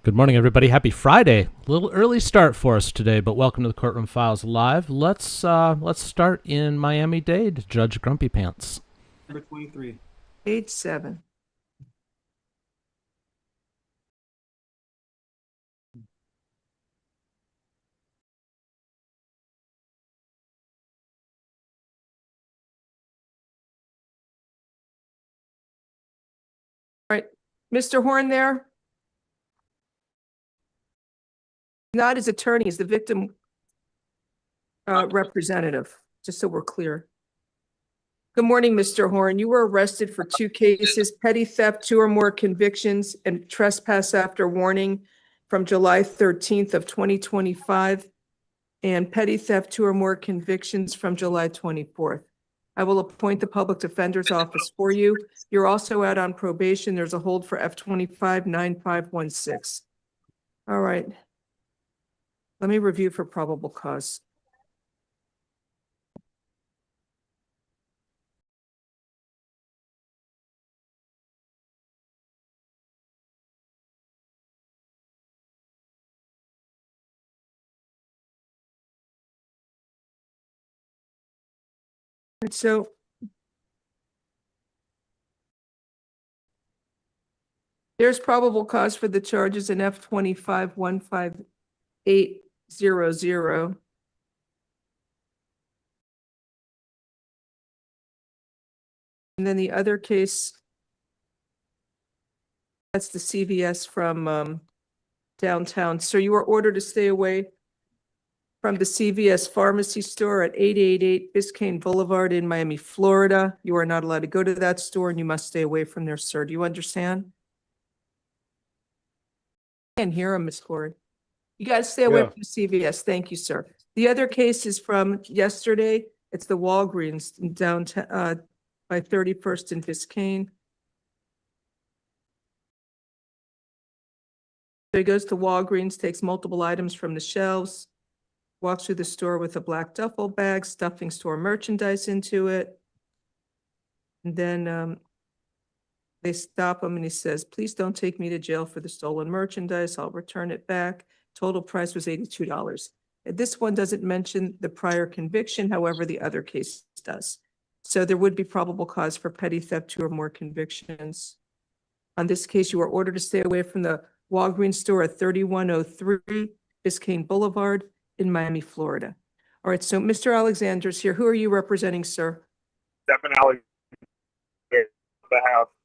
Good morning, everybody. Happy Friday. A little early start for us today, but welcome to the Courtroom Files Live. Let's start in Miami-Dade. Judge Grumpy Pants. Number 23. Page 7. All right, Mr. Horn there? Not his attorney, he's the victim representative, just so we're clear. Good morning, Mr. Horn. You were arrested for 2 cases, petty theft, 2 or more convictions, and trespass after warning from July 13th of 2025, and petty theft, 2 or more convictions from July 24th. I will appoint the public defender's office for you. You're also out on probation. There's a hold for F25-9516. All right. Let me review for probable cause. And so there's probable cause for the charges in F25-15800. And then the other case, that's the CVS from downtown. So you are ordered to stay away from the CVS pharmacy store at 888 Biscayne Boulevard in Miami, Florida. You are not allowed to go to that store and you must stay away from there, sir. Do you understand? I can't hear him, Ms. Corey. You got to stay away from the CVS. Thank you, sir. The other case is from yesterday. It's the Walgreens in downtown by 31st and Biscayne. So he goes to Walgreens, takes multiple items from the shelves, walks through the store with a black duffel bag, stuffing store merchandise into it. And then they stop him and he says, "Please don't take me to jail for the stolen merchandise. I'll return it back." Total price was $82. This one doesn't mention the prior conviction. However, the other case does. So there would be probable cause for petty theft, 2 or more convictions. On this case, you are ordered to stay away from the Walgreens store at 3103 Biscayne Boulevard in Miami, Florida. All right, so Mr. Alexander's here. Who are you representing, sir? McNally,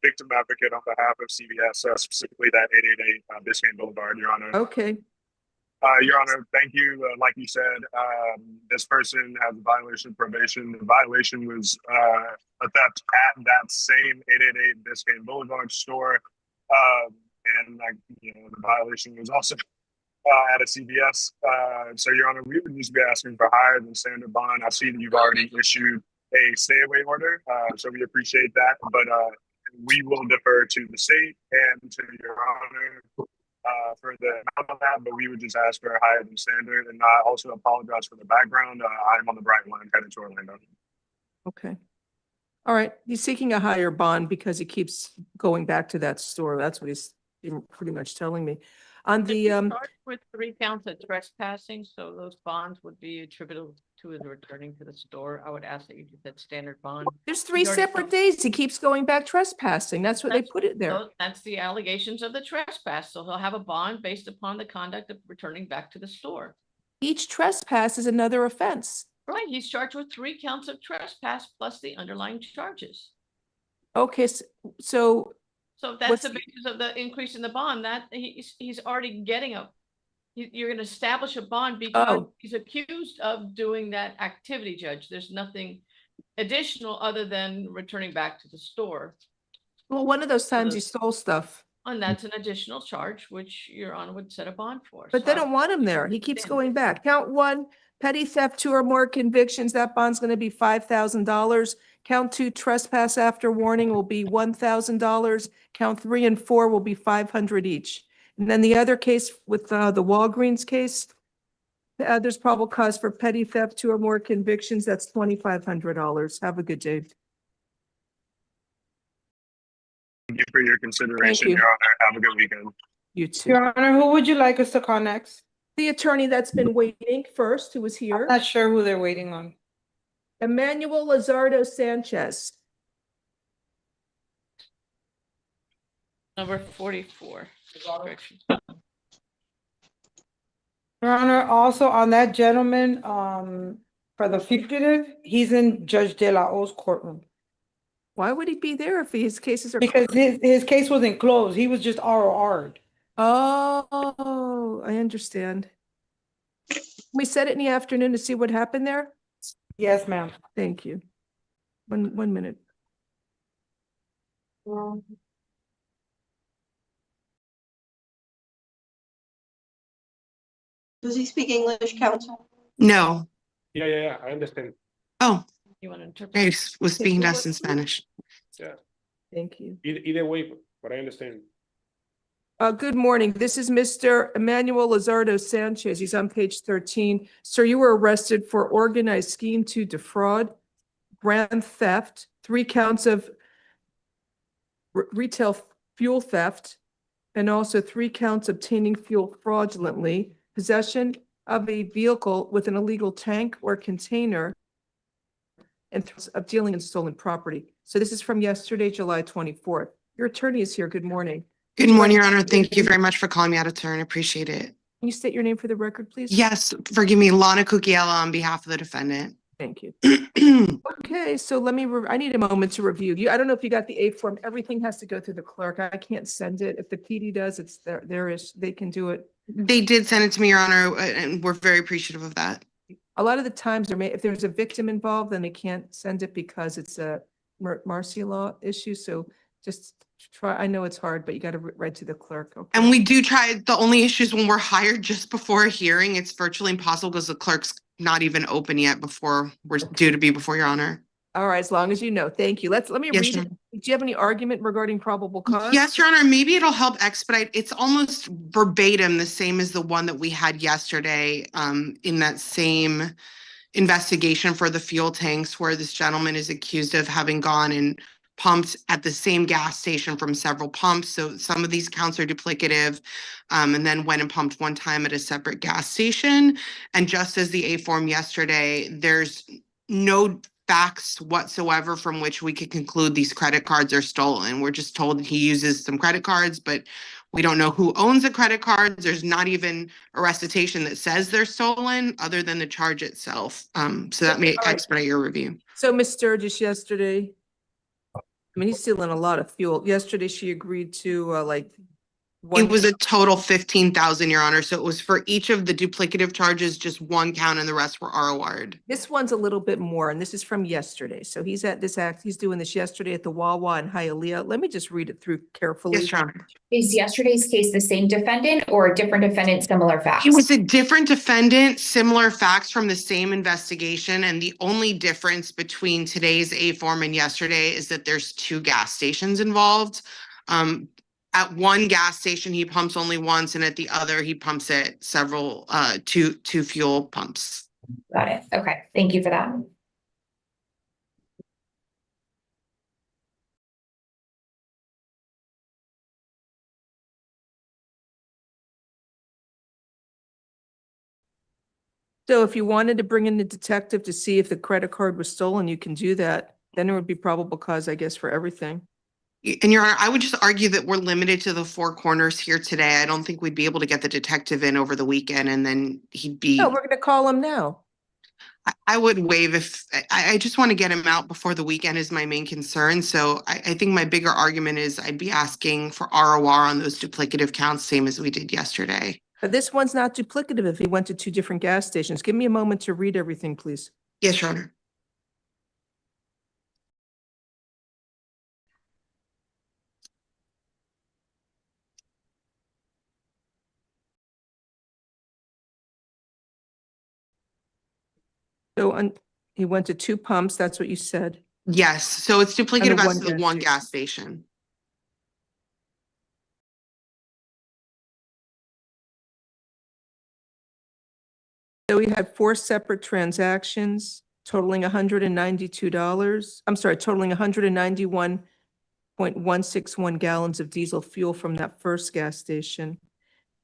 victim advocate on behalf of CVS, specifically that 888 Biscayne Boulevard, Your Honor. Okay. Your Honor, thank you. Like you said, this person has a violation of probation. The violation was a theft at that same 888 Biscayne Boulevard store. And the violation was also at a CVS. So, Your Honor, we would just be asking for higher than standard bond. I see that you've already issued a stay-away order, so we appreciate that. But we will defer to the state and to Your Honor for the amount of that, but we would just ask for a higher than standard. And I also apologize for the background. I'm on the Bright Line headed to Orlando. Okay. All right. He's seeking a higher bond because he keeps going back to that store. That's what he's pretty much telling me. On the charged with 3 counts of trespassing, so those bonds would be attributable to his returning to the store. I would ask that you do that standard bond. there's 3 separate days. He keeps going back trespassing. That's what they put it there. So that's the allegations of the trespass. So he'll have a bond based upon the conduct of returning back to the store. Each trespass is another offense. Right, he's charged with 3 counts of trespass plus the underlying charges. Okay, so So that's What's the basis of the increase in the bond, that he's already getting you're going to establish a bond because he's accused of doing that activity, Judge. There's nothing additional other than returning back to the store. well, one of those times he stole stuff. And that's an additional charge, which Your Honor would set a bond for. But they don't want him there. He keeps going back. Count 1, petty theft, 2 or more convictions. That bond's going to be $5,000. Count 2, trespass after warning will be $1,000. Count 3 and 4 will be $500 each. And then the other case with the Walgreens case, there's probable cause for petty theft, 2 or more convictions. That's $2,500. Have a good day. Thank you for your consideration, you. Your Honor. Have a good weekend. You too. Your Honor, who would you like us to call next? The attorney that's been waiting first, who was I'm here, not sure who they're waiting on. Emmanuel Lizardo Sanchez. Number 44. Correction. Your Honor, also on that gentleman, for the fugitive, he's in Judge De La O's courtroom. Why would he be there if his cases are? Because his case wasn't closed, he was just ROR'd. Oh, I understand. Can we set it in the afternoon to see what happened there? Yes, ma'am. Thank you. One minute. Does he speak English, counsel? No, Yeah, I understand. oh, You want to interpret? I was speaking to us in Spanish. Yeah, Thank you. either way, but I understand. Good morning. This is Mr. Emmanuel Lizardo Sanchez. He's on page 13. Sir, you were arrested for organized scheme to defraud, grand theft, 3 counts of retail fuel theft, and also 3 counts obtaining fuel fraudulently, possession of a vehicle with an illegal tank or container, and of dealing in stolen property. So this is from yesterday, July 24th. Your attorney is here. Good morning. Good morning, Your Honor. Thank you very much for calling me out of turn. Appreciate it. Can you state your name for the record, please? Yes, forgive me, Lana Kukiela on behalf of the defendant. Thank you. Okay, so let me, I need a moment to review. I don't know if you got the A form. Everything has to go through the clerk. I can't send it. If the PD does, it's they can do it. They did send it to me, Your Honor, and we're very appreciative of that. A lot of the times if there's a victim involved, then they can't send it because it's a Marcy law issue. So just try, I know it's hard, but you got to write to the clerk. Okay. And we do try, the only issue is when we're hired just before a hearing, it's virtually impossible because the clerk's not even open yet before we're due to be before Your Honor. All right, as long as you know. Thank you. Let me Yes, read Your it. Do you have any argument regarding probable cause? Yes, Your Honor, maybe it'll help expedite. It's almost verbatim the same as the one that we had yesterday in that same investigation for the fuel tanks where this gentleman is accused of having gone and pumped at the same gas station from several pumps. So some of these counts are duplicative, and then went and pumped one time at a separate gas station. And just as the A form yesterday, there's no facts whatsoever from which we could conclude these credit cards are stolen. We're just told that he uses some credit cards, but we don't know who owns the credit cards. There's not even a recitation that says they're stolen other than the charge itself. So that may All right. expedite your review. So Ms. Sturgis yesterday, I mean, he's stealing a lot of fuel. Yesterday, she agreed to It was a total 15,000, Your Honor. So it was for each of the duplicative charges, just one count and the rest were ROR'd. This one's a little bit more, and this is from yesterday. So he's at this he's doing this yesterday at the Wawa in Hialeah. Let me just read it through carefully. Yes, Your Honor. Is yesterday's case the same defendant or a different defendant, similar facts? It was a different defendant, similar facts from the same investigation. And the only difference between today's A form and yesterday is that there's 2 gas stations involved. At one gas station, he pumps only once, and at the other, he pumps at several, two fuel pumps. Got it. Okay. Thank you for that. So if you wanted to bring in the detective to see if the credit card was stolen, you can do that. Then it would be probable cause, I guess, for everything. And Your Honor, I would just argue that we're limited to the 4 corners here today. I don't think we'd be able to get the detective in over the weekend and then he'd be. No, we're going to call him now. I would waive if, I just want to get him out before the weekend is my main concern. So I think my bigger argument is I'd be asking for ROR on those duplicative counts, same as we did yesterday. But this one's not duplicative if he went to 2 different gas stations. Give me a moment to read everything, please. Yes, Your Honor. So he went to 2 pumps, that's what you said. Yes, so it's duplicative as one to the gas one station. gas station. So we had 4 separate transactions totaling $192. I'm sorry, totaling 191.161 gallons of diesel fuel from that first gas station.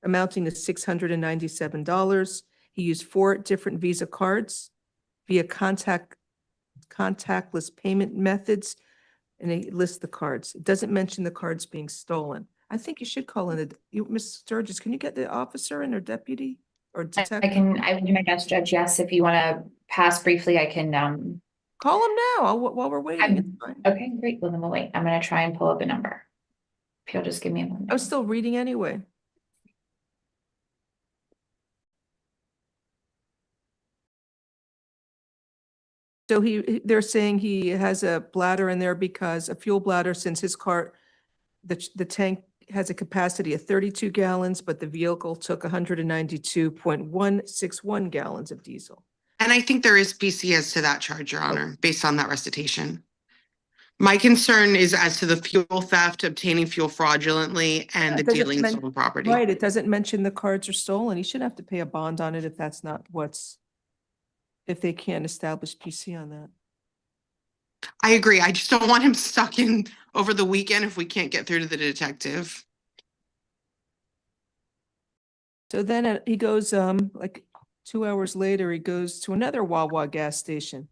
amounting to $697. He used 4 different Visa cards via contactless payment methods, and it lists the cards. It doesn't mention the cards being stolen. I think you should call in Ms. Sturgis, can you get the officer in or deputy or I detective? I will do my best, Judge. Yes, if you want to pass briefly, I can, Call him now while we're waiting. It's fine. okay, great. Well, then we'll wait. I'm going to try and pull up a number. If you'll just give me a moment. I was still reading anyway. So they're saying he has a bladder in there because a fuel bladder, since his car, the tank has a capacity of 32 gallons, but the vehicle took 192.161 gallons of diesel. And I think there is PCS to that charge, Your Honor, based on that recitation. My concern is as to the fuel theft, obtaining fuel fraudulently, and the Does it dealing in men- stolen property. Right, it doesn't mention the cards are stolen. He shouldn't have to pay a bond on it if that's not if they can't establish PC on that. I agree. I just don't want him stuck in over the weekend if we can't get through to the detective. So then he goes, like 2 hours later, he goes to another Wawa gas station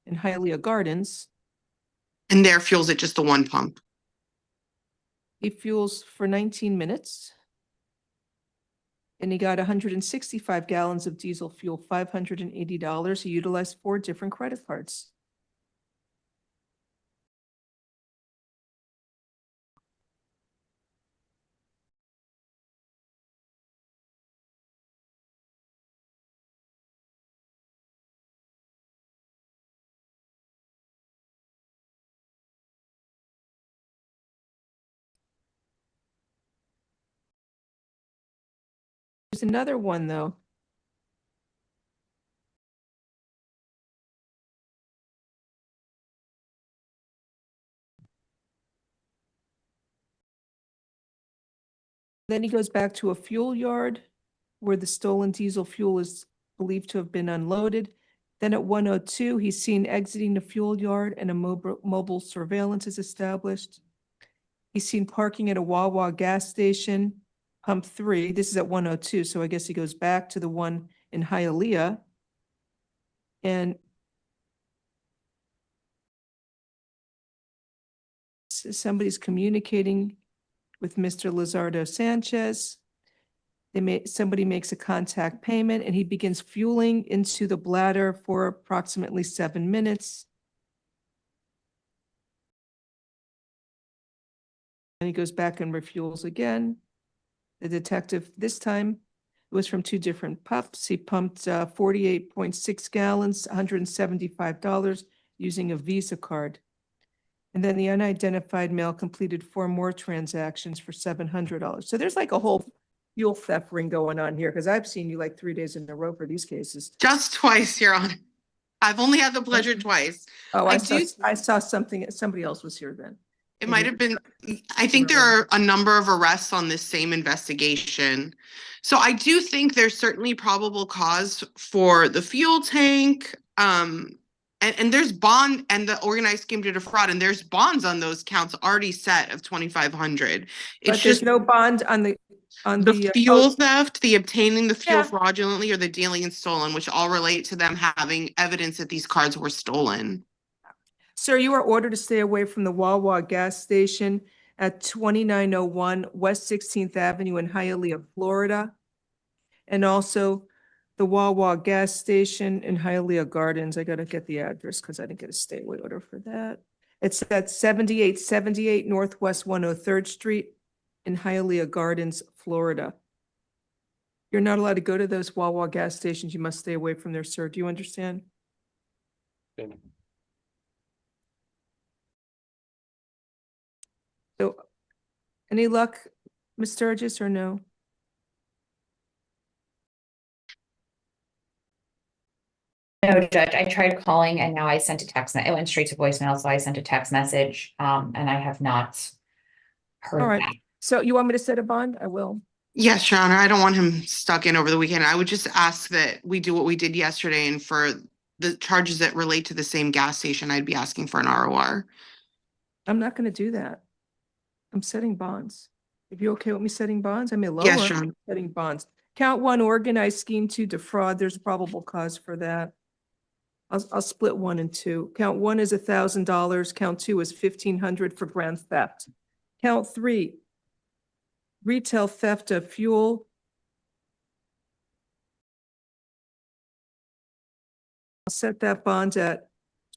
in Hialeah Gardens. And their fuel's at just the one pump. He fuels for 19 minutes. And he got 165 gallons of diesel fuel, $580. He utilized 4 different credit cards. There's another one, though. Then he goes back to a fuel yard where the stolen diesel fuel is believed to have been unloaded. Then at 102, he's seen exiting the fuel yard and a mobile surveillance is established. He's seen parking at a Wawa gas station, pump 3. This is at 102, so I guess he goes back to the one in Hialeah. And somebody's communicating with Mr. Lizardo Sanchez. Somebody makes a contact payment and he begins fueling into the bladder for approximately 7 minutes. And he goes back and refuels again. The detective, this time, it was from 2 different pumps. He pumped 48.6 gallons, $175 using a Visa card. And then the unidentified male completed 4 more transactions for $700. So there's like a whole fuel theft ring going on here, because I've seen you like 3 days in a row for these cases. Just twice, Your Honor. I've only had the pleasure twice. Oh, I I saw something, somebody else was here then. It might have been, I think there are a number of arrests on this same investigation. So I do think there's certainly probable cause for the fuel tank. And there's bond and the organized scheme to defraud, and there's bonds on those counts already set of 2,500. But It's there's just no bond on the fuel theft, the obtaining the fuel Yeah. fraudulently, or the dealing in stolen, which all relate to them having evidence that these cards were stolen. Sir, you are ordered to stay away from the Wawa gas station at 2901 West 16th Avenue in Hialeah, Florida. And also the Wawa gas station in Hialeah Gardens. I gotta get the address because I didn't get a stay away order for that. It's at 7878 Northwest 103rd Street in Hialeah Gardens, Florida. You're not allowed to go to those Wawa gas stations. You must stay away from there, sir. Do you understand? Then So, any luck, Ms. Sturgis, or no? No, Judge, I tried calling and now I sent a text. It went straight to voicemail, so I sent a text message, and I have not heard All right. back. So you want me to set a bond? I will. Yes, Your Honor, I don't want him stuck in over the weekend. I would just ask that we do what we did yesterday, and for the charges that relate to the same gas station, I'd be asking for an ROR. I'm not going to do that. I'm setting bonds. If you're okay with me setting bonds, I may lower. Yes, Your Honor. Setting bonds. Count one, organized scheme to defraud. There's probable cause for that. I'll split one and two. Count one is $1,000. Count two is $1,500 for grand theft. Count three, retail theft of fuel. I'll set that bond at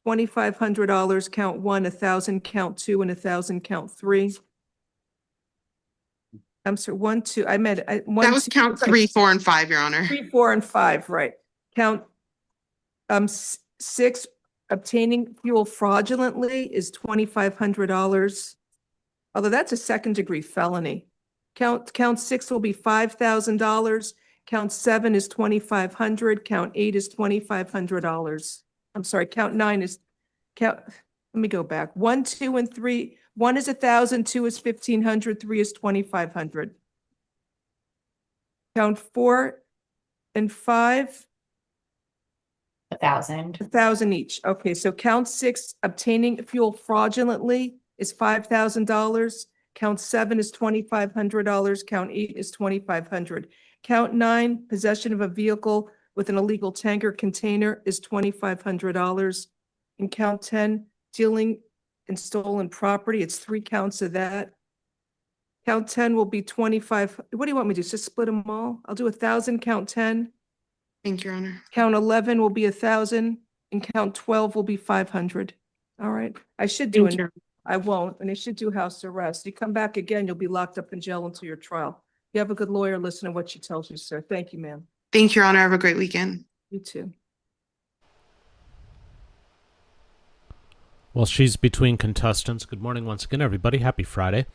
$2,500. Count one, 1,000. Count two, and 1,000. Count three. I'm sorry, one, two. I meant one. That was two, count sorry. 3, 4, and 5, Your Honor. 3, 4, and 5, right. Count, six, obtaining fuel fraudulently is $2,500. Although that's a second-degree felony. Count six will be $5,000. Count seven is $2,500. Count eight is $2,500. I'm sorry, count nine is, let me go back. 1, 2, and 3. 1 is 1,000, 2 is 1,500, 3 is 2,500. Count 4 and 5. 1,000. 1,000 each. Okay, so count six, obtaining fuel fraudulently is $5,000. Count seven is $2,500. Count eight is $2,500. Count nine, possession of a vehicle with an illegal tanker container is $2,500. And count 10, dealing in stolen property, it's 3 counts of that. Count 10 will be 25. What do you want me to do? Just split them all? I'll do 1,000, count 10. Thank you, Your Honor. Count 11 will be 1,000 and count 12 will be 500. All right. I should do Thank it. you. I won't, and I should do house arrest. You come back again, you'll be locked up in jail until your trial. You have a good lawyer, listen to what she tells you, sir. Thank you, ma'am. Thank you, Your Honor. Have a great weekend. You too. Well, she's between contestants. Good morning once again, everybody. Happy Friday.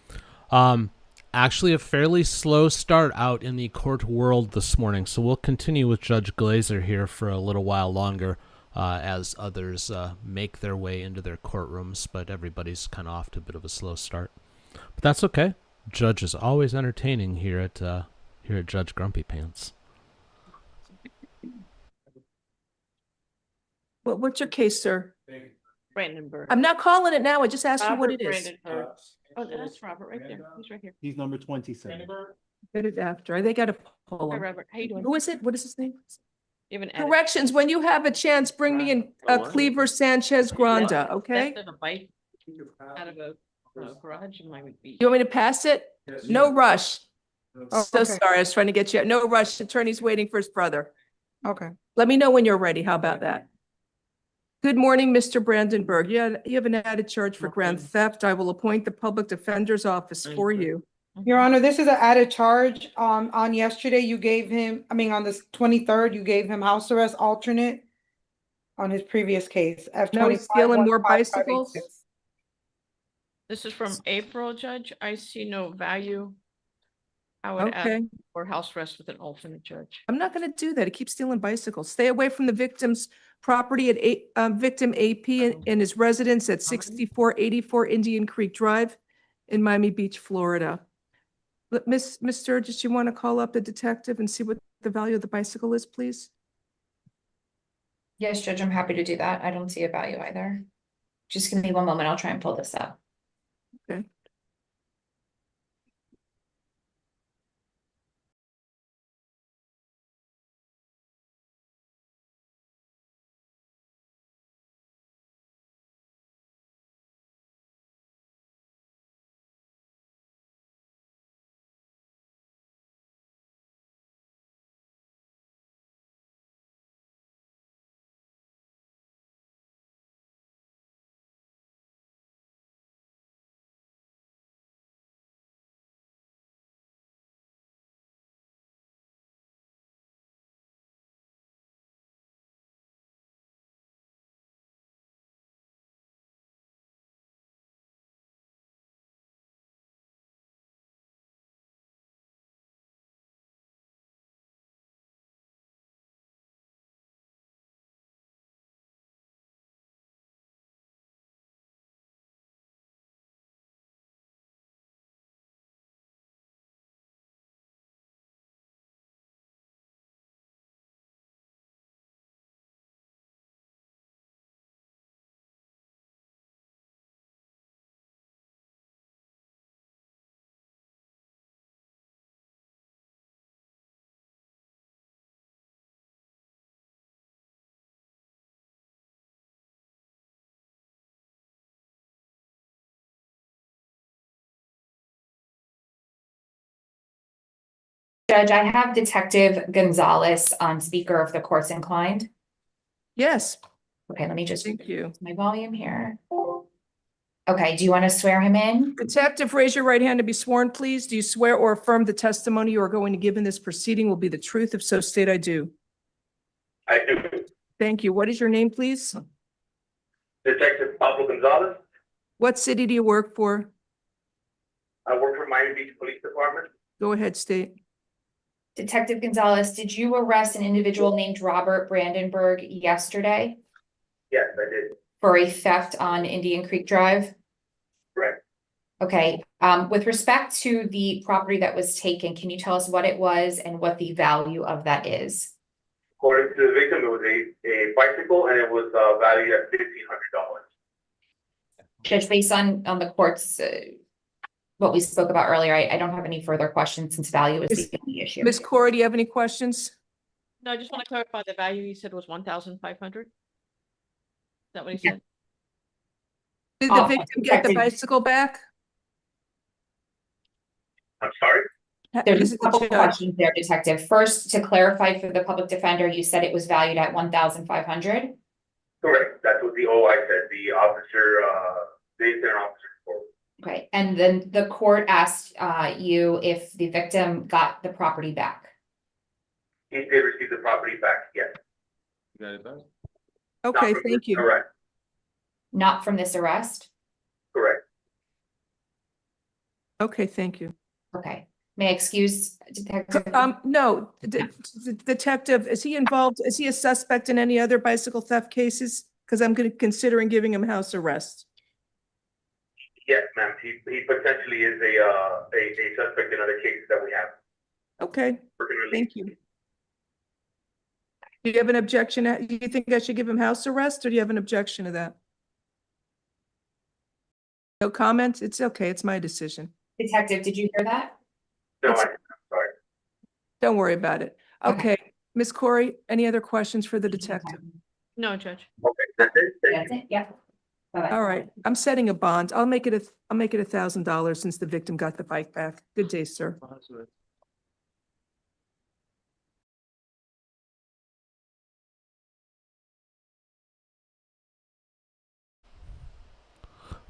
Actually, a fairly slow start out in the court world this morning, so we'll continue with Judge Glazer here for a little while longer as others make their way into their courtrooms, but everybody's kind of off to a bit of a slow start. But that's okay. Judge is always entertaining here at Judge Grumpy Pants. What's your case, sir? Brandenburg. I'm not calling it now. I just asked you what Robert it is. Brandenburg. Oh, that's Robert right there. He's right here. He's number 27. Get it after. They got to pull Hi, him. Robert. How you doing? Who is it? What is his name? You have an edit- Corrections, when you have a chance, bring me in Cleaver Sanchez Granda, okay? Theft of a bike out of a garage in Miami Beach. You want me to pass it? No rush. Oh, So okay. sorry, I was trying to get you. No rush. Attorney's waiting for his brother. Okay. Let me know when you're ready. How about that? Good morning, Mr. Brandenburg. You have an added charge for grand theft. I will appoint the public defender's office for you. Your Honor, this is an added charge. On yesterday, you gave him, on the 23rd, you gave him house arrest alternate on his previous case. No stealing more bicycles? This is from April, Judge. I see no value. I would add Okay, for house arrest with an alternate judge. I'm not gonna do that. He keeps stealing bicycles. Stay away from the victim's property at victim AP and his residence at 6484 Indian Creek Drive in Miami Beach, Florida. Miss Sturgis, you want to call up the detective and see what the value of the bicycle is, please? Yes, Judge, I'm happy to do that. I don't see a value either. Just give me one moment. I'll try and pull this up. Okay. Judge, I have Detective Gonzalez on speaker if the court's inclined. Yes, Okay, let me just thank you. my volume here. Okay, do you want to swear him in? Detective, raise your right hand to be sworn, please. Do you swear or affirm the testimony you are going to give in this proceeding will be the truth? If so, state I do. I do. Thank you. What is your name, please? Detective Pablo Gonzalez. What city do you work for? I work for Miami Beach Police Department. Go ahead, state. Detective Gonzalez, did you arrest an individual named Robert Brandenburg yesterday Yes, I did. for a theft on Indian Creek Drive? Correct. Okay, with respect to the property that was taken, can you tell us what it was and what the value of that is? According to the victim, it was a bicycle and it was valued at $1,500. Judge, based on the court's, what we spoke about earlier, I don't have any further questions since value is the only issue. Ms. Corey, do you have any questions? No, I just want to clarify the value you said was 1,500. Is that what he Yeah. said? Did the Oh, victim get the Detective- bicycle back? I'm sorry? There's This a is the couple judge. questions there, Detective. First, to clarify for the public defender, you said it was valued at 1,500. Correct. That's what the OI said. The officer, they sent an officer report. Okay, and then the court asked you if the victim got the property back. He did receive the property back, yes. Okay, Not- thank you. Correct, Not from this arrest? correct. Okay, thank you. Okay, may I excuse Detective? No, detective, is he involved, is he a suspect in any other bicycle theft cases? Because I'm considering giving him house arrest. Yes, ma'am. He potentially is a suspect in other cases that we have. Okay, Working on. thank you. Do you have an objection? Do you think I should give him house arrest or do you have an objection to that? No comments? It's okay. It's my decision. Detective, did you hear that? No, It's- I'm sorry. Don't worry about it. Okay. Okay, Ms. Corey, any other questions for the detective? No, Judge. Okay, that's it. Thank That's you. it, yeah. Bye-bye. All right, I'm setting a bond. I'll make it $1,000 since the victim got the bike back. Good day, sir.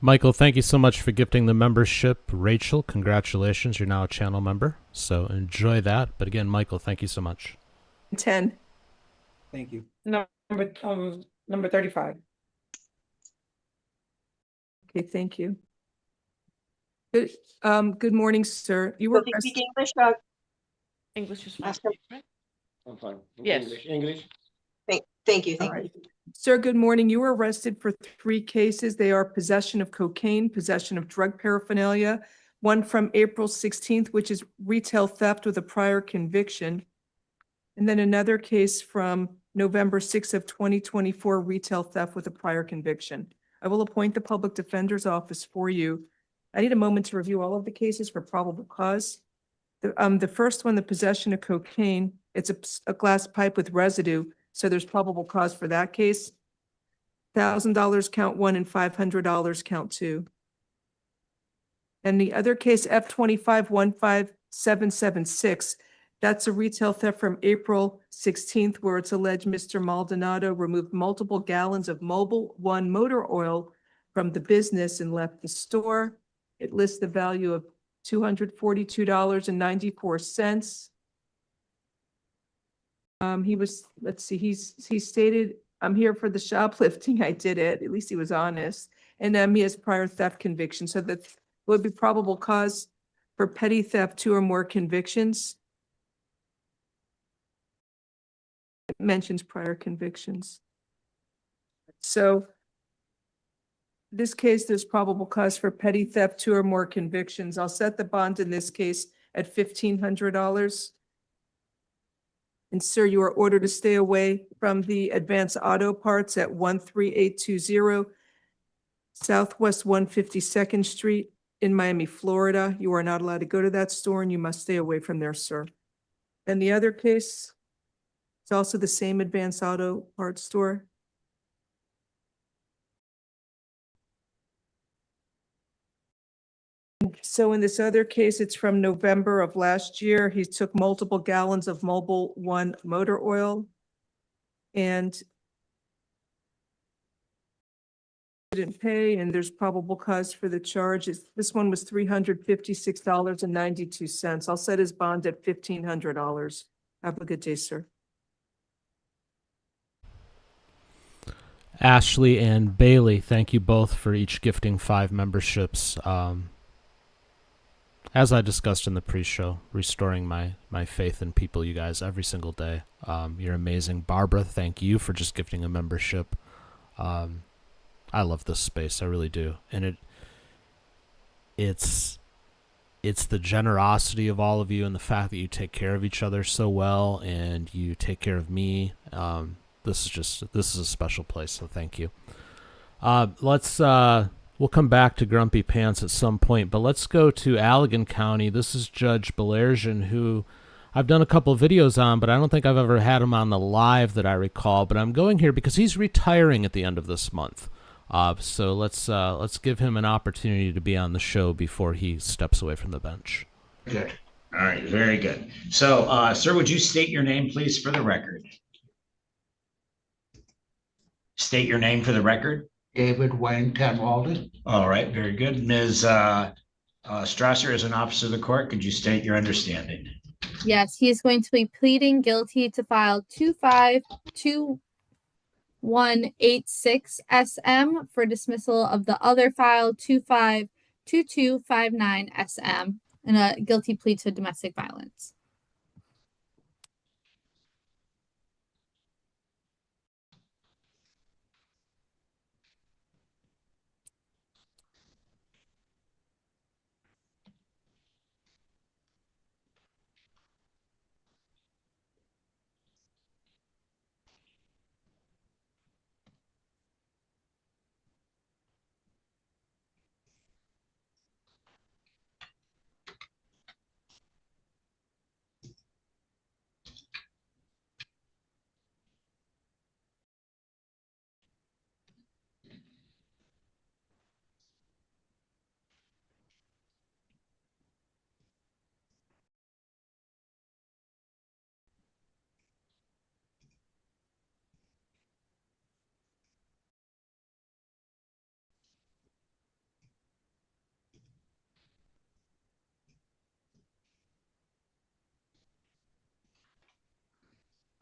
Michael, thank you so much for gifting the membership. Rachel, congratulations. You're now a channel member. So enjoy that. But again, Michael, thank you so much. 10. Thank you. Number 35. Okay, thank you. Good morning, sir. You Does were he arrested. speak English? English is fine, Ask him. right? I'm fine. Yes. English. Thank you. All Thank you. right. Sir, good morning. You were arrested for 3 cases. They are possession of cocaine, possession of drug paraphernalia, one from April 16th, which is retail theft with a prior conviction. And then another case from November 6th of 2024, retail theft with a prior conviction. I will appoint the public defender's office for you. I need a moment to review all of the cases for probable cause. The first one, the possession of cocaine, it's a glass pipe with residue. So there's probable cause for that case. $1,000 count 1 and $500 count 2. And the other case, F25-15776, that's a retail theft from April 16th, where it's alleged Mr. Maldonado removed multiple gallons of Mobil 1 motor oil from the business and left the store. It lists the value of $242.94. Let's see, he stated, I'm here for the shoplifting. I did it. At least he was honest. And he has prior theft conviction. So that would be probable cause for petty theft, 2 or more convictions. It mentions prior convictions. So this case, there's probable cause for petty theft, 2 or more convictions. I'll set the bond in this case at $1,500. And sir, you are ordered to stay away from the Advanced Auto Parts at 13820 Southwest 152nd Street in Miami, Florida. You are not allowed to go to that store and you must stay away from there, sir. And the other case, it's also the same Advanced Auto Parts store. So in this other case, it's from November of last year. He took multiple gallons of Mobil 1 motor oil and didn't pay, and there's probable cause for the charge. This one was $356.92. I'll set his bond at $1,500. Have a good day, sir. Ashley and Bailey, thank you both for each gifting 5 memberships. As I discussed in the pre-show, restoring my faith in people, you guys, every single day. You're amazing. Barbara, thank you for just gifting a membership. I love this space, I really do. And it's the generosity of all of you and the fact that you take care of each other so well and you take care of me. This is a special place, so thank you. We'll come back to Grumpy Pants at some point, but let's go to Allegan County. This is Judge Belersian, who I've done a couple of videos on, but I don't think I've ever had him on the live that I recall. But I'm going here because he's retiring at the end of this month. So let's give him an opportunity to be on the show before he steps away from the bench. Good. All right, very good. So, sir, would you state your name, please, for the record? State your name for the record. David Wayne Tenwalden. All right, very good. Ms. Strasser, as an officer of the court, could you state your understanding? Yes, he is going to be pleading guilty to file 252186 SM for dismissal of the other file 252259 SM and a guilty plea to domestic violence.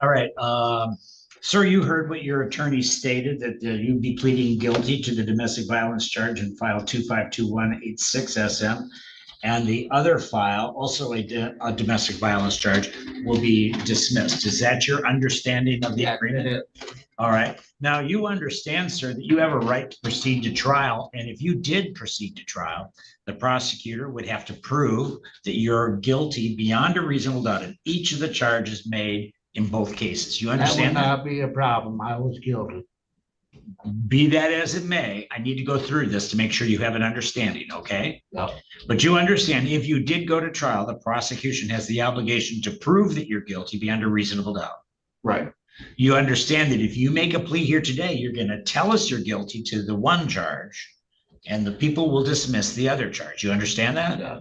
All right, sir, you heard what your attorney stated, that you'd be pleading guilty to the domestic violence charge in file 252186 SM. And the other file, also a domestic violence charge, will be dismissed. Is that your understanding of the agreement? All right. Now, you understand, sir, that you have a right to proceed to trial. And if you did proceed to trial, the prosecutor would have to prove that you're guilty beyond a reasonable doubt in each of the charges made in both cases. You understand that? That would not be a problem. I was guilty. Be that as it may, I need to go through this to make sure you have an understanding, okay? Yep. But you understand, if you did go to trial, the prosecution has the obligation to prove that you're guilty beyond a reasonable doubt. Right. You understand that if you make a plea here today, you're going to tell us you're guilty to the one charge, and the people will dismiss the other charge. You understand that? Yeah.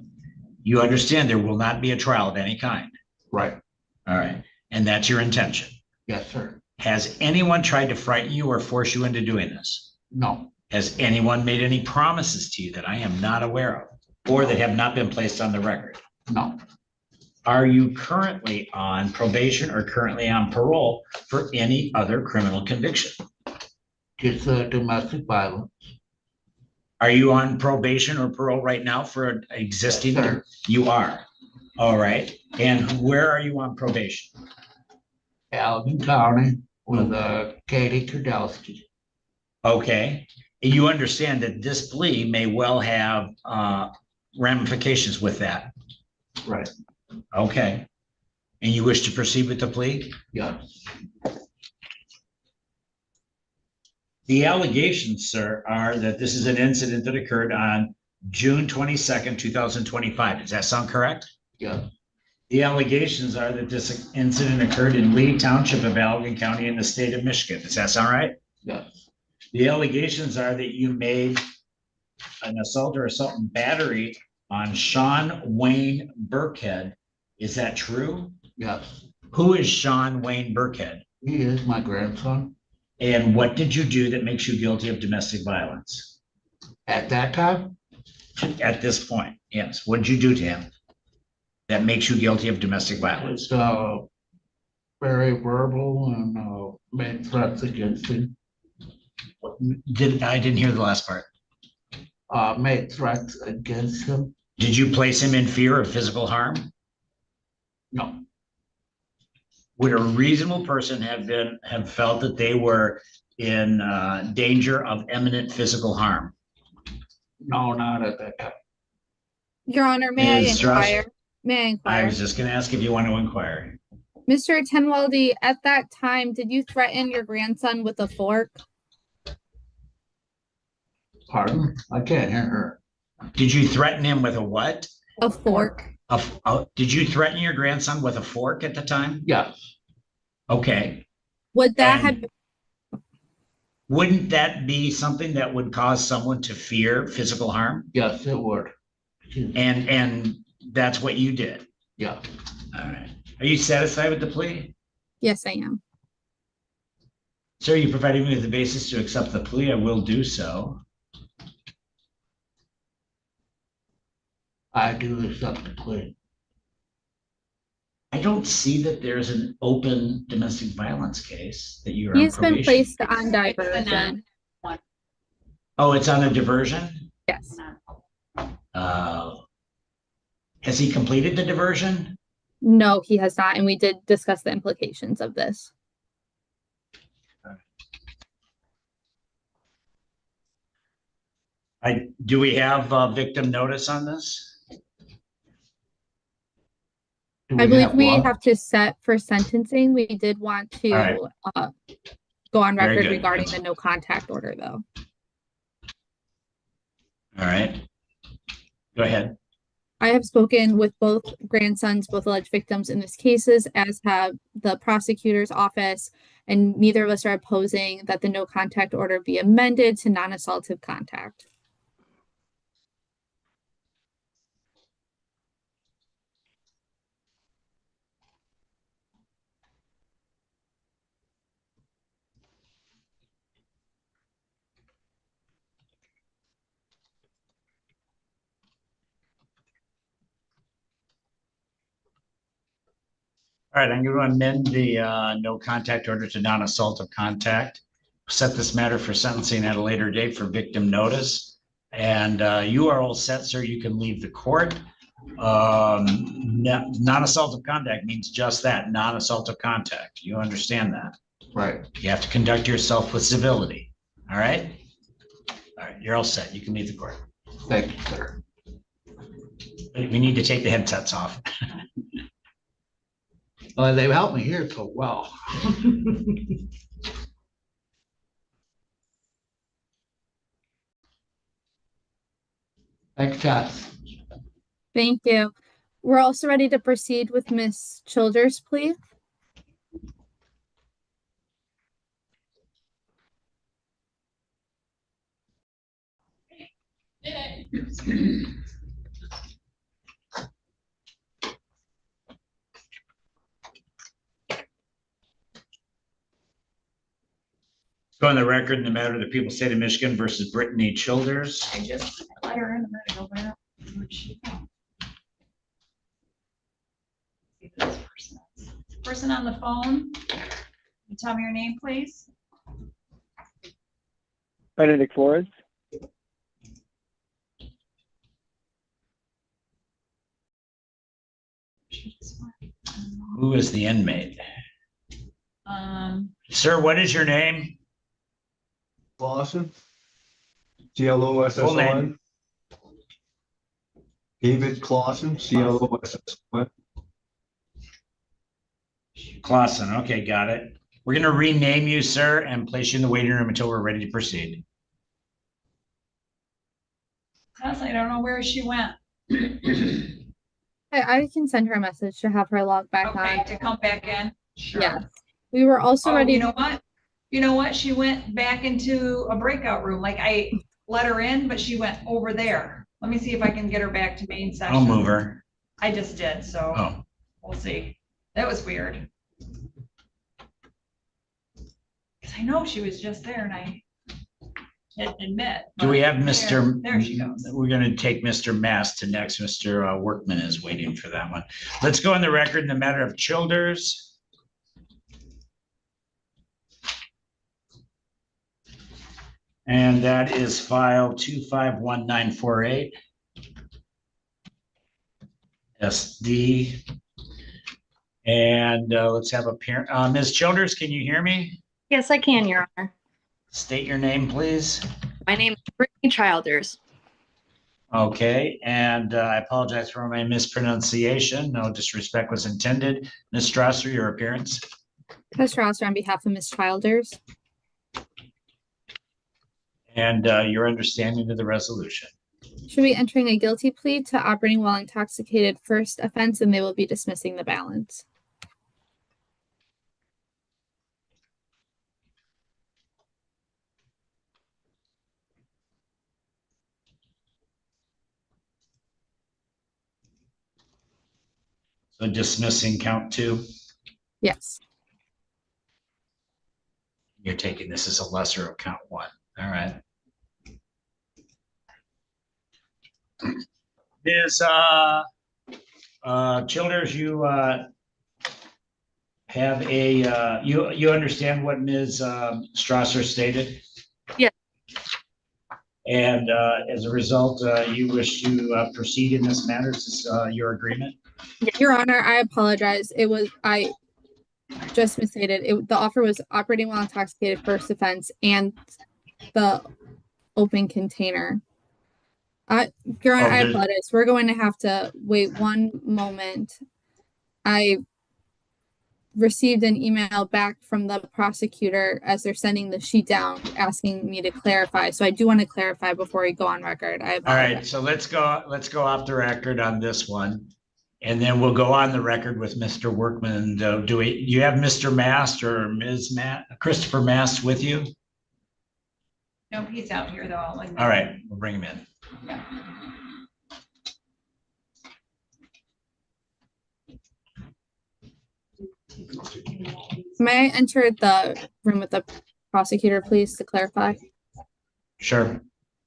You understand there will not be a trial of any kind. Right. All right. And that's your intention. Yes, sir. Has anyone tried to frighten you or force you into doing this? No. Has anyone made any promises to you that I am not aware of or that have not been placed on the record? No. Are you currently on probation or currently on parole for any other criminal conviction? Just domestic violence. Are you on probation or parole right now for an existing? Yes, sir. You are. All right. And where are you on probation? Allegan County with Katie Kudelski. Okay. You understand that this plea may well have ramifications with that. Right. Okay. And you wish to proceed with the plea? Yes. The allegations, sir, are that this is an incident that occurred on June 22nd, 2025. Does that sound correct? Yes. The allegations are that this incident occurred in Lee Township of Allegan County in the state of Michigan. Does that sound right? Yes. The allegations are that you made an assault or assault and battery on Sean Wayne Burkhead. Is that true? Yes, Who is Sean Wayne Burkhead? he is my grandson. And what did you do that makes you guilty of domestic violence? At that time, At this point, yes. What did you do to him that makes you guilty of domestic violence? it's very verbal and made threats against him. I didn't hear the last part. Made threats against him. Did you place him in fear of physical harm? No, Would a reasonable person have felt that they were in danger of imminent physical harm? no, not at that time. Your Honor, may I Ms. Strauss? inquire? May I I inquire? was just going to ask if you want to inquire. Mr. Tenwaldy, at that time, did you threaten your grandson with a fork? Pardon? I can't hear her. Did you threaten him with a what? A fork? Did you threaten your grandson with a fork at the time? Yes, Would Okay. that And have, wouldn't that be something that would cause someone to fear physical harm? yes, it would. And that's what you did. Yeah, All right. Are you satisfied with the plea? yes, I am. Sir, you provided me with the basis to accept the plea. I will do so. I do accept the plea. I don't see that there's an open domestic violence case that you're on He's been probation. placed on diversion. Oh, it's on a diversion? Yes. Has he completed the diversion? No, he has not, and we did discuss the implications of this. Do we have victim notice on this? Do I believe have we what? have to set for sentencing. We did want to right. go on Very record good. regarding the no contact order, though. All right. Go ahead. I have spoken with both grandsons, both alleged victims in this cases, as have the prosecutor's office, and neither of us are opposing that the no contact order be amended to non-assaultive contact. All right, I'm going to amend the no contact order to non-assaultive contact. Set this matter for sentencing at a later date for victim notice. And you are all set, sir. You can leave the court. Non-assaultive contact means just that, non-assaultive contact. You understand that? Right. You have to conduct yourself with civility. All right? All right, you're all set. You can leave the court. Thank you, sir. We need to take the headsets off. Well, they've helped me here so well. Thanks, Tess. Thank you. We're also ready to proceed with Ms. Childers' plea. Go on the record in the matter of the people state of Michigan versus Brittany Childers. I just let her in a minute ago, but person on the phone, can you tell me your name, please? Benedict Flores. Who is the inmate? Sir, what is your name? Clausen. Full CLOSSON. name. David Clausen, CLOSSON. Clausen. Okay, got it. We're going to rename you, sir, and place you in the waiting room until we're ready to proceed. I don't know where she went. I can send her a message to have her log back Okay, on. to come back in? Sure. Yes. We were also Oh, ready. you know what? You know what? She went back into a breakout room. Like I let her in, but she went over there. Let me see if I can get her back to main session. I'll move her. I just did, so Oh, we'll see. That was weird. Cause I know she was just there and I didn't admit. do we but have Mr. There she goes. We're gonna take Mr. Mast to next. Mr. Workman is waiting for that one. Let's go on the record in the matter of Childers. And that is file 251948. SD. And let's have a parent. Ms. Childers, can you hear me? Yes, I can, Your Honor. State your name, please. My name is Brittany Childers. Okay, and I apologize for my mispronunciation. No disrespect was intended. Ms. Strasser, your appearance. Ms. Strasser on behalf of Ms. Childers. And your understanding of the resolution. Should be entering a guilty plea to operating while intoxicated first offense, and they will be dismissing the balance. So dismissing count 2. Yes. You're taking this as a lesser of count 1. All right. Ms. Childers, you have a you understand what Ms. Strasser stated? Yes. And as a result, you wish to proceed in this matter. Is this your agreement? Your Honor, I apologize. I just misstated. The offer was operating while intoxicated first offense and the open container. Your Honor, I apologize. We're going to have to wait one moment. I received an email back from the prosecutor as they're sending the sheet down, asking me to clarify. So I do want to clarify before we go on record. I apologize. All right, so let's go off the record on this one. And then we'll go on the record with Mr. Workman. Do you have Mr. Mast or Ms. Christopher Mast with you? No, he's out here though. All right, we'll bring him in. Yeah. May I enter the room with the prosecutor, please, to clarify? Sure.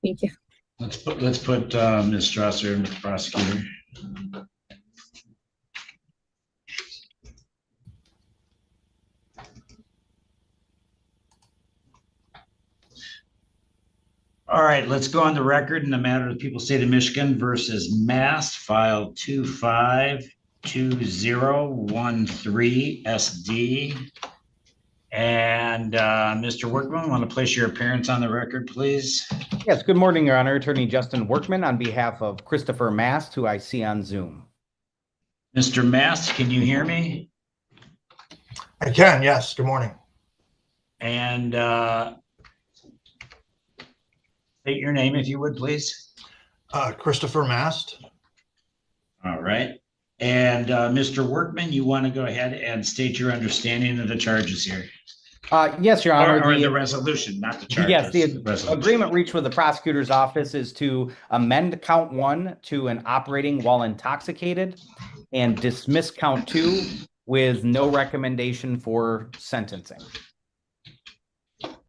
Thank you. Let's put Ms. Strasser in with the prosecutor. All right, let's go on the record in the matter of the People's State of Michigan versus Mast, file 252013 SD. And Mr. Workman, want to place your appearance on the record, please? Yes, good morning, Your Honor. Attorney Justin Workman on behalf of Christopher Mast, who I see on Zoom. Mr. Mast, can you hear me? I can, yes. Good morning. And state your name, if you would, please. Christopher Mast. All right. And Mr. Workman, you want to go ahead and state your understanding of the charges here? Yes, Your Honor. Or the resolution, not the charges. Yes, the resolution. agreement reached with the prosecutor's office is to amend count 1 to an operating while intoxicated and dismiss count 2 with no recommendation for sentencing.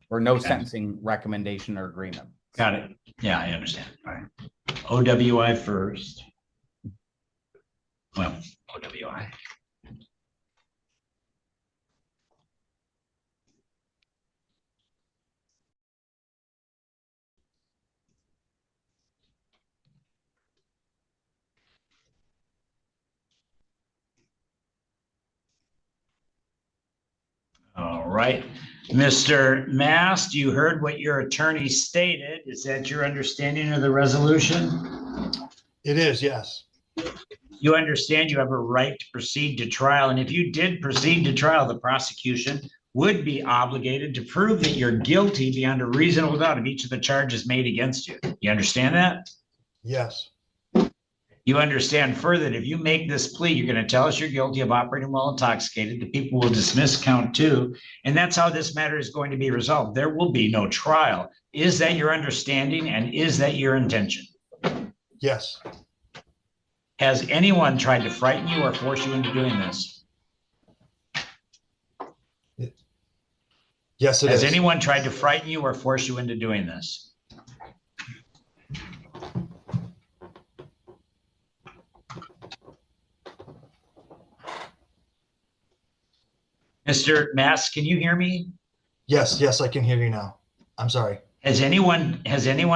Or no sentencing recommendation or agreement. Got it. Yeah, I understand. All right. OWI first. Well, OWI. All right. Mr. Mast, you heard what your attorney stated. Is that your understanding of the resolution? It is, yes. You understand you have a right to proceed to trial. And if you did proceed to trial, the prosecution would be obligated to prove that you're guilty beyond a reasonable doubt of each of the charges made against you. You understand that? Yes. You understand further that if you make this plea, you're going to tell us you're guilty of operating while intoxicated. The people will dismiss count 2. And that's how this matter is going to be resolved. There will be no trial. Is that your understanding and is that your intention? Yes. Has anyone tried to frighten you or force you into doing this? Yes, it Has is. anyone tried to frighten you or force you into doing this? Mr. Mass, can you hear me? Yes, yes, I can hear you now. I'm sorry. Has anyone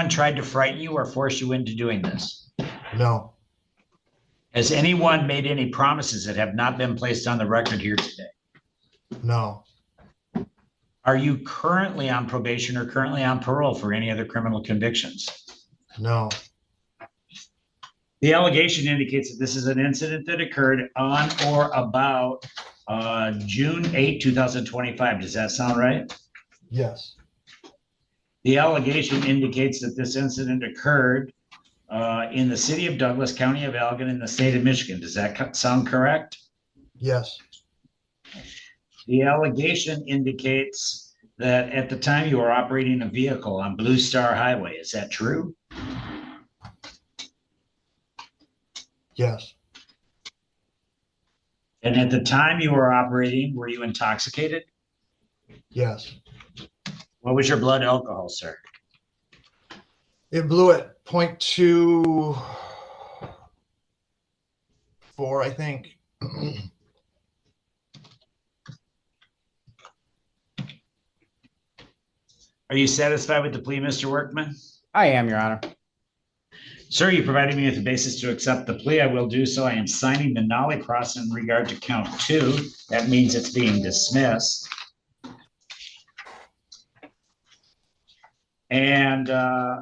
tried to frighten you or force you into doing this? No. Has anyone made any promises that have not been placed on the record here today? No. Are you currently on probation or currently on parole for any other criminal convictions? No. The allegation indicates that this is an incident that occurred on or about June 8, 2025. Does that sound right? Yes. The allegation indicates that this incident occurred in the city of Douglas, county of Allegan, in the state of Michigan. Does that sound correct? Yes. The allegation indicates that at the time you were operating a vehicle on Blue Star Highway. Is that true? Yes. And at the time you were operating, were you intoxicated? Yes. What was your blood alcohol, sir? It blew at 0.24, I think. Are you satisfied with the plea, Mr. Workman? I am, Your Honor. Sir, you provided me with a basis to accept the plea. I will do so. I am signing the McNally cross in regard to count 2. That means it's being dismissed. And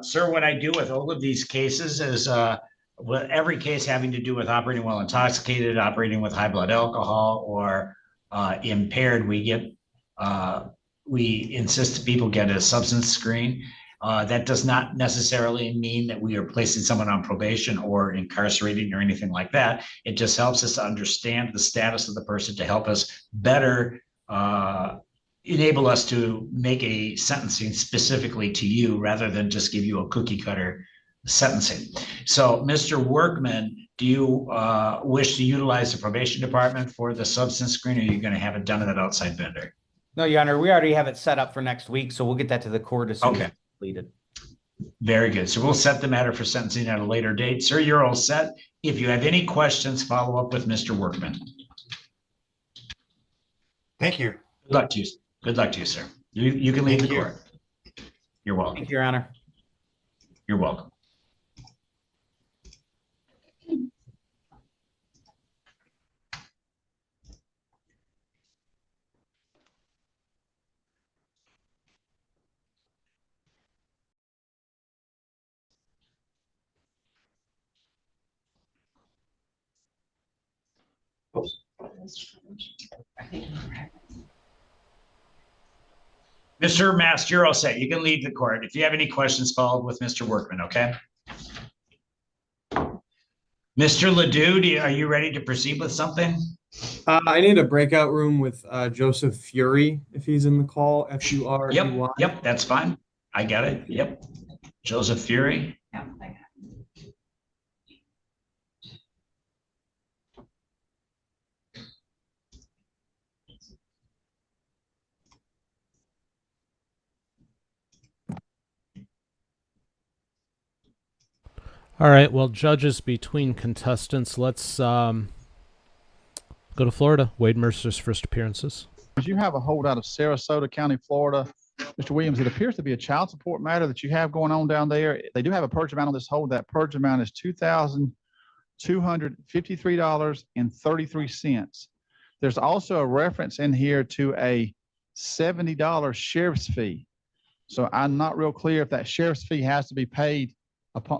sir, what I do with all of these cases is with every case having to do with operating while intoxicated, operating with high blood alcohol, or impaired, we insist people get a substance screen. That does not necessarily mean that we are placing someone on probation or incarcerating or anything like that. It just helps us to understand the status of the person to help us better enable us to make a sentencing specifically to you rather than just give you a cookie cutter sentencing. So, Mr. Workman, do you wish to utilize the probation department for the substance screen, or are you going to have it done at an outside vendor? No, Your Honor, we already have it set up for next week, so we'll get that to the court as soon as it's completed. Very good. So we'll set the matter for sentencing at a later date. Sir, you're all set. If you have any questions, follow up with Mr. Workman. Thank you. Good luck to you. Good luck to you, sir. You can leave the court. You're welcome. Thank you, Your Honor. You're welcome. Mr. Mast, you're all set. You can leave the court. If you have any questions, follow up with Mr. Workman, okay? Mr. Ledoux, are you ready to proceed with something? I need a breakout room with Joseph Fury if he's in the call. F-U-R-E-Y. Yep, that's fine. I got it. Yep. Joseph Fury. Yeah, I got it. All right. Well, judges between contestants, let's go to Florida. Wade Mercer's first appearances. You have a hold out of Sarasota County, Florida. Mr. Williams, it appears to be a child support matter that you have going on down there. They do have a purge amount on this hold. That purge amount is $2,253.33. There's also a reference in here to a $70 sheriff's fee. So I'm not real clear if that sheriff's fee has to be paid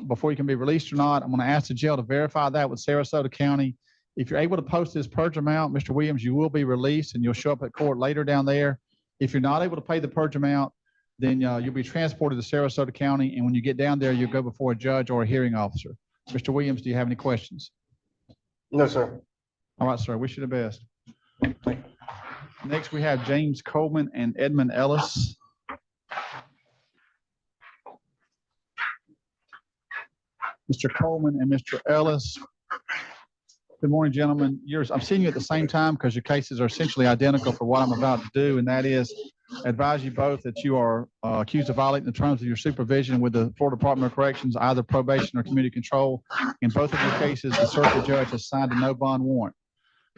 before you can be released or not. I'm going to ask the jail to verify that with Sarasota County. If you're able to post this purge amount, Mr. Williams, you will be released and you'll show up at court later down there. If you're not able to pay the purge amount, then you'll be transported to Sarasota County. And when you get down there, you'll go before a judge or a hearing officer. Mr. Williams, do you have any questions? No, sir. All right, sir. Wish you the best. Next, we have James Coleman and Edmund Ellis. Mr. Coleman and Mr. Ellis. Good morning, gentlemen. I'm seeing you at the same time because your cases are essentially identical for what I'm about to do, and that is advise you both that you are accused of violating the terms of your supervision with the Florida Department of Corrections, either probation or community control. In both of your cases, the circuit judge has signed a no bond warrant.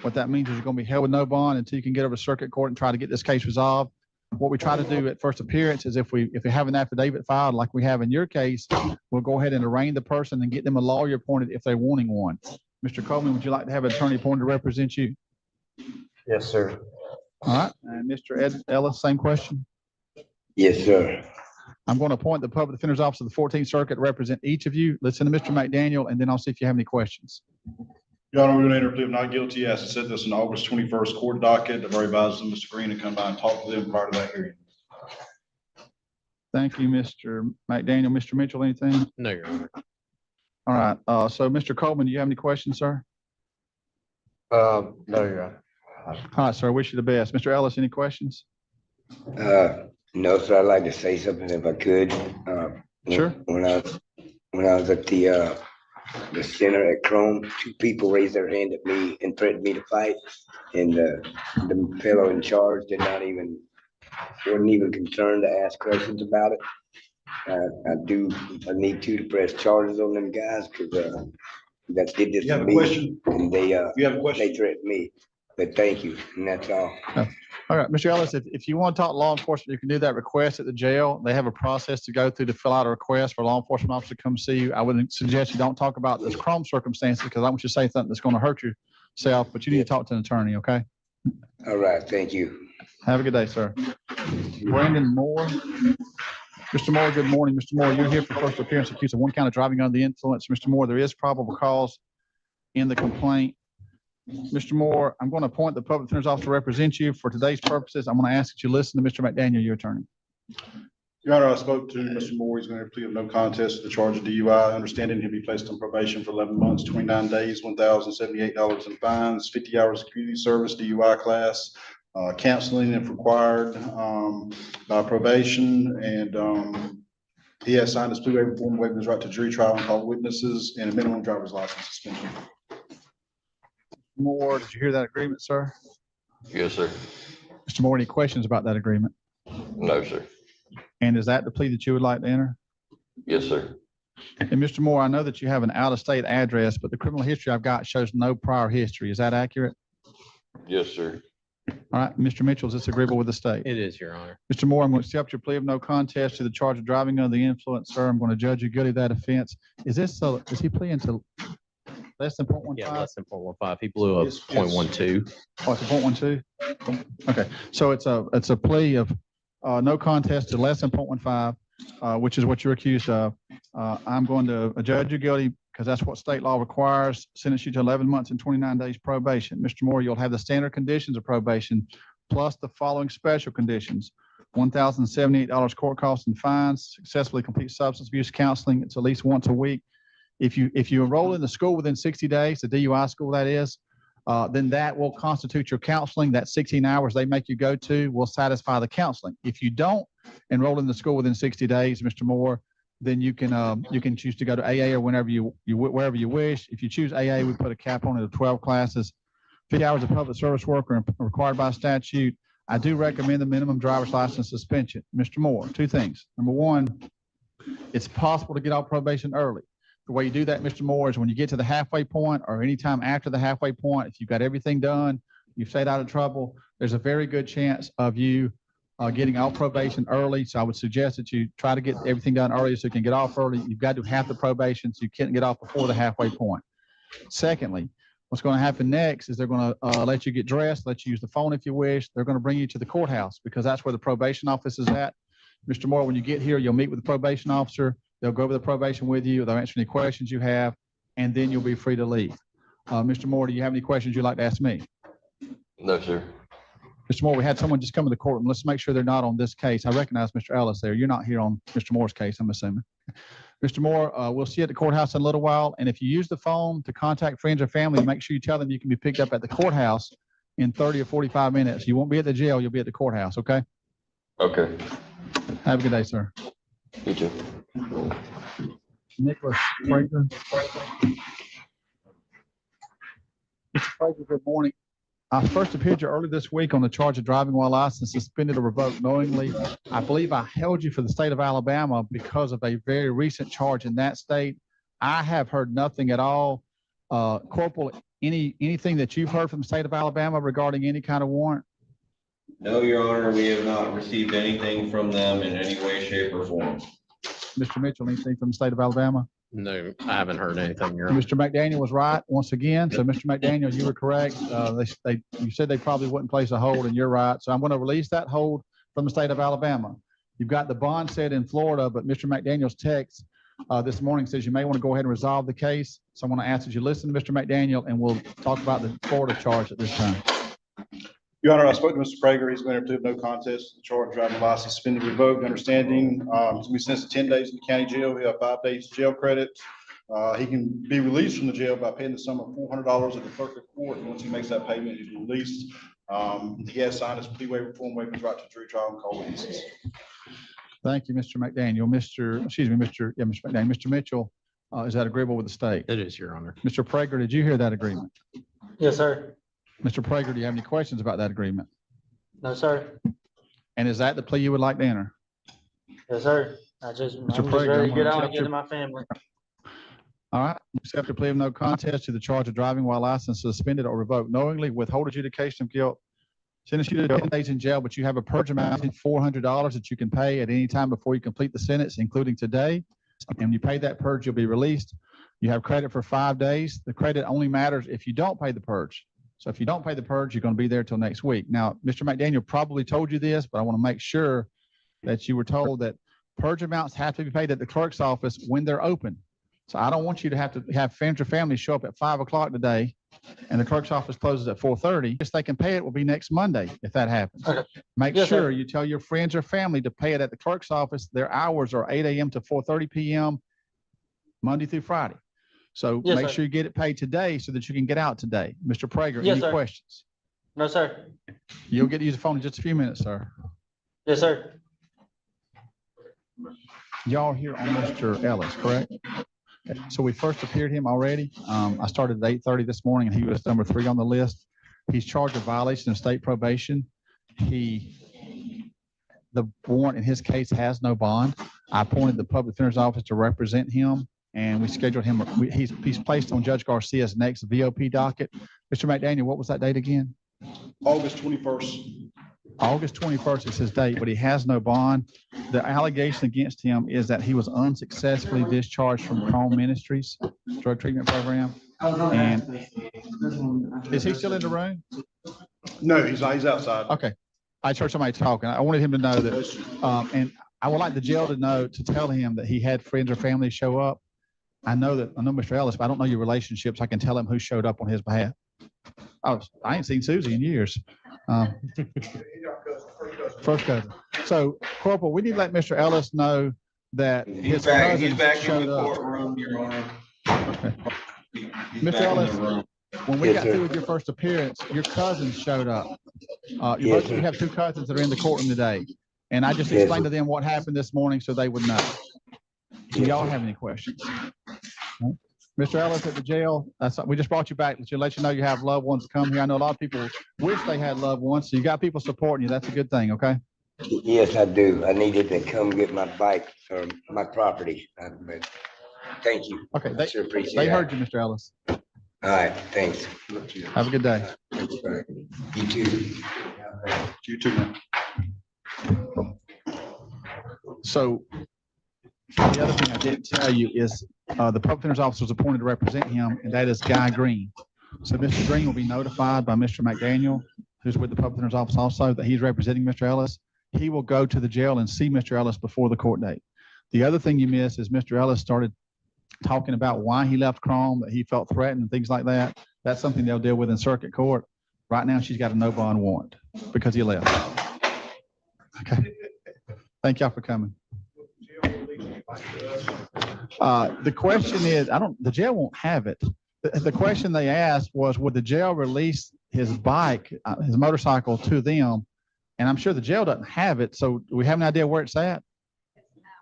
What that means is you're going to be held with no bond until you can get over to circuit court and try to get this case resolved. What we try to do at first appearance is if we have an affidavit filed like we have in your case, we'll go ahead and arraign the person and get them a lawyer appointed if they're wanting one. Mr. Coleman, would you like to have an attorney appointed to represent you? Yes, sir. All right. And Mr. Ellis, same question. Yes, sir. I'm going to appoint the Public Defender's Office of the 14th Circuit to represent each of you. Listen to Mr. McDaniel, and then I'll see if you have any questions. Your Honor, we're going to enter a plea of not guilty. As I said this in August 21st court docket. I've already advised them, Mr. Green, to come by and talk to them prior to that hearing. Thank you, Mr. McDaniel. Mr. Mitchell, anything? No, Your Honor. All right. So, Mr. Coleman, do you have any questions, sir? No, Your Honor. All right, sir. I wish you the best. Mr. Ellis, any questions? No, sir. I'd like to say something if I could. Sure. When I was at the center at Chrome, two people raised their hand at me and threatened me to fight, and the fellow in charge wasn't even concerned to ask questions about it. I need to press charges on them guys because that did this to me, and they threatened me. But thank you, and that's all. All right, Mr. Ellis, if you want to talk to law enforcement, you can do that request at the jail. They have a process to go through to fill out a request for a law enforcement officer to come see you. I would suggest you don't talk about this Chrome circumstances because I want you to say something that's going to hurt yourself, but you need to talk to an attorney, okay? All right, thank you. Have a good day, sir. Brandon Moore. Mr. Moore, good morning. Mr. Moore, you're here for first appearance accused of one count of driving under the influence. Mr. Moore, there is probable cause in the complaint. Mr. Moore, I'm going to appoint the Public Defender's Office to represent you. For today's purposes, I'm going to ask that you listen to Mr. McDaniel, your attorney. Your Honor, I spoke to Mr. Moore. He's going to plead of no contest to the charge of DUI. Understanding he'll be placed on probation for 11 months, 29 days, $1,078 in fines, 50 hours of community service, DUI class, counseling if required by probation, and he has signed his plea waiver form, waiving his right to jury trial and call witnesses, and a minimum driver's license suspension. Moore, did you hear that agreement, sir? Yes, sir. Mr. Moore, any questions about that agreement? No, sir. And is that the plea that you would like to enter? Yes, sir. And Mr. Moore, I know that you have an out-of-state address, but the criminal history I've got shows no prior history. Is that accurate? Yes, sir. All right, Mr. Mitchell, is this agreeable with the state? It is, Your Honor. Mr. Moore, I'm going to accept your plea of no contest to the charge of driving under the influence, sir. I'm going to judge you guilty of that offense. Is he pleading to less than 0.15? Yeah, less than 0.15. He blew up 0.12. Oh, it's a 0.12? Okay, so it's a plea of no contest to less than 0.15, which is what you're accused of. I'm going to judge you guilty because that's what state law requires, sentence you to 11 months and 29 days probation. Mr. Moore, you'll have the standard conditions of probation plus the following special conditions: $1,078 court costs and fines, successfully complete substance abuse counseling. It's at least once a week. If you enroll in the school within 60 days, the DUI school that is, then that will constitute your counseling. That 16 hours they make you go to will satisfy the counseling. If you don't enroll in the school within 60 days, Mr. Moore, then you can choose to go to AA or wherever you wish. If you choose AA, we put a cap on it of 12 classes. 50 hours of public service work are required by statute. I do recommend the minimum driver's license suspension. Mr. Moore, two things. Number one, it's possible to get off probation early. The way you do that, Mr. Moore, is when you get to the halfway point or anytime after the halfway point, if you've got everything done, you've stayed out of trouble, there's a very good chance of you getting off probation early. So I would suggest that you try to get everything done early so you can get off early. You've got to do half the probation, so you can't get off before the halfway point. Secondly, what's going to happen next is they're going to let you get dressed, let you use the phone if you wish. They're going to bring you to the courthouse because that's where the probation office is at. Mr. Moore, when you get here, you'll meet with the probation officer. They'll go over the probation with you. They'll answer any questions you have, and then you'll be free to leave. Mr. Moore, do you have any questions you'd like to ask me? No, sir. Mr. Moore, we had someone just come to the courtroom. Let's make sure they're not on this case. I recognize Mr. Ellis there. You're not here on Mr. Moore's case, I'm assuming. Mr. Moore, we'll see you at the courthouse in a little while. And if you use the phone to contact friends or family, make sure you tell them you can be picked up at the courthouse in 30 or 45 minutes. You won't be at the jail. You'll be at the courthouse, okay? Okay. Have a good day, sir. You too. Nicholas Prager. Mr. Prager, good morning. I first appeared you early this week on the charge of driving while license suspended or revoked knowingly. I believe I held you for the state of Alabama because of a very recent charge in that state. I have heard nothing at all. Corporal, anything that you've heard from the state of Alabama regarding any kind of warrant? No, Your Honor, we have not received anything from them in any way, shape, or form. Mr. Mitchell, anything from the state of Alabama? No, I haven't heard anything, Your Honor. Mr. McDaniel was right once again. So Mr. McDaniel, you were correct. You said they probably wouldn't place a hold, and you're right. So I'm going to release that hold from the state of Alabama. You've got the bond set in Florida, but Mr. McDaniel's text this morning says you may want to go ahead and resolve the case. So I want to ask that you listen to Mr. McDaniel, and we'll talk about the Florida charge at this time. Your Honor, I spoke to Mr. Prager. He's going to plead no contest. The charge, driving license suspended, revoked, understanding. He's going to be sentenced to 10 days in the county jail. He'll have 5 days jail credit. He can be released from the jail by paying the sum of $400 at the clerk of court. And once he makes that payment, he's released. He has signed his plea waiver form, waiving his right to jury trial and call witnesses. Thank you, Mr. McDaniel. Mr. McDaniel. Mr. Mitchell, is that agreeable with the state? It is, Your Honor. Mr. Prager, did you hear that agreement? Yes, sir. Mr. Prager, do you have any questions about that agreement? No, sir. And is that the plea you would like to enter? Yes, sir. I'm just Prager, ready I'm to get gonna on and accept get your- to my family. All right. Accept a plea of no contest to the charge of driving while license suspended or revoked knowingly, withhold adjudication of guilt. Sentence you to 10 days in jail, but you have a purge amount of $400 that you can pay at any time before you complete the sentence, including today. And when you pay that purge, you'll be released. You have credit for 5 days. The credit only matters if you don't pay the purge. So if you don't pay the purge, you're going to be there till next week. Now, Mr. McDaniel probably told you this, but I want to make sure that you were told that purge amounts have to be paid at the clerk's office when they're open. So I don't want you to have friends or family show up at 5 o'clock today and the clerk's office closes at 4:30. If they can pay it, will be next Monday if that happens. Okay. Make Yes, sure sir. you tell your friends or family to pay it at the clerk's office. Their hours are 8 a.m. to 4:30 p.m. Monday through Friday. So Yes, make sir. sure you get it paid today so that you can get out today. Mr. Prager, Yes, any sir. questions? No, sir. You'll get to use the phone in just a few minutes, sir. Yes, sir. Y'all here on Mr. Ellis, correct? So we first appeared him already. I started at 8:30 this morning and he was number 3 on the list. He's charged with violation of state probation. The warrant in his case has no bond. I appointed the public defender's office to represent him and we scheduled him. He's placed on Judge Garcia's next VOP docket. Mr. McDaniel, what was that date again? August 21st. August 21st is his date, but he has no bond. The allegation against him is that he was unsuccessfully discharged from Chrome Ministries drug treatment program. And is he still in the room? No, he's not. He's outside. Okay. I just heard somebody talking. I wanted him to know that, and I would like the jail to know, to tell him that he had friends or family show up. I know Mr. Ellis, but I don't know your relationships. I can tell him who showed up on his behalf. Oh, I ain't seen Susie in years. First cousin. So, Corporal, we need to let Mr. Ellis know that his He's cousin back in showed the up. courtroom, Your Honor. Okay. He's Mr. back in the Ellis, room. when we Yes, got sir. through with your first appearance, your cousins showed up. Yes, You sir. have 2 cousins that are in the courtroom today. And I just Yes, explained sir. to them what happened this morning so they would know. Do Yes, y'all sir. have any questions? Mr. Ellis at the jail, we just brought you back to let you know you have loved ones come here. I know a lot of people wish they had loved ones, so you got people supporting you. That's a good thing, okay? Yes, I do. I needed to come get my bike or my property. But thank you. Okay, I sure appreciate they it. heard you, Mr. Ellis. All right, thanks. Have a good day. You too. You too, man. So the other thing I didn't tell you is the public defender's officer was appointed to represent him, and that is Guy Green. So Mr. Green will be notified by Mr. McDaniel, who's with the public defender's office also, that he's representing Mr. Ellis. He will go to the jail and see Mr. Ellis before the court date. The other thing you missed is Mr. Ellis started talking about why he left Chrome, that he felt threatened and things like that. That's something they'll deal with in circuit court. Right now, she's got a no bond warrant because he left. Okay. Thank y'all for coming. The question is, the jail won't have it. The question they asked was, would the jail release his bike, his motorcycle to them? And I'm sure the jail doesn't have it. So do we have an idea where it's at?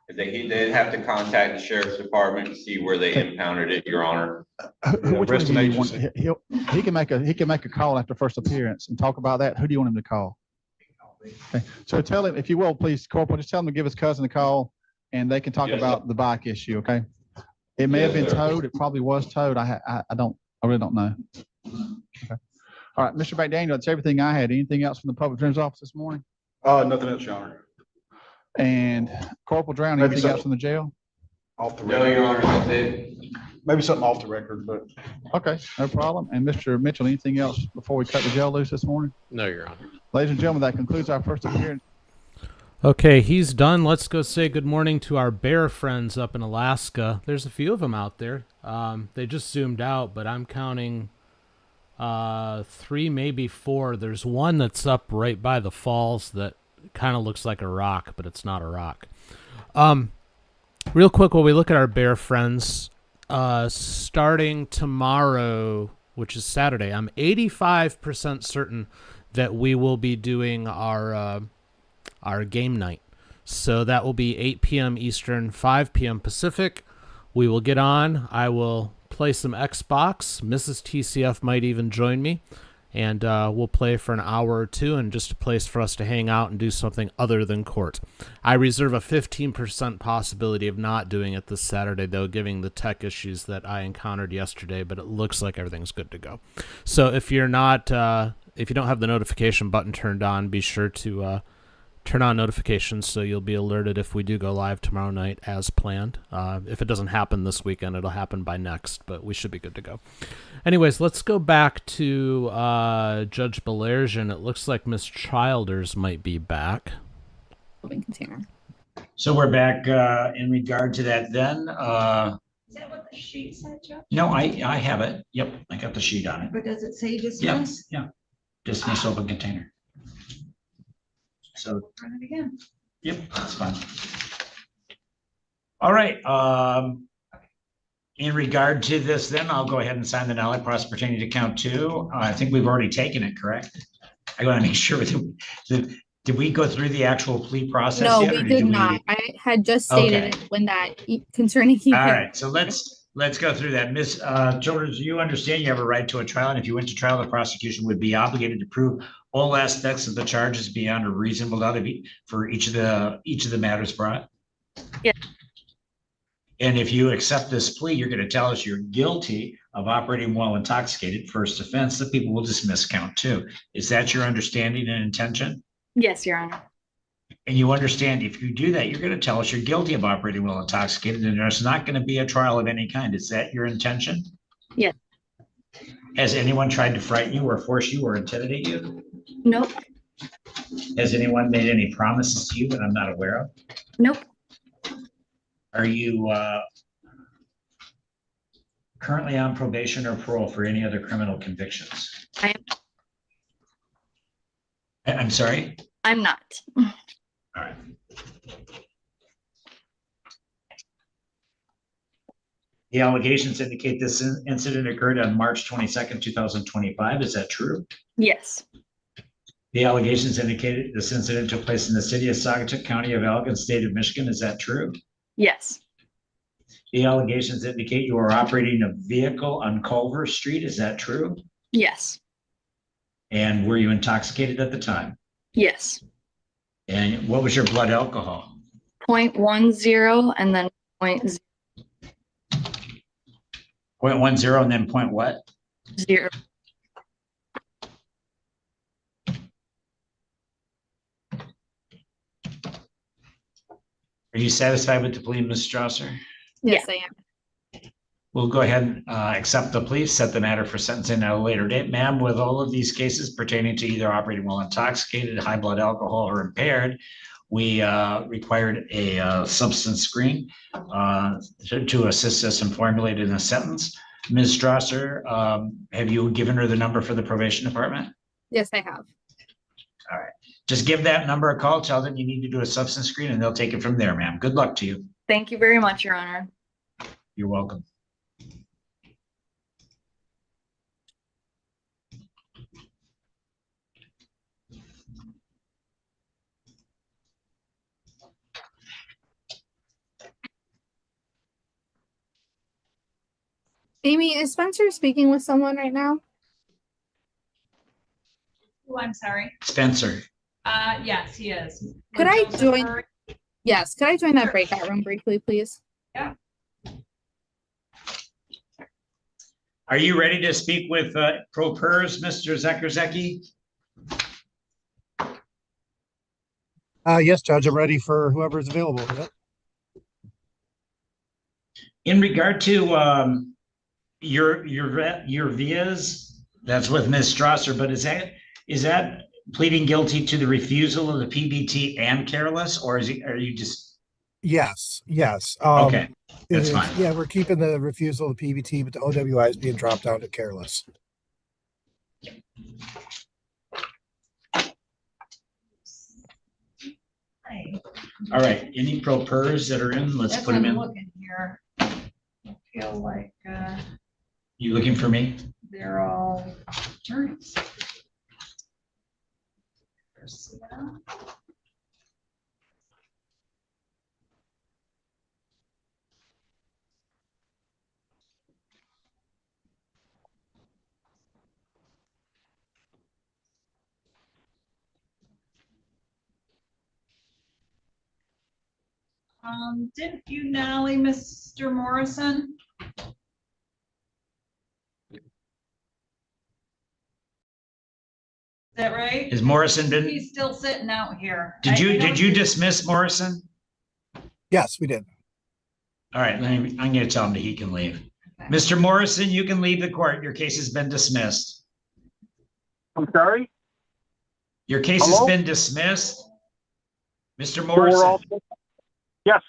He did have to contact the sheriff's department and see where they impounded it, Your Honor. Which one arrest do an you want? agency. He can make a call after first appearance and talk about that. Who do you want him to call? Okay. So tell him, if you will, please, Corporal, just tell him to give his cousin a call and they can talk Yes, about the bike issue. Okay. It may have been Yes, sir. towed. It probably was towed. I really don't know. Okay. All right, Mr. McDaniel, that's everything I had. Anything else from the Public Defender's Office this morning? Nothing else, Your Honor. And Corporal Drown, Maybe anything else so. from the jail? Off the No, record. Your Honor, that's it. Maybe something off the record, but Okay, no problem. And Mr. Mitchell, anything else before we cut the jail loose this morning? No, Your Honor. Ladies and gentlemen, that concludes our first appearance. Okay, he's done. Let's go say good morning to our bear friends up in Alaska. There's a few of them out there. They just zoomed out, but I'm counting 3, maybe 4. There's one that's up right by the falls that kind of looks like a rock, but it's not a rock. Real quick, while we look at our bear friends, starting tomorrow, which is Saturday, I'm 85% certain that we will be doing our game night. So that will be 8 p.m. Eastern, 5 p.m. Pacific. We will get on. I will play some Xbox. Mrs. TCF might even join me. And we'll play for an hour or two, and just a place for us to hang out and do something other than court. I reserve a 15% possibility of not doing it this Saturday, though, given the tech issues that I encountered yesterday, but it looks like everything's good to go. So if you're not, if you don't have the notification button turned on, be sure to turn on notifications so you'll be alerted if we do go live tomorrow night as planned. If it doesn't happen this weekend, it'll happen by next, but we should be good to go. Anyways, let's go back to Judge Belergian. It looks like Miss Childers might be back. Container. So we're back in regard to that then. Is that what the sheet said, Joe? No, I have it. Yep, I got the sheet on it. But does it say Yeah, dismiss? yeah. Dismiss open container. So, Run it again. yep, that's fine. All right. In regard to this, then I'll go ahead and sign the nollie process pertaining to count 2. I think we've already taken it, correct? I want to make sure that did we go through the actual plea process? No, yet, we or did not. I had just stated it when that concerning. All right, so let's go through that. Ms. Childers, you understand you have a right to a trial, and if you went to trial, the prosecution would be obligated to prove all aspects of the charges beyond a reasonable doubt for each of the matters brought. Yeah. And if you accept this plea, you're going to tell us you're guilty of operating while intoxicated, first offense. The people will dismiss count 2. Is that your understanding and intention? Yes, Your Honor. And you understand if you do that, you're going to tell us you're guilty of operating while intoxicated, and there's not going to be a trial of any kind. Is that your intention? Yes. Has anyone tried to frighten you or force you or intimidate you? Nope. Has anyone made any promises to you that I'm not aware of? Nope. Are you currently on probation or parole for any other criminal convictions? I'm sorry? I'm not. All right. The allegations indicate this incident occurred on March 22nd, 2025. Is that true? Yes. The allegations indicated this incident took place in the city of Saugatuck, County of Elgin, state of Michigan. Is that true? Yes. The allegations indicate you are operating a vehicle on Culver Street. Is that true? Yes. And were you intoxicated at the time? Yes. And what was your blood alcohol? 0.10 and then 0.0. 0.10 and then point what? Are you satisfied with the plea, Ms. Strasser? Yes, I am. We'll go ahead and accept the plea, set the matter for sentencing at a later date. Ma'am, with all of these cases pertaining to either operating while intoxicated, high blood alcohol, or impaired, we required a substance screen to assist us in formulating a sentence. Ms. Strasser, have you given her the number for the probation department? Yes, I have. All right. Just give that number a call. Tell them you need to do a substance screen, and they'll take it from there, ma'am. Good luck to you. Thank you very much, Your Honor. You're welcome. Amy, is Spencer speaking with someone right now? Oh, I'm sorry. Spencer. Yes, he is. Could With I Joseph join? Murray. Yes, could I join that Sure. breakout room briefly, please? Yeah. Are you ready to speak with pro pers, Mr. Zekerzeki? Yes, Judge, I'm ready for whoever's available. Yep. In regard to your vias, that's with Ms. Strasser, but is that pleading guilty to the refusal of the PBT and careless, or are you just? Yes, yes. Okay, it that's is- fine. Yeah, we're keeping the refusal of PBT, but the OWI is being dropped down to careless. Hi. All right, any pro pers that are in, let's As put them I'm in. looking here, I feel like You looking for me? they're all attorneys. Didn't you nally Mr. Morrison? Is that right? Has Morrison been, He's still sitting out here. did you I don't- dismiss Morrison? Yes, we did. All right, I'm gonna tell him that he can leave. Mr. Morrison, you can leave the court. Your case has been dismissed. I'm sorry? Your case has Hello? been dismissed. Mr. So we're all- Morrison, Yes,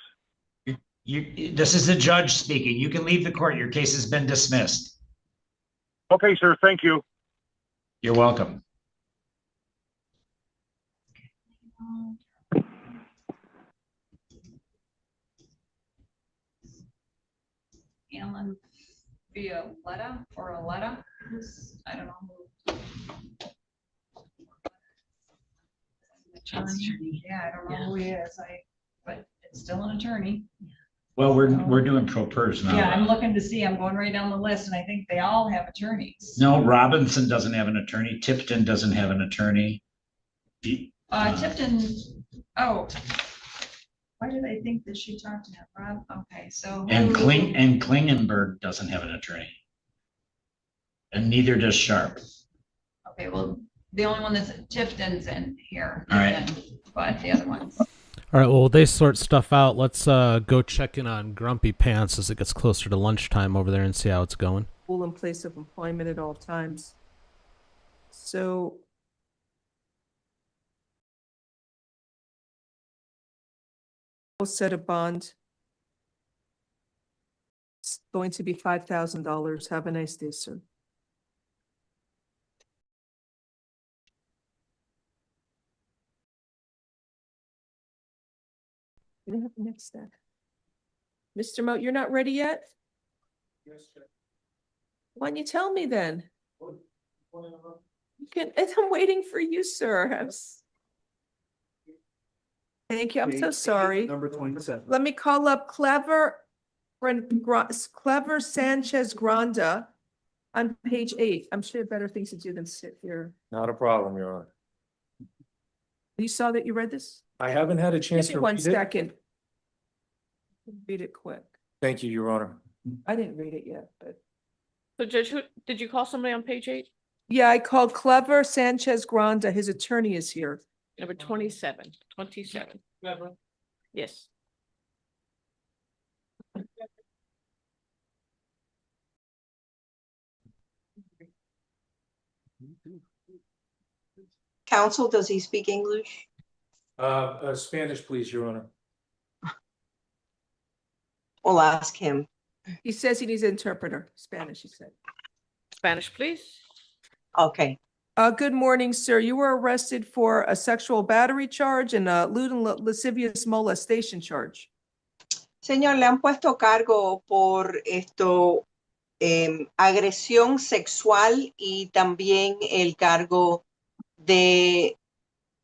this is the judge speaking. You can leave the court. Your case has been dismissed. okay, sir, thank you. You're welcome. Alan Violetta or Aletta, I don't know who. Attorney. Yeah, I don't know who he is, but it's still an attorney. Well, we're doing pro pers now. Yeah, I'm looking to see, I'm going right down the list and I think they all have attorneys. No, Robinson doesn't have an attorney. Tipton doesn't have an attorney. Tipton, oh. Why did I think that she talked to him, Rob? Okay, so. And Klingenberg doesn't have an attorney. And neither does Sharp. Okay, well, the only one that's Tipton's in here. All right. But the other ones. All right, well, they sort stuff out. Let's go check in on Grumpy Pants as it gets closer to lunchtime over there and see how it's going. Full in place of employment at all times. So. We'll set a bond. It's going to be $5,000. Have a nice day, sir. We don't have the next step. Mr. Moat, you're not ready yet? Yes, sir. Why don't you tell me then? You can, I'm waiting for you, sir. Thank you. I'm so sorry. Number 27. Let me call up Clever Sanchez Granda on page 8. I'm sure you have better things to do than sit here. Not a problem, Your Honor. You saw that you read this? I haven't had a chance Give to me 1 read it. second. Read it quick. Thank you, Your Honor. I didn't read it yet, but. So Judge, did you call somebody on page 8? Yeah, I called Clever Sanchez Granda. His attorney is here. Number 27. Yes. Counsel, does he speak English? Spanish, please, Your Honor. We'll ask him. He says he needs an interpreter, Spanish, he said. Spanish, please. Okay. Good morning, sir. You were arrested for a sexual battery charge and a lewd and lascivious molestation charge. Señor, le han puesto cargo por esto, agresión sexual y también el cargo de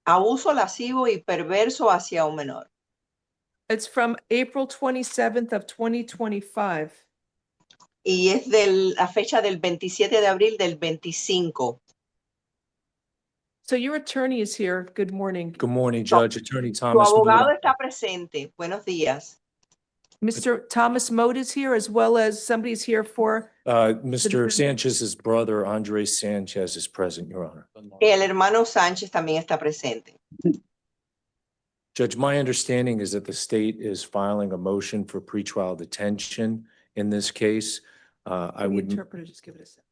abuso lascivo y perverso hacia un menor. It's from April 27th of 2025. y es de la fecha del 27 de abril del 25. So your attorney is here. Good morning. Good morning, Judge. Attorney Tu Thomas. abogado Moore. está presente. Buenos días. Mr. Thomas Moat is here, as well as somebody's here for, Mr. Sanchez's brother, Andres Sanchez, is present, Your Honor. El hermano Sánchez también está presente. Judge, my understanding is that the state is filing a motion for pretrial detention in this case. I the would, interpreter, just give it a second.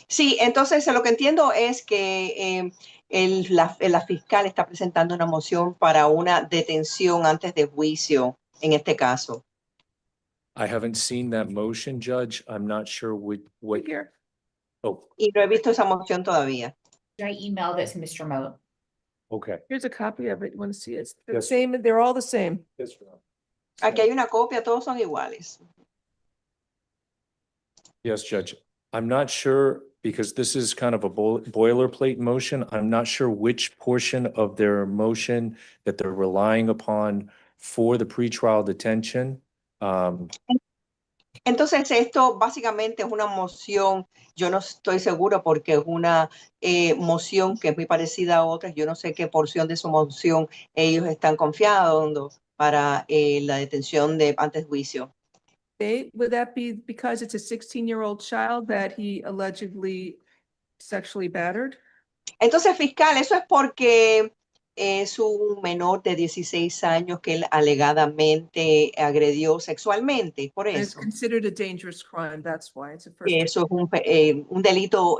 Sí, entonces lo que entiendo es que la fiscal está presentando una moción para una detención antes de juicio en este caso. I haven't seen that motion, Judge. I'm not sure what. Here. Oh, Y no he visto esa moción todavía. I emailed it to Mr. Moat. okay. Here's a copy of it. You want to see it? It's the Yes. same, they're all the same. Yes, Your Honor. Aquí hay una copia, todos son iguales. Yes, Judge. I'm not sure, because this is kind of a boilerplate motion. I'm not sure which portion of their motion that they're relying upon for the pretrial detention. Entonces esto básicamente es una moción, yo no estoy seguro porque es una moción que es muy parecida a otras, yo no sé qué porción de su moción ellos están confiados para la detención de antes de juicio. Would that be because it's a 16-year-old child that he allegedly sexually battered? Entonces, fiscal, eso es porque es un menor de 16 años que él alegadamente agredió sexualmente, por And it's eso. considered a dangerous crime, that's why. It's a first. Eso es un delito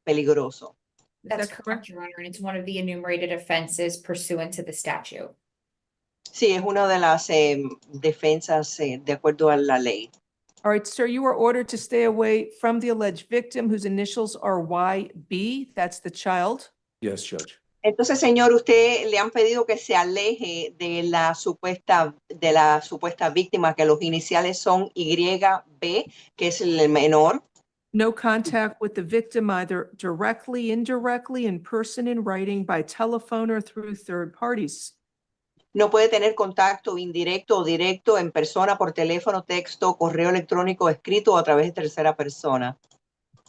peligroso. That's correct, Your Honor, and it's one of the enumerated offenses pursuant to the statute. Sí, es una de las defensas de acuerdo a la ley. All right, sir, you are ordered to stay away from the alleged victim whose initials are YB, that's the child. Yes, Judge. Entonces, señor, usted le han pedido que se aleje de la supuesta víctima, que los iniciales son YB, que es el menor. No contact with the victim either directly, indirectly, in person, in writing, by telephone, or through third parties. No puede tener contacto indirecto o directo en persona, por teléfono, texto, correo electrónico, escrito o a través de tercera persona.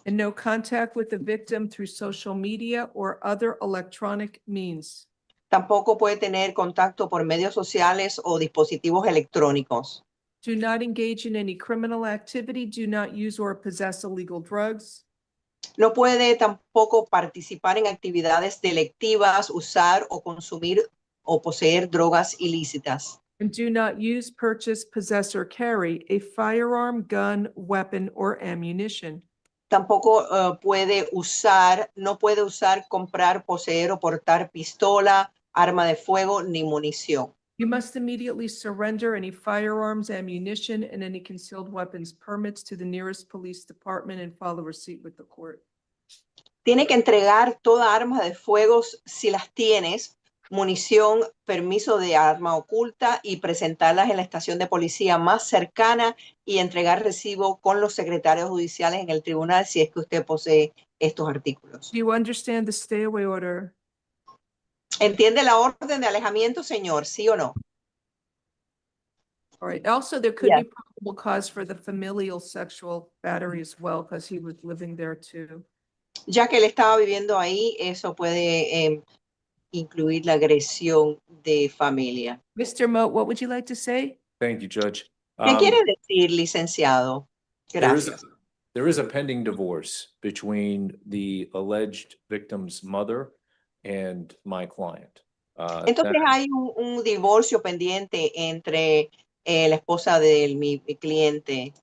And no contact with the victim through social media or other electronic means. Tampoco puede tener contacto por medios sociales o dispositivos electrónicos. Do not engage in any criminal activity. Do not use or possess illegal drugs. No puede tampoco participar en actividades delictivas, usar o consumir o poseer drogas ilícitas. And do not use, purchase, possess, or carry a firearm, gun, weapon, or ammunition. Tampoco no puede usar, comprar, poseer o portar pistola, arma de fuego ni munición. You must immediately surrender any firearms, ammunition, and any concealed weapons permits to the nearest police department and file a receipt with the court. Tiene que entregar toda arma de fuego si las tienes, munición, permiso de arma oculta y presentarlas en la estación de policía más cercana y entregar recibo con los secretarios judiciales en el tribunal si es que usted posee estos artículos. Do you understand the stay away order? ¿Entiende la orden de alejamiento, señor? ¿Sí o no? All right. Also, there could Yes. be probable cause for the familial sexual battery as well, because he was living there too. Ya que él estaba viviendo ahí, eso puede incluir la agresión de familia. Mr. Moat, what would you like to say? Thank you, Judge. ¿Qué quiere decir, licenciado? Gracias. There is a pending divorce between the alleged victim's mother and my client. Entonces hay un divorcio pendiente entre la esposa de mi cliente.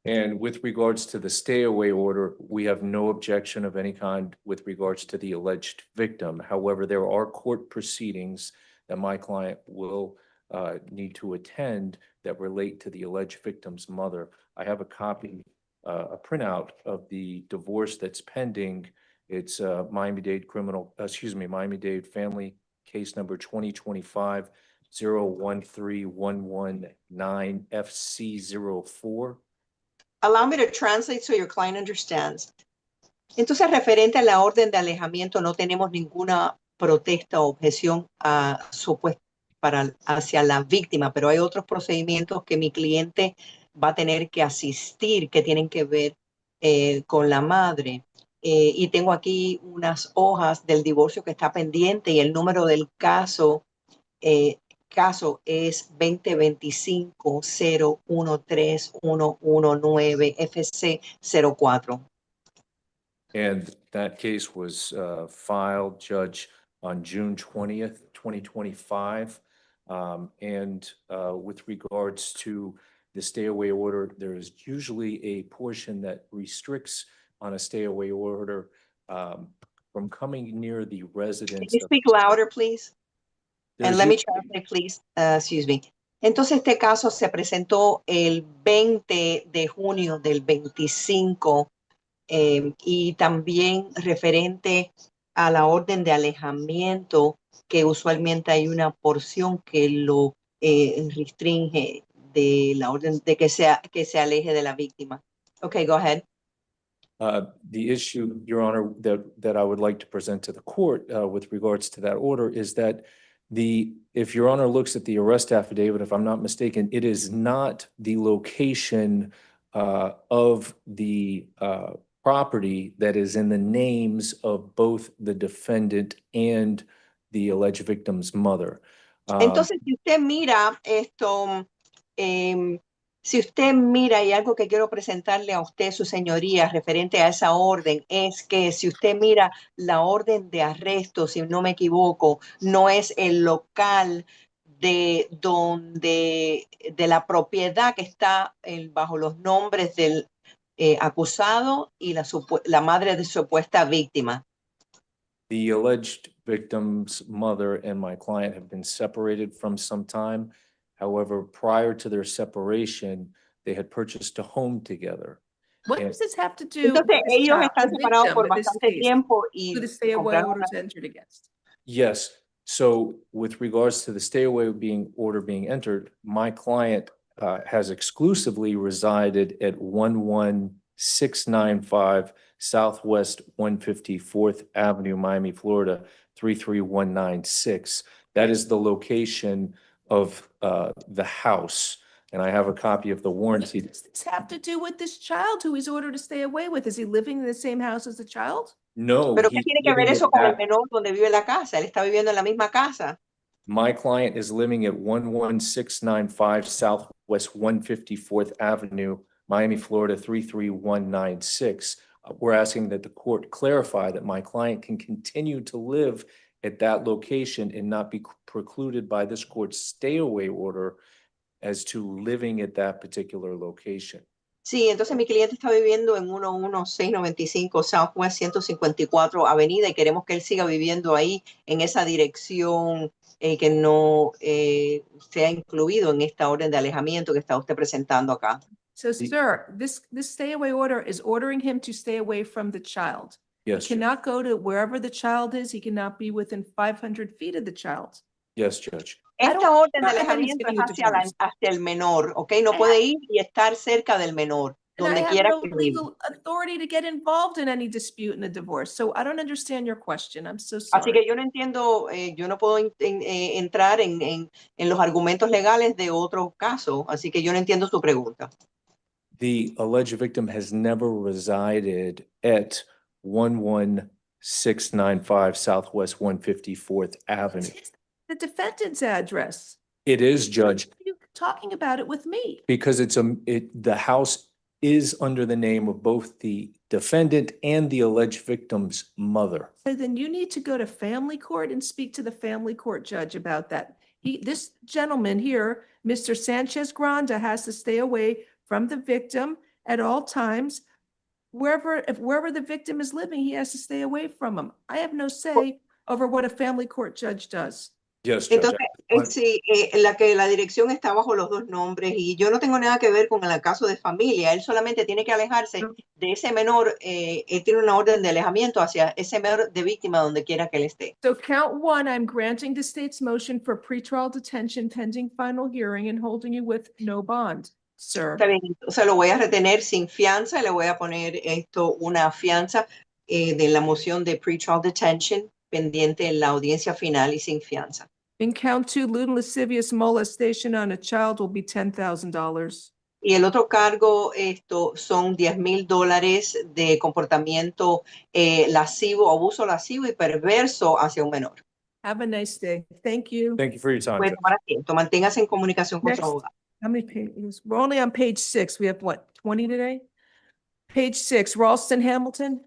And with regards to the stay away order, we have no objection of any kind with regards to the alleged victim. However, there are court proceedings that my client will need to attend that relate to the alleged victim's mother. I have a copy, a printout of the divorce that's pending. It's Miami-Dade Miami-Dade Family Case Number 2025-013119 FC04. Allow me to translate so your client understands. Entonces, referente a la orden de alejamiento, no tenemos ninguna protesta o objeción hacia la víctima, pero hay otros procedimientos que mi cliente va a tener que asistir, que tienen que ver con la madre. Y tengo aquí unas hojas del divorcio que está pendiente y el número del caso es 2025-013119 FC04. And that case was filed, Judge, on June 20th, 2025. And with regards to the stay-away order, there is usually a portion that restricts on a stay-away order from coming near the residence. Can you speak louder, please? And let me translate, please. Excuse me. Entonces, este caso se presentó el 20 de junio del 25 y también referente a la orden de alejamiento, que usualmente hay una porción que lo restringe de la orden de que se aleje de la víctima. Okay, go ahead. The issue, Your Honor, that I would like to present to the court with regards to that order is that if Your Honor looks at the arrest affidavit, if I'm not mistaken, it is not the location of the property that is in the names of both the defendant and the alleged victim's mother. Entonces, si usted mira esto, si usted mira, y algo que quiero presentarle a usted, su señoría, referente a esa orden, es que si usted mira la orden de arresto, si no me equivoco, no es el local de la propiedad que está bajo los nombres del acusado y la madre de supuesta víctima. The alleged victim's mother and my client have been separated from some time. However, prior to their separation, they had purchased a home together. What And does this have to do Entonces, with this ellos child, están the separados por victim in this bastante case, tiempo y who the stay-away compraron order is entered against? yes, so with regards to the stay-away order being entered, my client has exclusively resided at 11695 Southwest 154th Avenue, Miami, Florida, 33196. That is the location of the house, and I have a copy of the warranty. What does this have to do with this child who he's ordered to stay away with? Is he living in the same house as the child? No, Pero ¿qué he's tiene que ver living eso at con el that- menor donde vive la casa? Él está viviendo en la misma casa. My client is living at 11695 Southwest 154th Avenue, Miami, Florida, 33196. We're asking that the court clarify that my client can continue to live at that location and not be precluded by this court's stay-away order as to living at that particular location. Sí, entonces mi cliente está viviendo en 11695 Southwest 154 Avenida y queremos que él siga viviendo ahí en esa dirección que no sea incluido en esta orden de alejamiento que está usted presentando acá. So, sir, this stay-away order is ordering him to stay away from the child. Yes, He cannot go to wherever the child is. He cannot be within 500 feet of the child. Yes, Judge. Esta orden de know that he's alejamiento getting es a hacia, divorce. hacia el menor, ¿ok? No puede ir y estar cerca del menor, And I donde have quiera no que viva. legal authority to get involved in any dispute in a divorce. So I don't understand your question. I'm so Así sorry. que yo no entiendo, yo no puedo entrar en los argumentos legales de otro caso, así que yo no entiendo su pregunta. The alleged victim has never resided at 11695 Southwest 154th Avenue. The defendant's address. It is, Judge, Why are you talking about it with me? because the house is under the name of both the defendant and the alleged victim's mother. So then you need to go to family court and speak to the family court judge about that. This gentleman here, Mr. Sanchez Granda, has to stay away from the victim at all times. Wherever the victim is living, he has to stay away from him. I have no say over what a family court judge does. Yes, Judge. Entonces, sí, la dirección está bajo los dos nombres y yo no tengo nada que ver con el caso de familia. Él solamente tiene que alejarse de ese menor. Él tiene una orden de alejamiento hacia ese menor de víctima donde quiera que él esté. So count one, I'm granting the state's motion for pretrial detention pending final hearing and holding you with no bond, sir. Está bien, entonces lo voy a retener sin fianza y le voy a poner una fianza de la moción de pretrial detention pendiente en la audiencia final y sin fianza. In count two, lewd and lascivious molestation on a child will be $10,000. Y el otro cargo son $10,000 de comportamiento lascivo, abuso lascivo y perverso hacia un menor. Have a nice day. Thank you. Thank you for your time, Puede Judge. tomar asiento. Manténgase en comunicación con su Next. abogado. How many pages? We're only on page 6. We have what, 20 today? Page 6, Ralston Hamilton.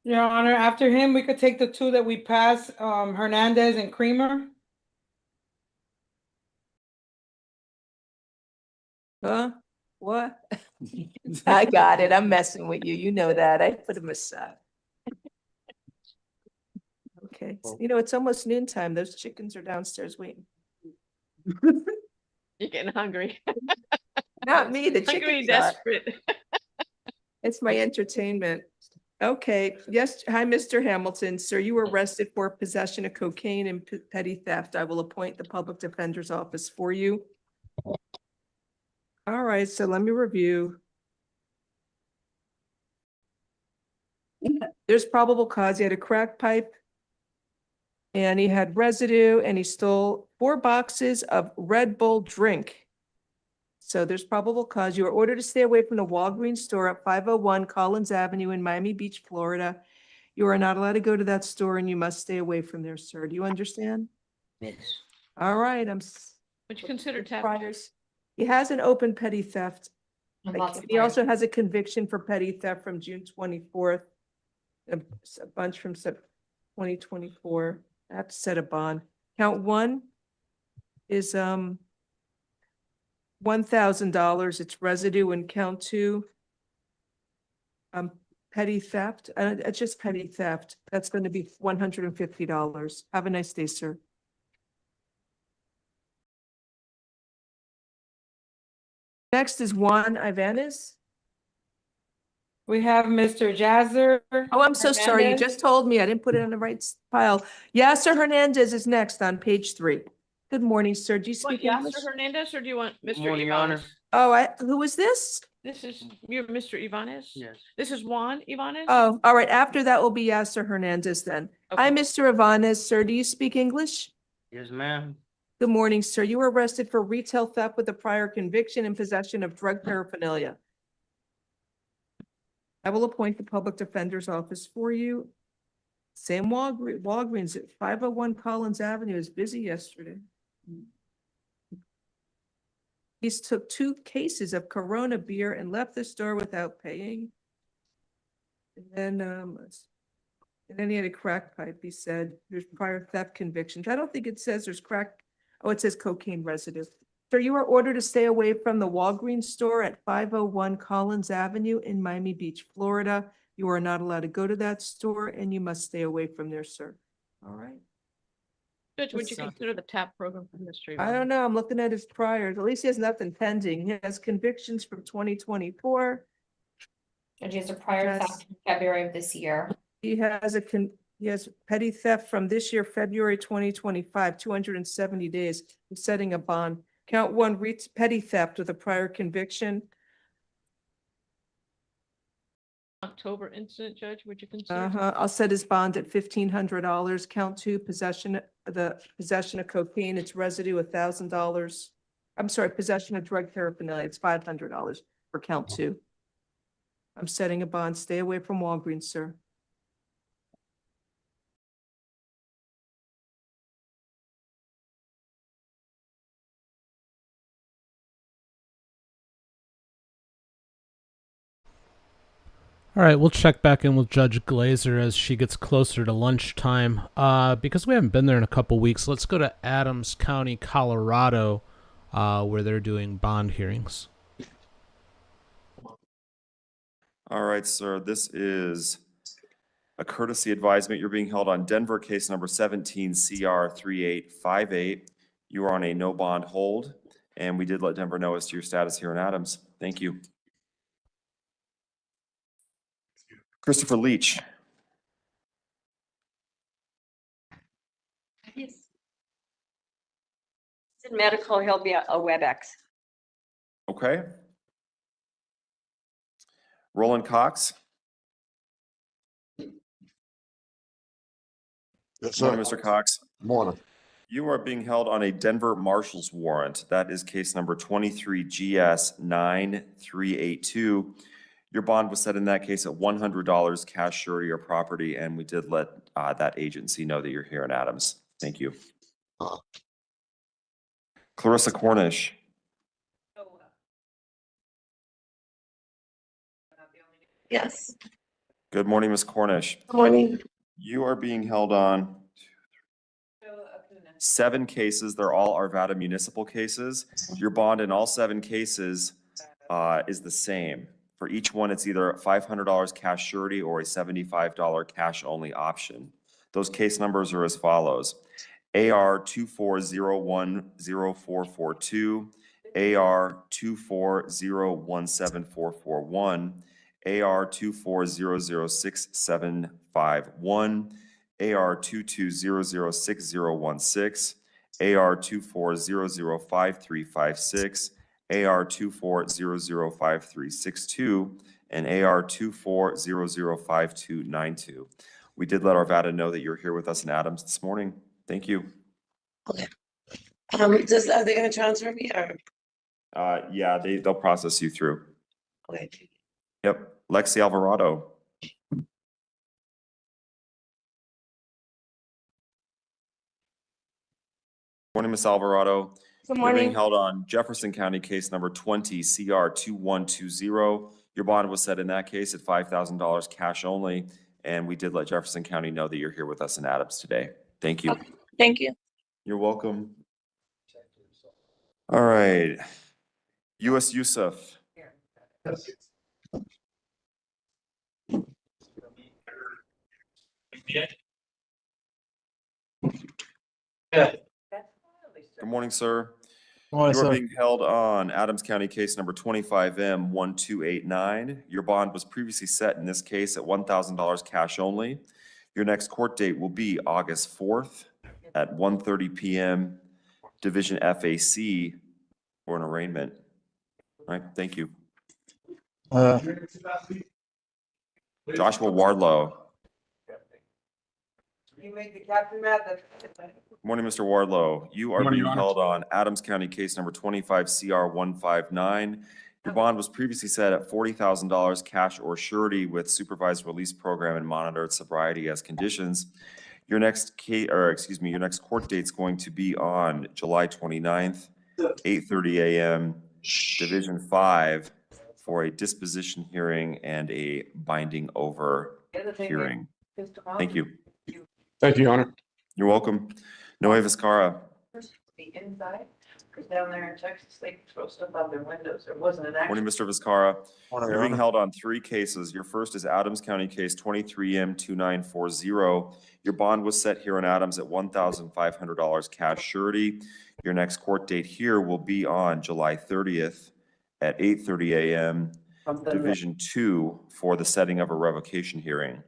Your Honor, after him, we could take the two that we passed, Hernandez and Creamer. Huh? What? I got it. I'm messing with you. You know that. I put them aside. Okay. You know, it's almost noontime. Those chickens are downstairs waiting. You're getting hungry. Not me, the Hungry, chickens are. desperate. It's my entertainment. Okay, yes, hi, Mr. Hamilton. Sir, you were arrested for possession of cocaine and petty theft. I will appoint the public defender's office for you. All right, so let me review. There's probable cause. He had a crack pipe and he had residue and he stole 4 boxes of Red Bull drink. So there's probable cause. You are ordered to stay away from the Walgreens store at 501 Collins Avenue in Miami Beach, Florida. You are not allowed to go to that store and you must stay away from there, sir. Do you understand? Yes. All right, Would you consider tap? priors. He has an open petty theft. And lots of He also has a conviction for petty theft from June 24th. A bunch from 2024. I have to set a bond. Count 1 is $1,000. It's residue, and count 2 petty theft. It's just petty theft. That's going to be $150. Have a nice day, sir. Next is Juan Ibanez. We have Mr. Jazzer. Oh, I'm so sorry. You Hernandez. just told me. I didn't put it in the right file. Yasser Hernandez is next on page 3. Good morning, sir. Do you Want speak English? Yasser Hernandez or do you want Mr. morning, Your Honor. Ibanez? Oh, who is this? This is, you're Mr. Ibanez? Yes. This is Juan Ibanez? Oh, all right. After that will be Yasser Hernandez then. Hi, Okay. Mr. Ibanez. Sir, do you speak English? Yes, ma'am. Good morning, sir. You were arrested for retail theft with a prior conviction and possession of drug paraphernalia. I will appoint the public defender's office for you. Sam Walgreens at 501 Collins Avenue is busy yesterday. He's took 2 cases of Corona beer and left the store without paying. And then he had a crack pipe. He said there's prior theft convictions. I don't think it says there's crack. Oh, it says cocaine residue. Sir, you are ordered to stay away from the Walgreens store at 501 Collins Avenue in Miami Beach, Florida. You are not allowed to go to that store and you must stay away from there, sir. All right. Judge, would you consider the TAP program for Mr. I Ibanez? don't know. I'm looking at his priors. At least he has nothing pending. He has convictions from 2024. Judge, he has a prior Yes. theft in February of this year. He has he has petty theft from this year, February 2025, 270 days. He's setting a bond. Count 1, petty theft with a prior conviction. October incident, Judge, would you consider? Uh-huh. I'll set his bond at $1,500. Count 2, possession of cocaine, it's residue, $1,000. I'm sorry, possession of drug paraphernalia, it's $500 for count 2. I'm setting a bond. Stay away from Walgreens, sir. All right, we'll check back in with Judge Glazer as she gets closer to lunchtime. Because we haven't been there in a couple weeks, let's go to Adams County, Colorado, where they're doing bond hearings. All right, sir, this is a courtesy advisement. You're being held on Denver case number 17 CR 3858. You are on a no bond hold, and we did let Denver know as to your status here in Adams. Thank you. Christopher Leach. He's in medical, he'll be a WebEx. Okay. Roland Cox. Yes, Morning, sir. Mr. Cox. Morning. You are being held on a Denver Marshal's warrant. That is case number 23 GS 9382. Your bond was set in that case at $100 cash surety or property, and we did let that agency know that you're here in Adams. Thank you. Clarissa Cornish. Yes. Good morning, Ms. Cornish. Good morning. You are being held on 7 cases. They're all Arvada municipal cases. Your bond in all 7 cases is the same. For each one, it's either $500 cash surety or a $75 cash only option. Those case numbers are as follows. AR 240104442, AR 240174441, AR 2400671, AR 22006016, AR 240053356, AR 240053362, and AR 240052292. We did let Arvada know that you're here with us in Adams this morning. Thank you. Okay. Are they going to transfer me or? Yeah, they'll process you through. Okay. Yep. Lexi Alvarado. Morning, Ms. Alvarado. Good You're being morning. held on Jefferson County case number 20 CR 2120. Your bond was set in that case at $5,000 cash only, and we did let Jefferson County know that you're here with us in Adams today. Thank you. Okay. Thank you. You're welcome. All right. U.S. Yusuf. Good morning, sir. Morning, You are sir. being held on Adams County case number 25M1289. Your bond was previously set in this case at $1,000 cash only. Your next court date will be August 4th at 1:30 p.m. Division FAC for an arraignment. All right, thank you. Joshua Wardlow. You make the captain mad. Morning, Mr. Wardlow. You are Morning, being Your Honor. held on Adams County case number 25 CR 159. Your bond was previously set at $40,000 cash or surety with supervised release program and monitored sobriety as conditions. Your next your next court date is going to be on July 29th, 8:30 a.m. Division 5 for a disposition hearing and a binding over hearing. Thank you. Thank you, Your Honor. You're welcome. Noe Vizcarra. Be inside, because down there in Texas, they throw stuff out their windows. There wasn't an Morning, accident. Mr. Vizcarra. Morning, You're Your being Honor. held on 3 cases. Your first is Adams County case 23M2940. Your bond was set here in Adams at $1,500 cash surety. Your next court date here will be on July 30th at 8:30 a.m. Division 2 for the setting of a revocation hearing.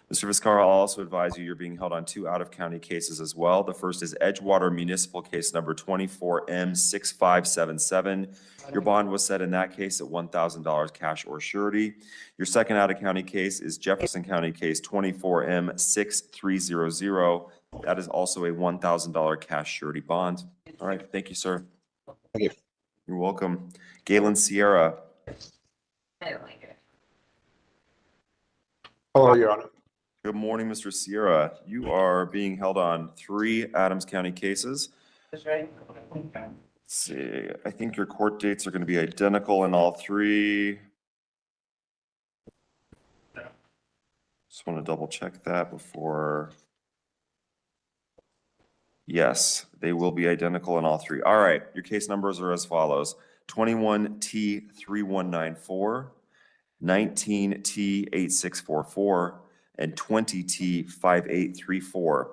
Mr. Vizcarra, I'll also advise you're being held on 2 out-of-county cases as well. The first is Edgewater Municipal Case number 24M6577. Your bond was set in that case at $1,000 cash or surety. Your second out-of-county case is Jefferson County Case 24M6300. That is also a $1,000 cash surety bond. All right, thank you, sir. Thank you. You're welcome. Galen Sierra. I don't like it. Hello, Your Honor. Good morning, Mr. Sierra. You are being held on 3 Adams County cases. That's right. Let's see, I think your court dates are going to be identical in all 3. Just want to double check that before. Yes, they will be identical in all 3. All right, your case numbers are as follows. 21T3194, 19T8644, and 20T5834.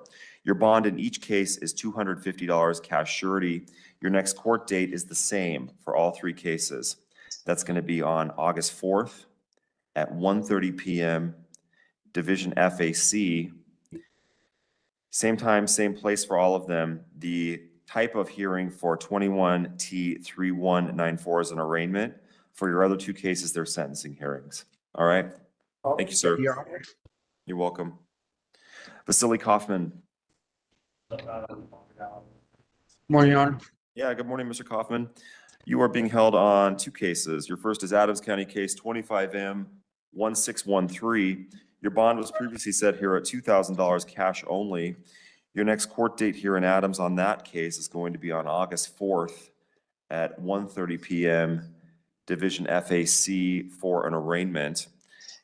Your bond in each case is $250 cash surety. Your next court date is the same for all 3 cases. That's going to be on August 4th at 1:30 p.m. Division FAC. Same time, same place for all of them. The type of hearing for 21T3194 is an arraignment. For your other 2 cases, they're sentencing hearings. All right? Thank you, sir. You're welcome. Vasily Kaufman. Morning, Your Honor. Yeah, good morning, Mr. Kaufman. You are being held on two cases. Your first is Adams County Case 25M1613. Your bond was previously set here at $2,000 cash only. Your next court date here in Adams on that case is going to be on August 4th at 1:30 p.m. Division FAC for an arraignment.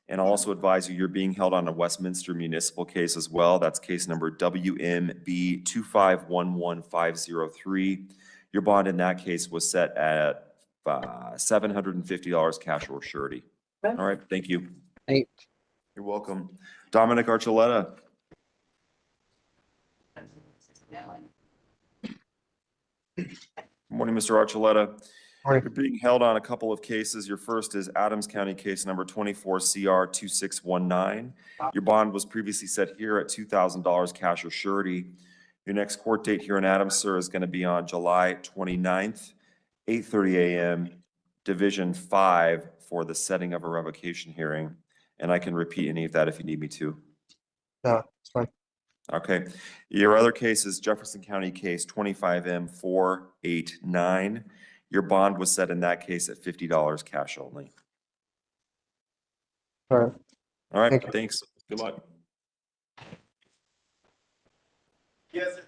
And I'll also advise you, you're being held on a Westminster municipal case as well. That's case number WMB 2511503. Your bond in that case was set at $750 cash or surety. All right, thank you. Hey. You're welcome. Dominic Archuleta. Good morning, Mr. Archuleta. Morning. You're being held on a couple of cases. Your first is Adams County case number 24CR2619. Your bond was previously set here at $2,000 cash or surety. Your next court date here in Adams, sir, is going to be on July 29th, 8:30 a.m., Division 5 for the setting of a revocation hearing. And I can repeat any of that if you need me to. No, it's fine. Okay. Your other case is Jefferson County case 25M489. Your bond was set in that case at $50 cash only. All right. All right, Thank you. thanks. Good luck. Yes.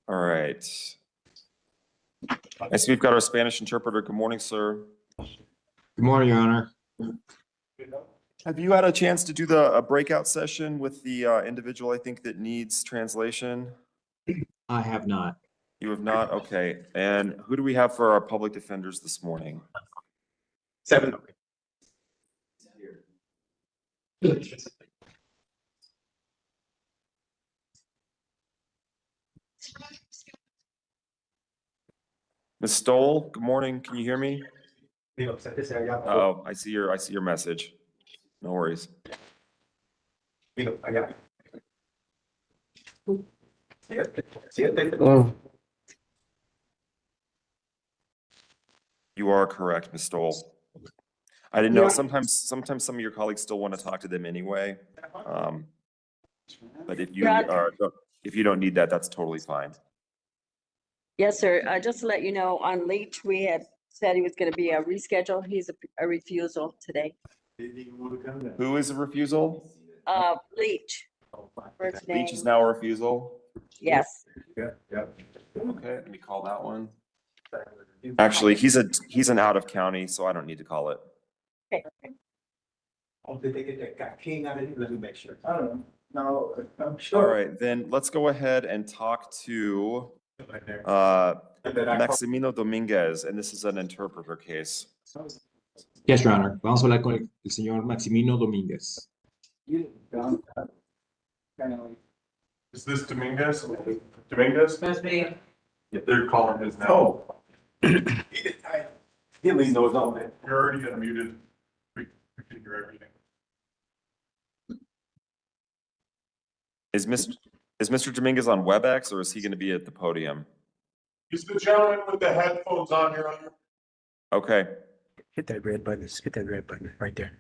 All right. I see we've got our Spanish interpreter. Good morning, sir. Good morning, Your Honor. Have you had a chance to do a breakout session with the individual, I think, that needs translation? I have not. You have not? Okay. And who do we have for our public defenders this morning? 7. Ms. Stoll, good morning. Can you hear me? Oh, I see your message. No worries. Oh. You are correct, Ms. Stoll. I didn't know, sometimes some of your colleagues still want to talk to them anyway. But if you don't need that, that's totally fine. Yes, sir. Just to let you know, on Leach, we had said he was going to be a reschedule. He's a refusal today. Who is a refusal? Leach. First name. Leach is now a refusal? Yes. Okay, let me call that one. Actually, he's an out of county, so I don't need to call it. Okay. All right, then let's go ahead and talk to Maximino Dominguez, and this is an interpreter case. Yes, Your Honor. Vamos a hablar con el señor Maximino Domínguez. Is this Dominguez? Dominguez? Yeah, they're calling his now. Oh. He at least knows all that. You're already unmuted. We can hear everything. Is Mr. Dominguez on WebEx, or is he going to be at the podium? He's the gentleman with the headphones on here. Okay. Hit that red button. Hit that red button right there.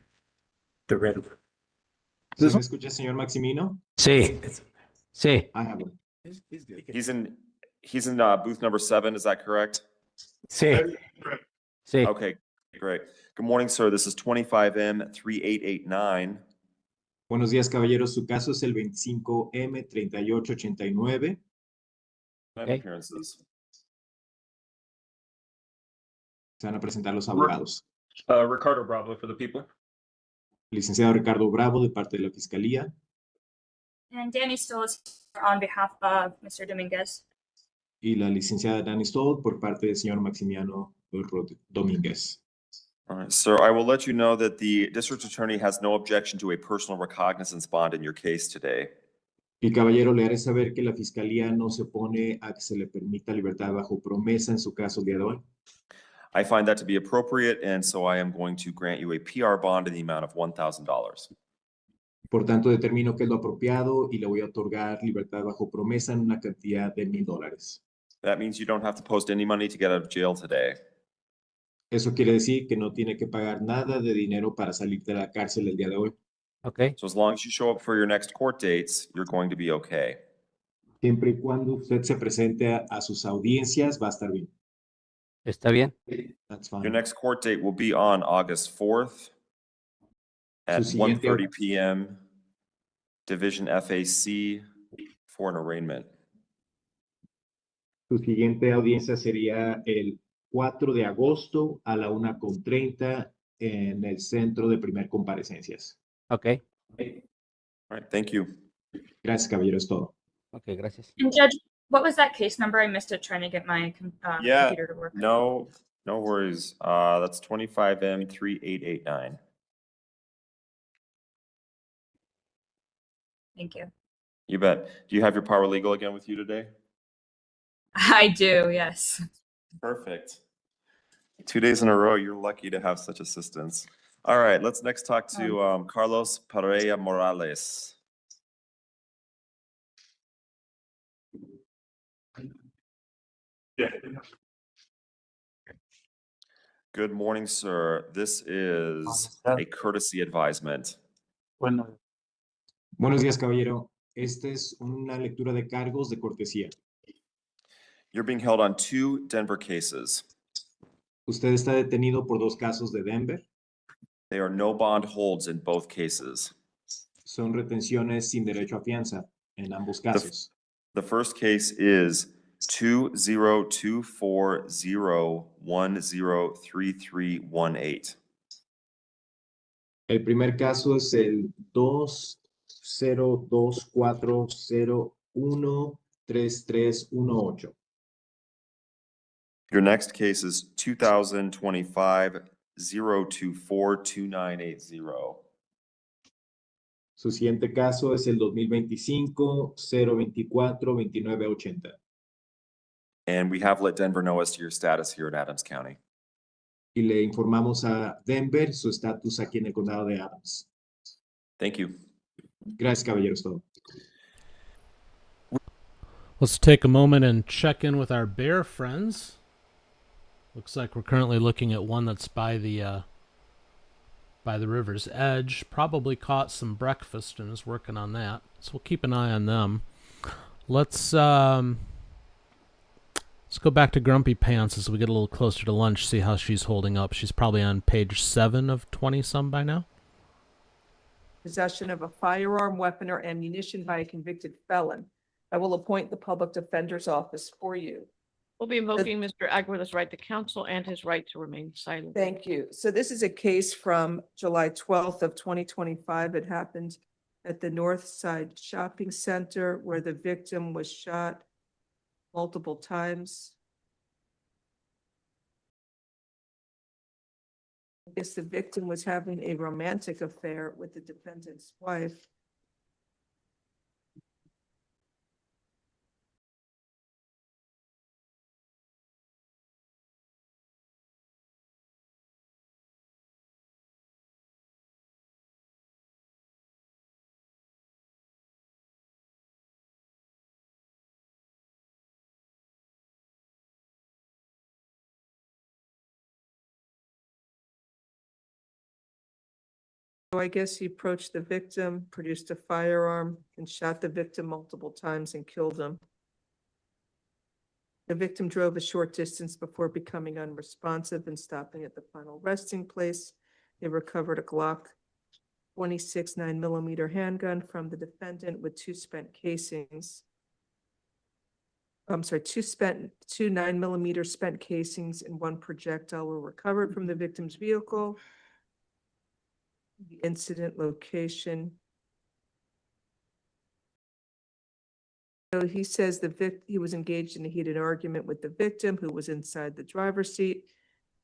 The red one. ¿Sí me escucha, señor Maximino? Sí. Sí. I have one. He's in booth number 7, is that correct? Sí. Sí. Okay, great. Good morning, sir. This is 25M3889. Buenos días, caballeros. Su caso es el 25M3889. Appearances. Se van a presentar los abogados. Ricardo Bravo for the people. Licenciado Ricardo Bravo, de parte de la Fiscalía. And Danny Stoll is here on behalf of Mr. Dominguez. Y la licenciada Danny Stoll, por parte del señor Maximiano Domínguez. All right, sir, I will let you know that the district attorney has no objection to a personal recognizance bond in your case today. El caballero le haré saber que la Fiscalía no se opone a que se le permita libertad bajo promesa en su caso el día de hoy. I find that to be appropriate, and so I am going to grant you a PR bond in the amount of $1,000. Por tanto, determino que es lo apropiado y le voy a otorgar libertad bajo promesa en una cantidad de $1,000. That means you don't have to post any money to get out of jail today. Eso quiere decir que no tiene que pagar nada de dinero para salir de la cárcel el día de hoy. Okay. So as long as you show up for your next court dates, you're going to be okay. Siempre y cuando usted se presente a sus audiencias, va a estar bien. ¿Está bien? That's Your fine. next court date will be on August 4th at Su siguiente- 1:30 p.m. Division FAC for an arraignment. Su siguiente audiencia sería el 4 de agosto a la 1:30 en el centro de primer comparecencias. Okay. All right, thank you. Gracias, caballero, es todo. Okay, gracias. And Judge, what was that case number? I missed it trying to get my computer to work. No worries. That's 25M3889. Thank you. You bet. Do you have your paralegal again with you today? I do, yes. Perfect. 2 days in a row, you're lucky to have such assistance. All right, let's next talk to Carlos Pereira Morales. Good morning, sir. This is a courtesy advisement. Bueno, Buenos días, caballero. Esta es una lectura de cargos de cortesía. You're being held on 2 Denver cases. Usted está detenido por 2 casos de Denver. They are no bond holds in both cases. Son retenciones sin derecho a fianza en ambos casos. The first case is 202401033318. El primer caso es el 2024013318. Your next case is 2025-024-2980. Su siguiente caso es el 2025-024-2980. And we have let Denver know as to your status here in Adams County. Y le informamos a Denver su estatus aquí en el condado de Adams. Thank you. Gracias, caballeros, todo. Let's take a moment and check in with our bear friends. Looks like we're currently looking at one that's by the river's edge. Probably caught some breakfast and is working on that. So we'll keep an eye on them. Let's go back to Grumpy Pants as we get a little closer to lunch, see how she's holding up. She's probably on page 7 of 20-some by now. Possession of a firearm, weapon, or ammunition by a convicted felon. I will appoint the public defender's office for you. We'll be invoking Mr. Aguilar's right to counsel and his right to remain silent. Thank you. So this is a case from July 12th of 2025. It happened at the North Side Shopping Center where the victim was shot multiple times. I guess the victim was having a romantic affair with the defendant's wife. So I guess he approached the victim, produced a firearm, and shot the victim multiple times and killed him. The victim drove a short distance before becoming unresponsive and stopping at the final resting place. They recovered a Glock 26 9mm handgun from the defendant with 2 spent casings. I'm sorry, 2 9mm spent casings and 1 projectile were recovered from the victim's vehicle. The incident location. So he says he was engaged in a heated argument with the victim who was inside the driver's seat.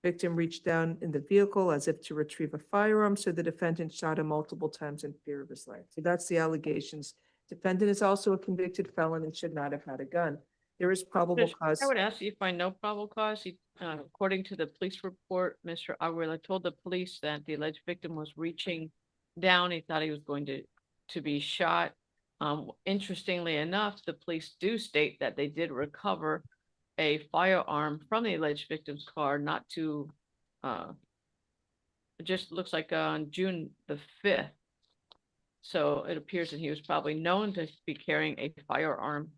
Victim reached down in the vehicle as if to retrieve a firearm, so the defendant shot him multiple times in fear of his life. So that's the allegations. Defendant is also a convicted felon and should not have had a gun. There is probable Judge, cause. I would ask you if I know probable cause. According to the police report, Mr. Aguilar told the police that the alleged victim was reaching down. He thought he was going to be shot. Interestingly enough, the police do state that they did recover a firearm from the alleged victim's car, not too, it just looks like on June the 5th. So it appears that he was probably known to be carrying a firearm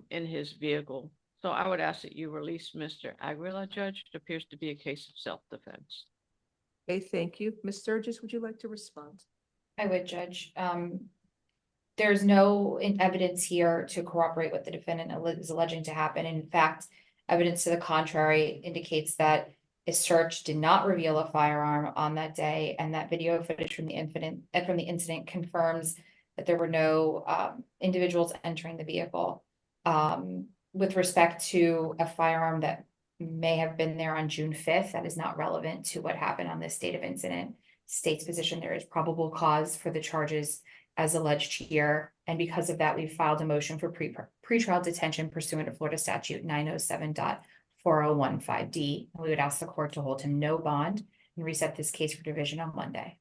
in his vehicle. So I would ask that you release Mr. Aguila, Judge. It appears to be a case of self-defense. Okay, thank you. Ms. Sturgis, would you like to respond? I would, Judge. There's no evidence here to corroborate what the defendant is alleging to happen. In fact, evidence to the contrary indicates that a search did not reveal a firearm on that day, and that video footage from the incident confirms that there were no individuals entering the vehicle. With respect to a firearm that may have been there on June 5th, that is not relevant to what happened on this date of incident. State's position, there is probable cause for the charges as alleged here, and because of that, we filed a motion for pretrial detention pursuant to Florida statute 907.4015D. We would ask the court to hold him no bond and reset this case for division on Monday.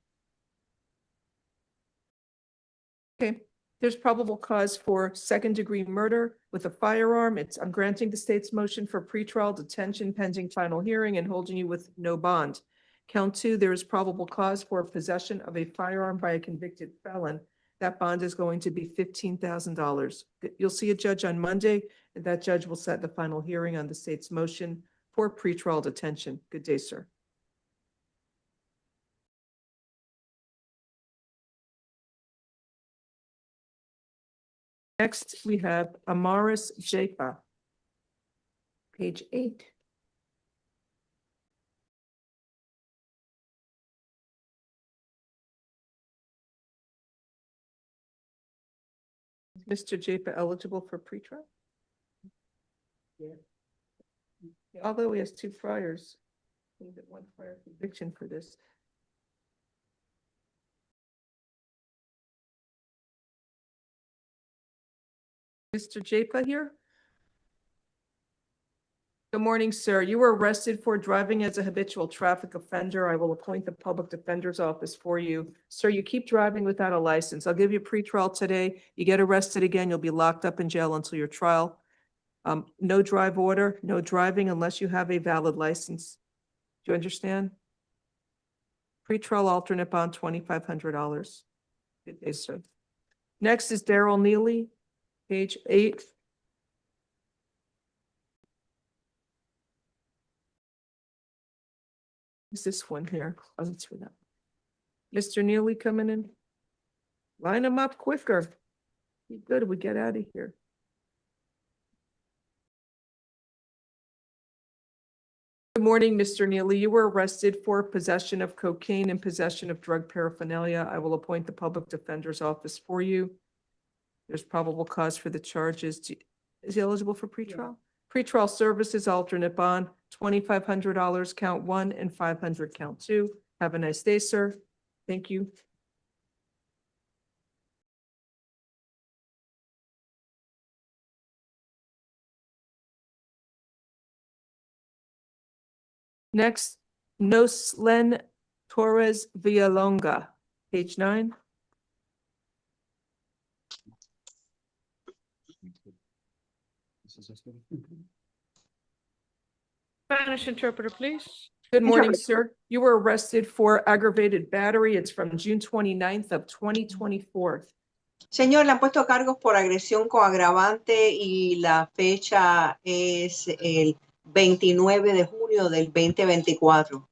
Okay, there's probable cause for second-degree murder with a firearm. I'm granting the state's motion for pretrial detention pending final hearing and holding you with no bond. Count 2, there is probable cause for possession of a firearm by a convicted felon. That bond is going to be $15,000. You'll see a judge on Monday, and that judge will set the final hearing on the state's motion for pretrial detention. Good day, sir. Next, we have Amaris Japa, page 8. Is Mr. Japa eligible for pretrial? Yeah. Although he has 2 priors, we get 1 prior conviction for this. Mr. Japa here? Good morning, sir. You were arrested for driving as a habitual traffic offender. I will appoint the public defender's office for you. Sir, you keep driving without a license. I'll give you a pretrial today. You get arrested again, you'll be locked up in jail until your trial. No drive order, no driving unless you have a valid license. Do you understand? Pretrial alternate bond, $2,500. Good day, sir. Next is Daryl Neely, page 8. Is this one here? Oh, it's for that. Mr. Neely coming in. Line them up quicker. Be good, we get out of here. Good morning, Mr. Neely. You were arrested for possession of cocaine and possession of drug paraphernalia. I will appoint the public defender's office for you. There's probable cause for the charges. Is he eligible for pretrial? Pretrial services alternate bond, $2,500 count 1 and $500 count 2. Have a nice day, sir. Thank you. Next, Noslen Torres Villalonga, page 9. Spanish interpreter, please. Good morning, sir. You were arrested for aggravated battery. It's from June 29th of 2024. Señor, le han puesto cargos por agresión con agravante y la fecha es el 29 de junio del 2024.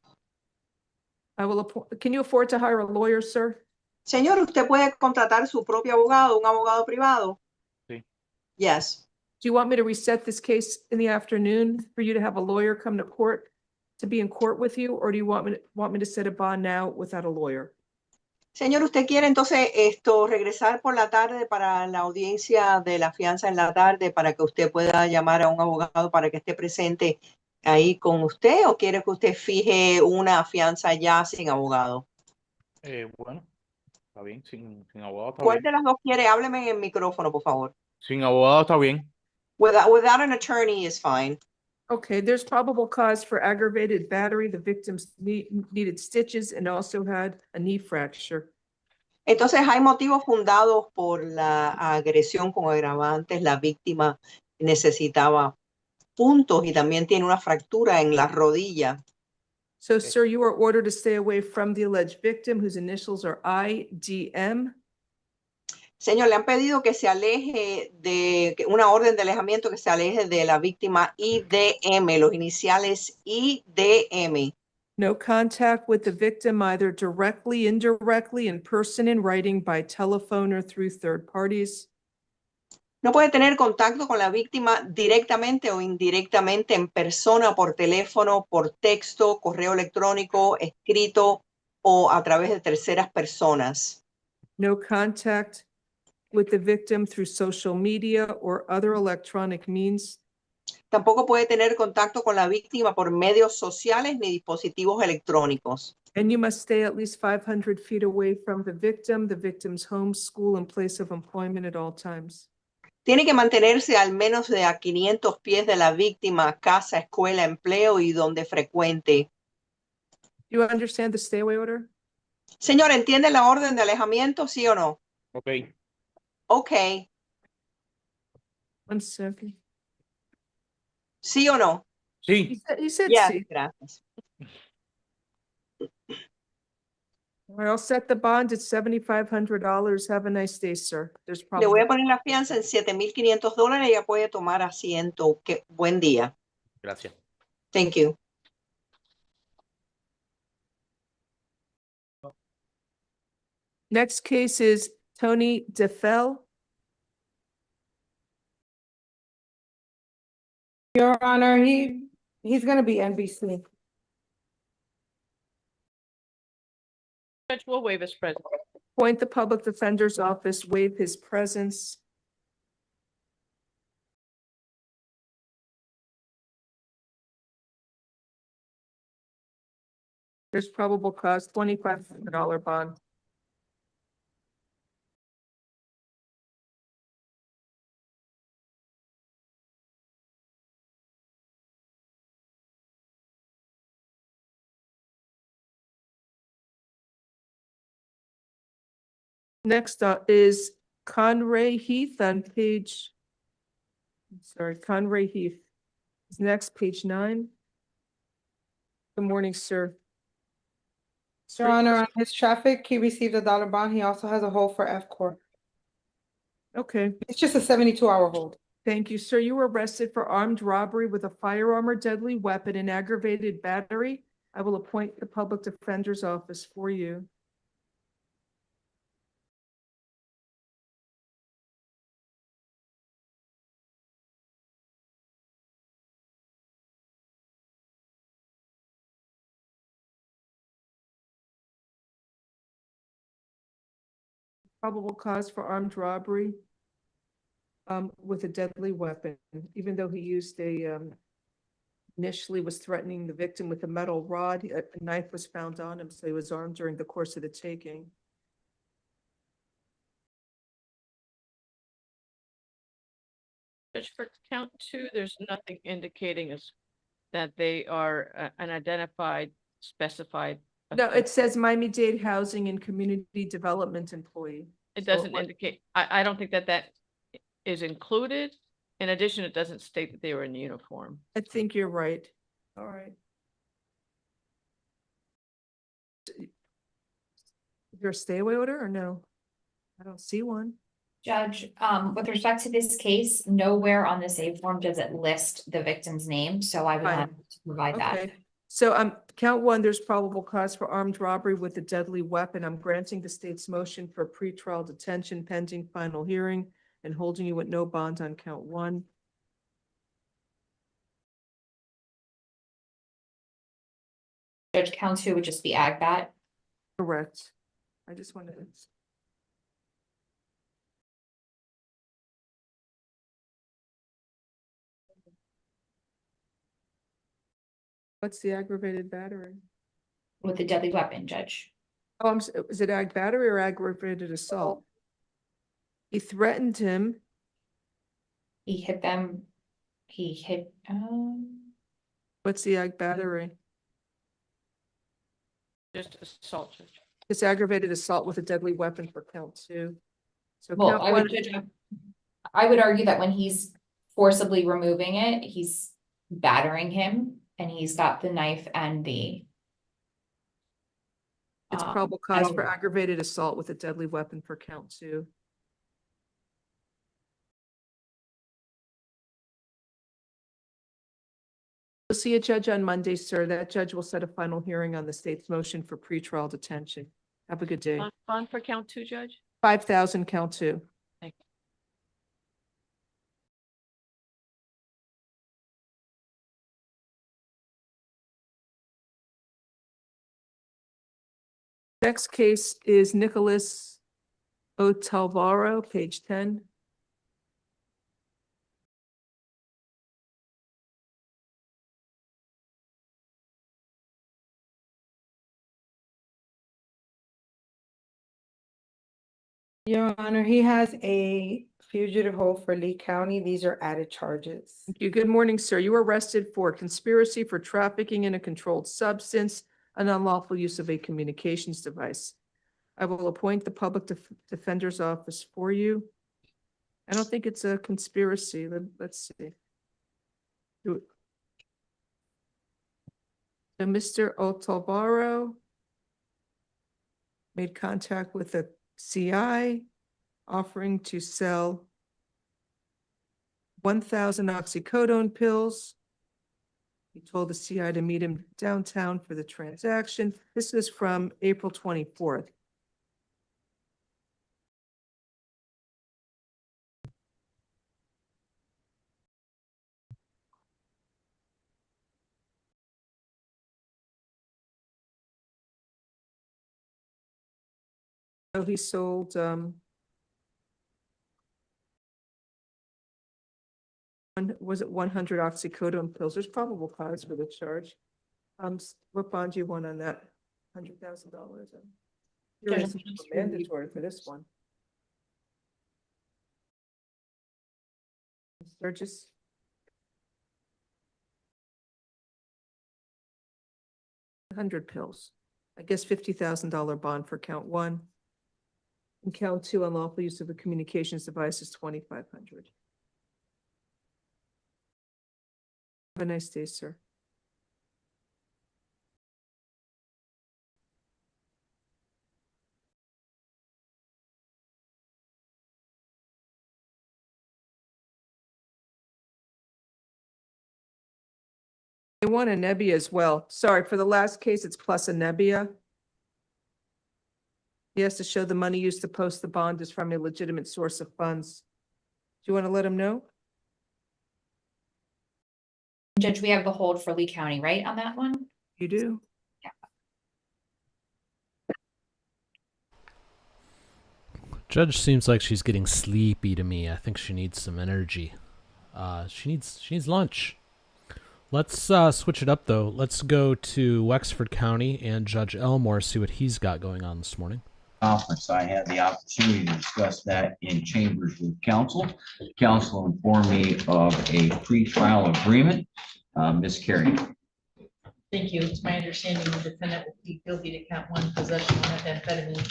Can you afford to hire a lawyer, sir? Señor, ¿usted puede contratar su propio abogado, un abogado privado? Sí. Yes. Do you want me to reset this case in the afternoon for you to have a lawyer come to court, to be in court with you, or do you want me to set a bond now without a lawyer? Señor, ¿usted quiere entonces regresar por la tarde para la audiencia de la fianza en la tarde para que usted pueda llamar a un abogado para que esté presente ahí con usted, o quiere que usted fije una fianza ya sin abogado? Bueno, está bien, sin abogado está ¿Cuál bien. de las dos quiere? Hábleme en el micrófono, por favor. Sin abogado está bien. Without an attorney is fine. Okay, there's probable cause for aggravated battery. The victims needed stitches and also had a knee fracture. Entonces hay motivos fundados por la agresión con agravantes. La víctima necesitaba puntos y también tiene una fractura en la rodilla. So, sir, you are ordered to stay away from the alleged victim, whose initials are IDM. Señor, le han pedido que se aleje una orden de alejamiento que se aleje de la víctima IDM, los iniciales IDM. No contact with the victim either directly, indirectly, in person, in writing, by telephone, or through third parties. No puede tener contacto con la víctima directamente o indirectamente en persona, por teléfono, por texto, correo electrónico, escrito o a través de terceras personas. No contact with the victim through social media or other electronic means. Tampoco puede tener contacto con la víctima por medios sociales ni dispositivos electrónicos. And you must stay at least 500 feet away from the victim's home, school, and place of employment at all times. Tiene que mantenerse al menos de a 500 pies de la víctima, casa, escuela, empleo y donde frecuente. Do you understand the stay away order? Señor, ¿entiende la orden de alejamiento, sí o no? Okay. Ok. 1 second. ¿Sí o no? Sí. He said Yes, sí. gracias. I'll set the bond at $7,500. Have a nice day, sir. There's Le voy probably. a poner la fianza en $7,500. Ya puede tomar asiento. Buen día. Gracias. Thank you. Next case is Tony DeFell. Your Honor, he's gonna be NBC. Judge will waive his presence. Appoint the public defender's office, waive his presence. There's probable cause, $2,500 bond. Next up is Conray Heath on page, Conray Heath. Is next, page 9. Good morning, sir. Your Honor, on his traffic, he received a dollar bond. He also has a hold for F Corp. Okay, It's just a 72-hour hold. thank you, sir. You were arrested for armed robbery with a firearm or deadly weapon and aggravated battery. I will appoint the public defender's office for you. Probable cause for armed robbery with a deadly weapon, even though he used initially was threatening the victim with a metal rod. A knife was found on him, so he was armed during the course of the taking. Judge, for count 2, there's nothing indicating us that they are an identified, specified. No, offender. it says Miami-Dade Housing and Community Development Employee. It So doesn't what- indicate, I don't think that is included. In addition, it doesn't state that they were in uniform. I think you're right. All right. Is there a stay away order or no? I don't see one. Judge, with respect to this case, nowhere on this A form does it list the victim's name, so I would Fine. have to provide that. Okay, so count 1, there's probable cause for armed robbery with a deadly weapon. I'm granting the state's motion for pretrial detention pending final hearing and holding you at no bond on count 1. Judge, count 2 would just be ag bat. Correct. I just wanted to. What's the aggravated battery? With a deadly weapon, Judge. Oh, is it ag battery or aggravated assault? He threatened him. He hit them, he hit, What's the ag battery? Just assault, Judge. It's aggravated assault with a deadly weapon for count 2. So well, count I 1, would, Judge, I would argue that when he's forcibly removing it, he's battering him and he's got the knife and the. it's I probable cause don't- for aggravated assault with a deadly weapon for count 2. We'll see a judge on Monday, sir. That judge will set a final hearing on the state's motion for pretrial detention. Have a good day. Bond for count 2, Judge? 5,000 count 2. Thank you. Next case is Nicholas Otalvaro, page 10. Your Honor, he has a fugitive hold for Lee County. These are added charges. Thank you. Good morning, sir. You were arrested for conspiracy for trafficking in a controlled substance, an unlawful use of a communications device. I will appoint the public defender's office for you. I don't think it's a conspiracy. Let's see. So Mr. Otalvaro made contact with a CI offering to sell 1,000 oxycodone pills. He told the CI to meet him downtown for the transaction. This is from April 24th. So he sold was it 100 oxycodone pills? There's probable cause for the charge. What bond do you want on that? $100,000. You're mandatory for this one. Sturgis. $100 pills. I guess $50,000 bond for count 1. And count 2, unlawful use of a communications device is $2,500. Have a nice day, sir. They want a Nebbia as well. Sorry, for the last case, it's plus a Nebbia. He has to show the money used to post the bond is from a legitimate source of funds. Do you want to let him know? Judge, we have the hold for Lee County, right, on that one? You do? Judge seems like she's getting sleepy to me. I think she needs some energy. She needs lunch. Let's switch it up though. Let's go to Wexford County and Judge Elmore, see what he's got going on this morning. Conference. I had the opportunity to discuss that in chambers with counsel. Counsel informed me of a pretrial agreement. Ms. Carey. Thank you. It's my understanding the defendant will plead guilty to count 1 possession of methamphetamine.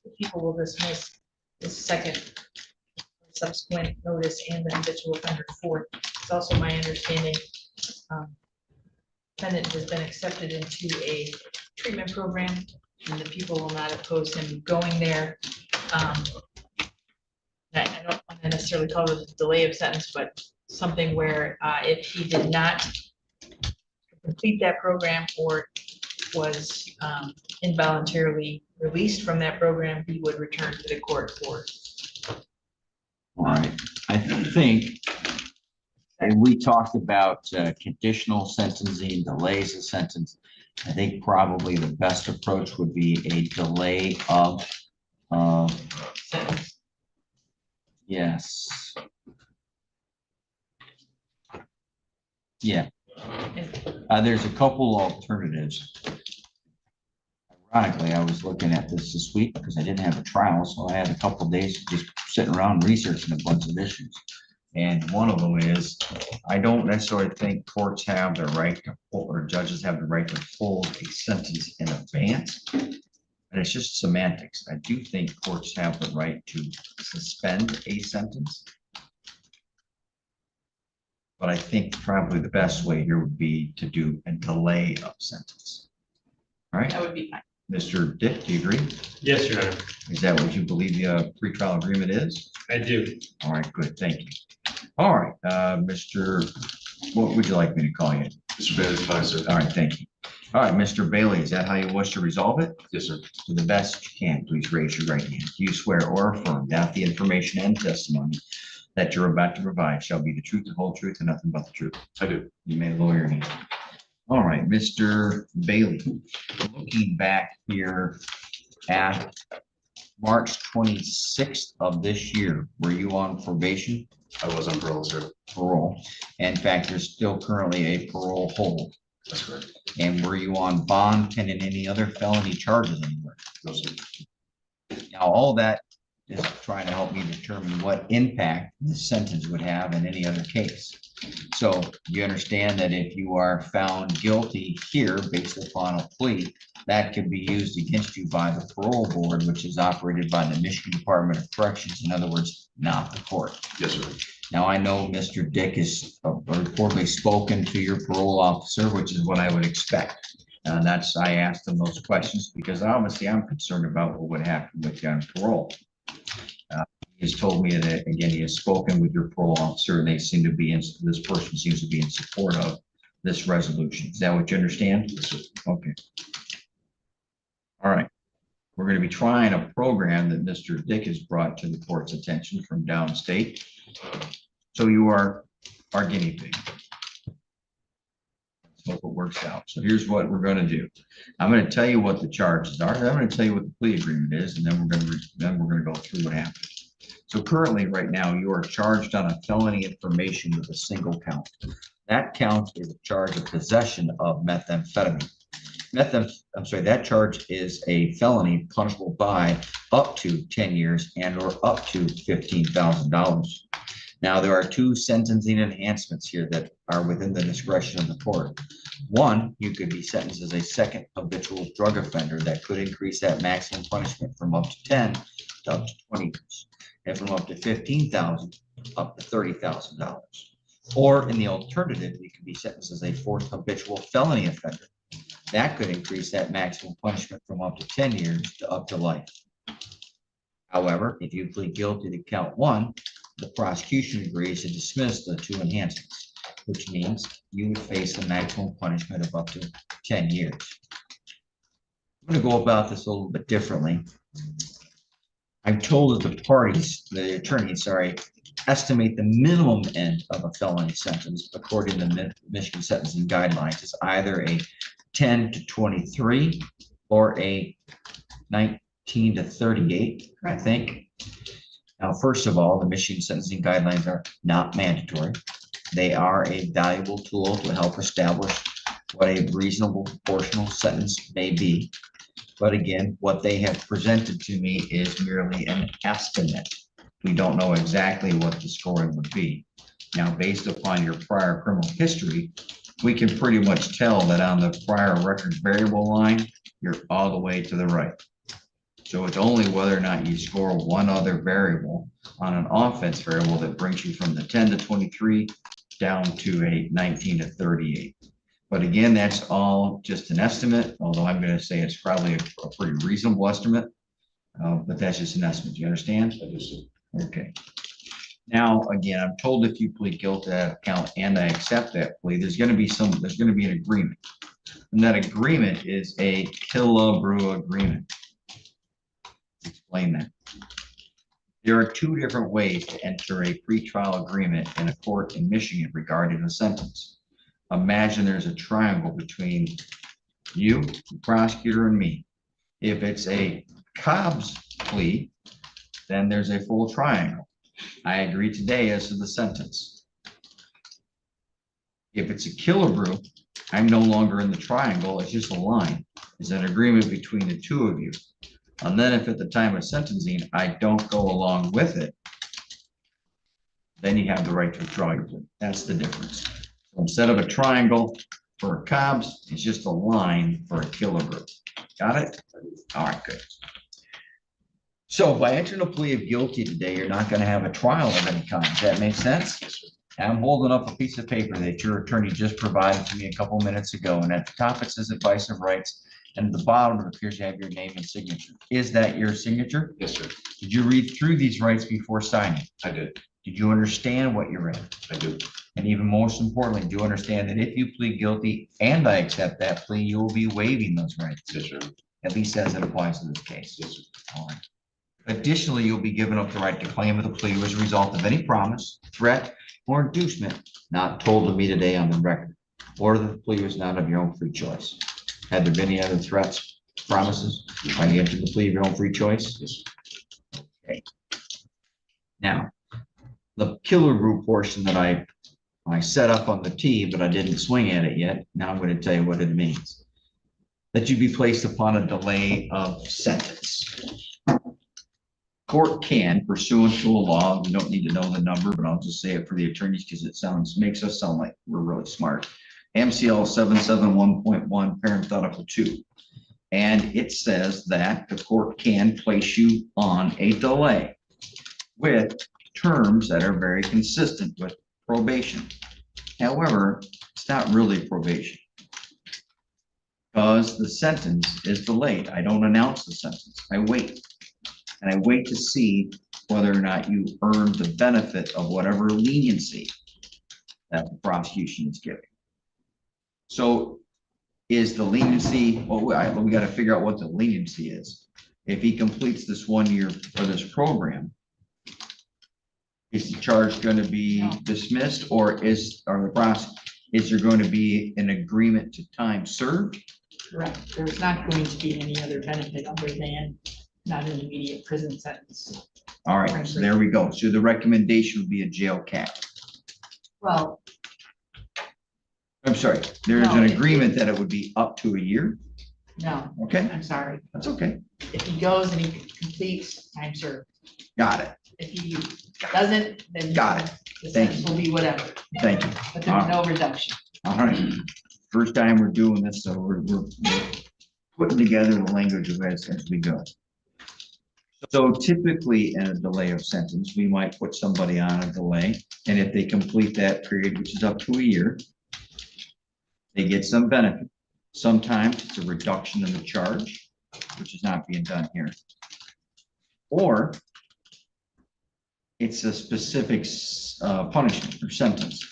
The people will dismiss the second subsequent notice and the habitual offender 4. It's also my understanding defendant has been accepted into a treatment program and the people will not oppose him going there. I don't want to necessarily call it a delay of sentence, but something where if he did not complete that program or was involuntarily released from that program, he would return to the court for. All right. I think and we talked about conditional sentencing, delays of sentence. I think probably the best approach would be a delay of yes. Yeah. There's a couple alternatives. Ironically, I was looking at this week because I didn't have a trial, so I had a couple of days just sitting around researching a bunch of issues. And one of them is, I don't necessarily think courts have the right to pull, or judges have the right to hold a sentence in advance. And it's just semantics. I do think courts have the right to suspend a sentence. But I think probably the best way here would be to do a delay of sentence. All right. That would be fine. Mr. Dick, do you agree? Yes, Your Honor. Is that what you believe the pretrial agreement is? I do. All right, good, thank you. All right, Mr., what would you like me to call you? Mr. Bailey's fine, sir. All right, thank you. All right, Mr. Bailey, is that how you wish to resolve it? Yes, sir. To the best you can, please raise your right hand. Do you swear or affirm that the information and testimony that you're about to provide shall be the truth, the whole truth, and nothing but the truth? I do. You may lower your hand. All right, Mr. Bailey, looking back here at March 26th of this year, were you on probation? I was on parole, sir. Parole. In fact, you're still currently a parole hold. That's correct. And were you on bond pending any other felony charges anywhere? No, sir. Now, all that is trying to help me determine what impact the sentence would have in any other case. So you understand that if you are found guilty here based upon a plea, that can be used against you by the parole board, which is operated by the Michigan Department of Corrections. In other words, not the court. Yes, sir. Now, I know Mr. Dick has reportedly spoken to your parole officer, which is what I would expect. And that's, I asked him those questions because obviously I'm concerned about what would happen with you on parole. He has told me that, again, he has spoken with your parole officer and they seem to be in, this person seems to be in support of this resolution. Is that what you understand? Yes, sir. Okay. All right. We're going to be trying a program that Mr. Dick has brought to the court's attention from downstate. So you are our guinea pig. Let's hope it works out. So here's what we're going to do. I'm going to tell you what the charges are. I'm going to tell you what the plea agreement is, and then we're going to go through what happened. So currently, right now, you are charged on a felony information with a single count. That count is a charge of possession of methamphetamine. That charge is a felony punishable by up to 10 years and or up to $15,000. Now, there are two sentencing enhancements here that are within the discretion of the court. One, you could be sentenced as a second habitual drug offender that could increase that maximum punishment from up to 10 to up to 20 years, and from up to $15,000 up to $30,000. Or in the alternative, you could be sentenced as a fourth habitual felony offender. That could increase that maximum punishment from up to 10 years to up to life. However, if you plead guilty to count one, the prosecution agrees to dismiss the two enhancements, which means you would face a maximum punishment of up to 10 years. I'm going to go about this a little bit differently. I'm told that the attorneys, estimate the minimum end of a felony sentence according to the Michigan sentencing guidelines is either a 10 to 23 or a 19 to 38, I think. Now, first of all, the Michigan sentencing guidelines are not mandatory. They are a valuable tool to help establish what a reasonable proportional sentence may be. But again, what they have presented to me is merely an estimate. We don't know exactly what the scoring would be. Now, based upon your prior criminal history, we can pretty much tell that on the prior record variable line, you're all the way to the right. So it's only whether or not you score one other variable on an offense variable that brings you from the 10 to 23 down to a 19 to 38. But again, that's all just an estimate, although I'm going to say it's probably a pretty reasonable estimate. But that's just an estimate. Do you understand? Okay. Now, again, I'm told if you plead guilty to that count and I accept that plea, there's going to be an agreement. And that agreement is a Killebrew agreement. Explain that. There are two different ways to enter a pretrial agreement in a court in Michigan regarding a sentence. Imagine there's a triangle between you, the prosecutor, and me. If it's a Cobb's plea, then there's a full triangle. I agree today as to the sentence. If it's a Killebrew, I'm no longer in the triangle, it's just a line. It's an agreement between the two of you. And then if at the time of sentencing, I don't go along with it, then you have the right to withdraw your plea. That's the difference. So instead of a triangle for a Cobb's, it's just a line for a Killebrew. Got it? All right, good. So by entering a plea of guilty today, you're not going to have a trial of any kind. Does that make sense? I'm holding up a piece of paper that your attorney just provided to me a couple minutes ago. And at the top, it says advice of rights. And at the bottom, it appears to have your name and signature. Is that your signature? Yes, sir. Did you read through these rights before signing? I did. Did you understand what you read? I do. And even most importantly, do you understand that if you plead guilty and I accept that plea, you will be waiving those rights? Yes, sir. At least as it applies to this case. Yes, sir. All right. Additionally, you'll be given up the right to claim that the plea was a result of any promise, threat, or inducement not told to me today on the record, or that the plea was not of your own free choice. Had there been any other threats, promises, when you entered the plea of your own free choice? Yes, sir. Okay. Now, the killer group portion that I set up on the tee, but I didn't swing at it yet. Now I'm going to tell you what it means. That you be placed upon a delay of sentence. Court can, pursuant to a law, you don't need to know the number, but I'll just say it for the attorneys because it makes us sound like we're really smart. MCL 771.1 parenthetical 2. And it says that the court can place you on a delay with terms that are very consistent with probation. However, it's not really probation because the sentence is delayed. I don't announce the sentence. I wait. And I wait to see whether or not you earn the benefit of whatever leniency that the prosecution is giving. So is the leniency, well, we got to figure out what the leniency is. If he completes this 1 year for this program, is the charge going to be dismissed, or is there going to be an agreement to time served? Correct. There's not going to be any other benefit other than not an immediate prison sentence. All right, so there we go. So the recommendation would be a jail cap. Well, I'm sorry, there's No, an it- agreement that it would be up to a year? no, Okay, I'm sorry. that's okay. If he goes and he completes, time served. Got it. If he doesn't, then Got it. the Thank sentence you. will be whatever, Thank you. but there's no reduction. All right, first time we're doing this, so we're putting together the language of it as we go. So typically in a delay of sentence, we might put somebody on a delay, and if they complete that period, which is up to a year, they get some benefit. Sometimes it's a reduction in the charge, which is not being done here. Or it's a specific punishment or sentence.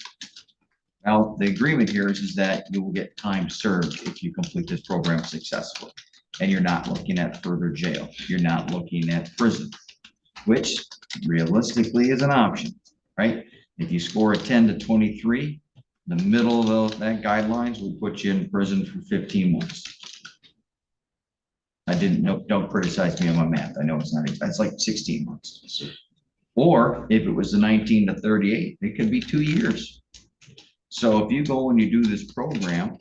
Now, the agreement here is that you will get time served if you complete this program successfully. And you're not looking at further jail. You're not looking at prison, which realistically is an option, right? If you score a 10 to 23, the middle of that guidelines will put you in prison for 15 months. Don't criticize me on my math. I know it's not, that's like 16 months. Or if it was a 19 to 38, it could be 2 years. So if you go and you do this program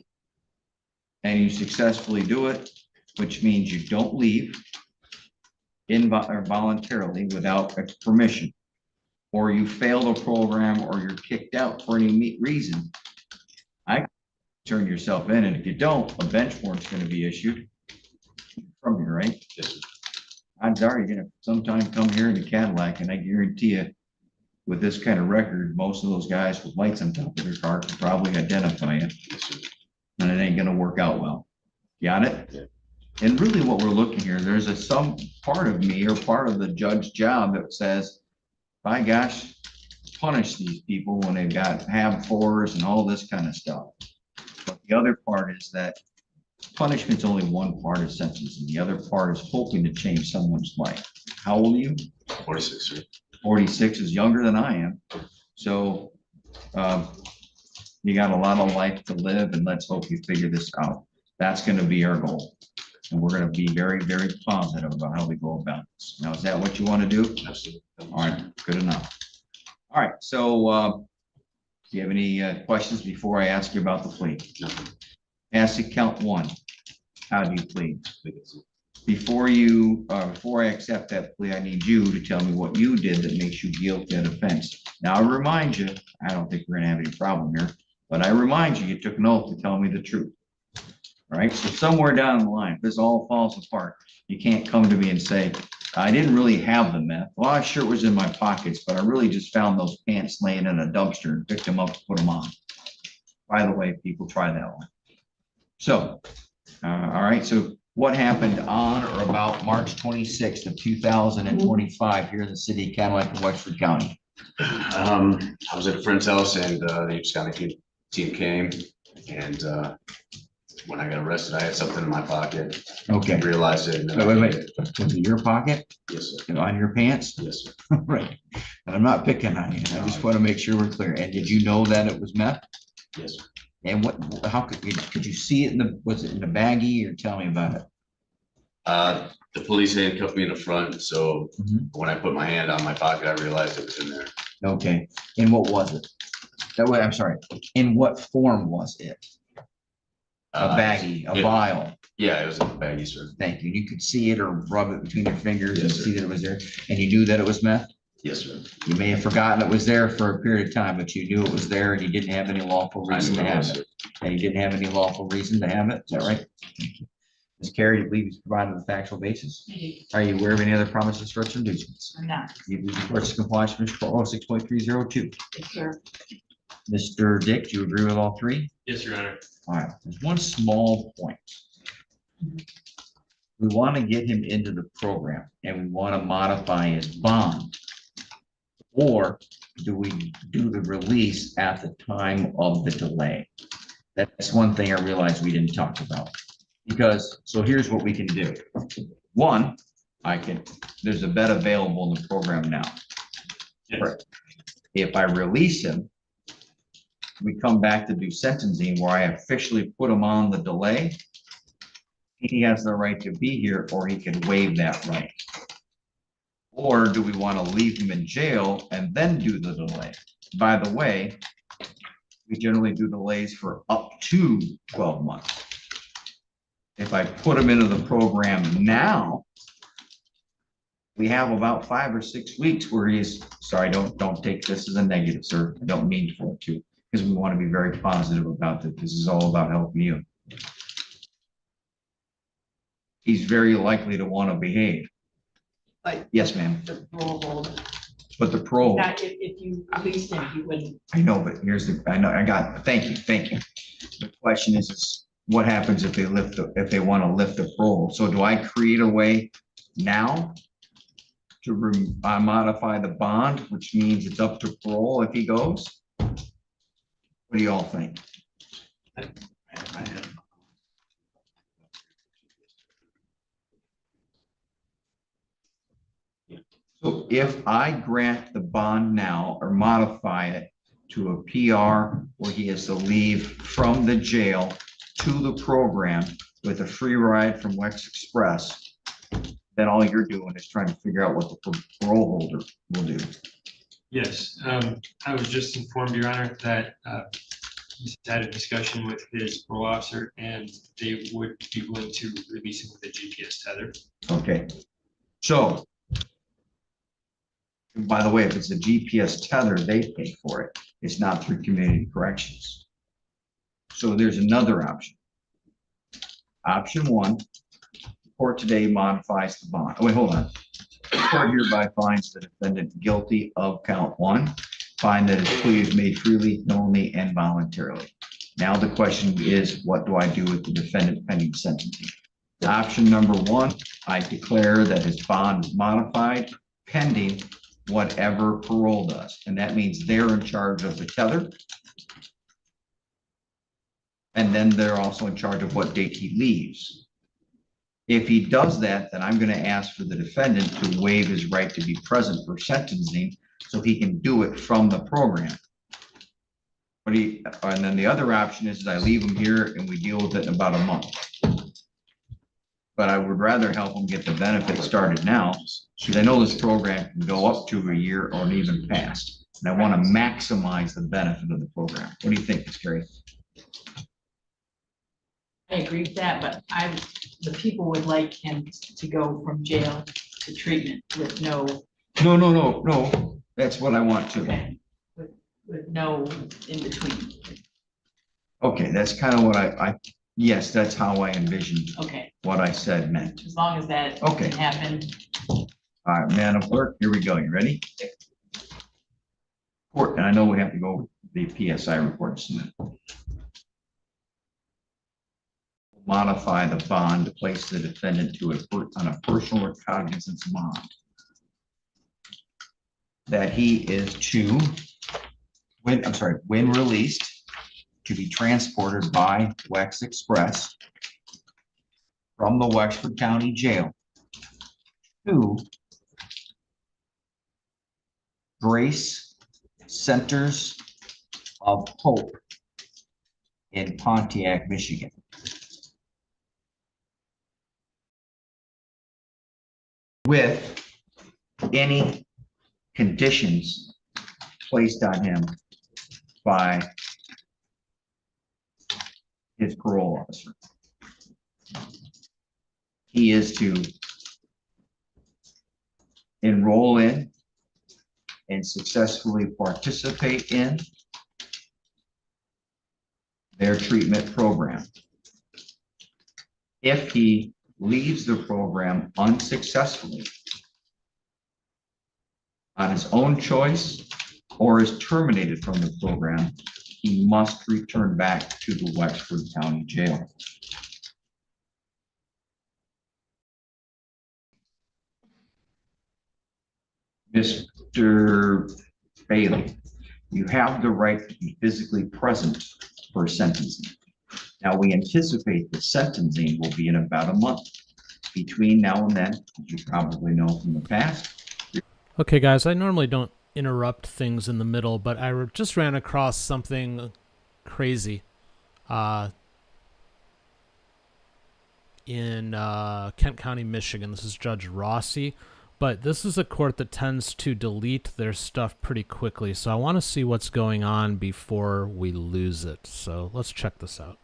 and you successfully do it, which means you don't leave voluntarily without permission, or you fail the program, or you're kicked out for any reason, I turn yourself in, and if you don't, a bench warrant's going to be issued from you, right? Yes, sir. Odds are you're going to sometime come here in a Cadillac, and I guarantee you, with this kind of record, most of those guys with lights on top of their car can probably identify you, Yes, sir. and it ain't going to work out well. Got it? Yeah. And really what we're looking here, there's some part of me or part of the judge's job that says, by gosh, punish these people when they've got HAB-4s and all this kind of stuff. But the other part is that punishment's only one part of sentencing. The other part is hoping to change someone's life. How old are you? 46, sir. 46 is younger than I am. So you got a lot of life to live, and let's hope you figure this out. That's going to be our goal. And we're going to be very, very positive about how we go about this. Now, is that what you want to do? Absolutely. All right, good enough. All right, so do you have any questions before I ask you about the plea? Ask you count one. How do you plead? Before I accept that plea, I need you to tell me what you did that makes you guilty of offense. Now, I remind you, I don't think we're going to have any problem here, but I remind you, you took an oath to tell me the truth. All right, so somewhere down the line, if this all falls apart, you can't come to me and say, I didn't really have the meth. Well, I sure was in my pockets, but I really just found those pants laying in a dumpster and picked them up to put them on. By the way, people try that one. So, all right, so what happened on or about March 26th of 2025 here in the city of Cadillac, Wexford County? I was at a friend's house and the East County team came and when I got arrested, I had something in my pocket. Okay. Realized it. And then Wait. Was it your pocket? Yes, sir. And on your pants? Yes, sir. Right. And I'm not picking on you. I just want to make sure we're clear. And did you know that it was meth? Yes, sir. And how could you see it was it in the baggie, or tell me about it? The police handcuffed me in the front, so when I put my hand on my pocket, I realized it was in there. Okay. And what was it? I'm sorry. In what form was it? A baggie, a vial. Yeah, it was in a baggie, sir. Thank you. You could see it or rub it between your fingers and see that it was there. And you knew that it was meth? Yes, sir. You may have forgotten it was there for a period of time, but you knew it was there and you didn't have any lawful reason to have it. And you didn't have any lawful reason to have it. Is that right? Ms. Carey, do you believe he's provided with a factual basis? Are you aware of any other promises, threats, or inducements? I'm not. You report to compliance with 6.302. Yes, sir. Mr. Dick, do you agree with all three? Yes, Your Honor. All right, there's one small point. We want to get him into the program and we want to modify his bond. Or do we do the release at the time of the delay? That's one thing I realized we didn't talk about. Because, so here's what we can do. One, there's a bed available in the program now. Yes. If I release him, we come back to do sentencing where I officially put him on the delay. He has the right to be here, or he can waive that right. Or do we want to leave him in jail and then do the delay? By the way, we generally do delays for up to 12 months. If I put him into the program now, we have about 5 or 6 weeks where he's, sorry, don't take this as a negative, sir. I don't mean for it to, because we want to be very positive about this. This is all about helping you. He's very likely to want to behave. Yes, ma'am. The parole holder. But the parole. If you released him, you wouldn't. I know, but here's thank you. The question is what happens if they want to lift the parole? So do I create a way now to modify the bond, which means it's up to parole if he goes? What do you all think? So if I grant the bond now or modify it to a PR where he has to leave from the jail to the program with a free ride from Wex Express, then all you're doing is trying to figure out what the parole holder will do. Yes, I was just informed, Your Honor, that he's had a discussion with his parole officer and they would be willing to release him with a GPS tether. Okay, so by the way, if it's a GPS tether, they pay for it. It's not through community corrections. So there's another option. Option one, court today modifies the bond. Oh, wait, hold on. The court hereby finds the defendant guilty of count one, find that his plea is made freely, knowingly, and voluntarily. Now the question is, what do I do with the defendant pending sentencing? Option number one, I declare that his bond is modified pending whatever parole does. And that means they're in charge of the tether. And then they're also in charge of what date he leaves. If he does that, then I'm going to ask for the defendant to waive his right to be present for sentencing so he can do it from the program. And then the other option is I leave him here and we deal with it in about a month. But I would rather help him get the benefit started now, because I know this program can go up to a year or even past. And I want to maximize the benefit of the program. What do you think, Ms. Carey? I agree with that, but the people would like him to go from jail to treatment with no. No. That's what I want to. Okay. With no in between. Okay, that's kind of what yes, that's how I envisioned. Okay. What I said meant. As long as that Okay. can happen. All right, Madam Clerk, here we go. You ready? Court, and I know we have to go with the PSI report soon. Modify the bond to place the defendant on a personal recognizance bond. that he is when released, to be transported by WEX Express from the Wexford County Jail to Grace Centers of Hope in Pontiac, Michigan. With any conditions placed on him by his parole officer. He is to enroll in and successfully participate in their treatment program. If he leaves the program unsuccessfully on his own choice or is terminated from the program, he must return back to the Wexford County Jail. Mr. Bailey, you have the right to be physically present for sentencing. Now, we anticipate the sentencing will be in about a month. Between now and then, as you probably know from the past. Okay, guys, I normally don't interrupt things in the middle, but I just ran across something crazy in Kent County, Michigan. This is Judge Rossi, but this is a court that tends to delete their stuff pretty quickly, so I want to see what's going on before we lose it. So let's check this out.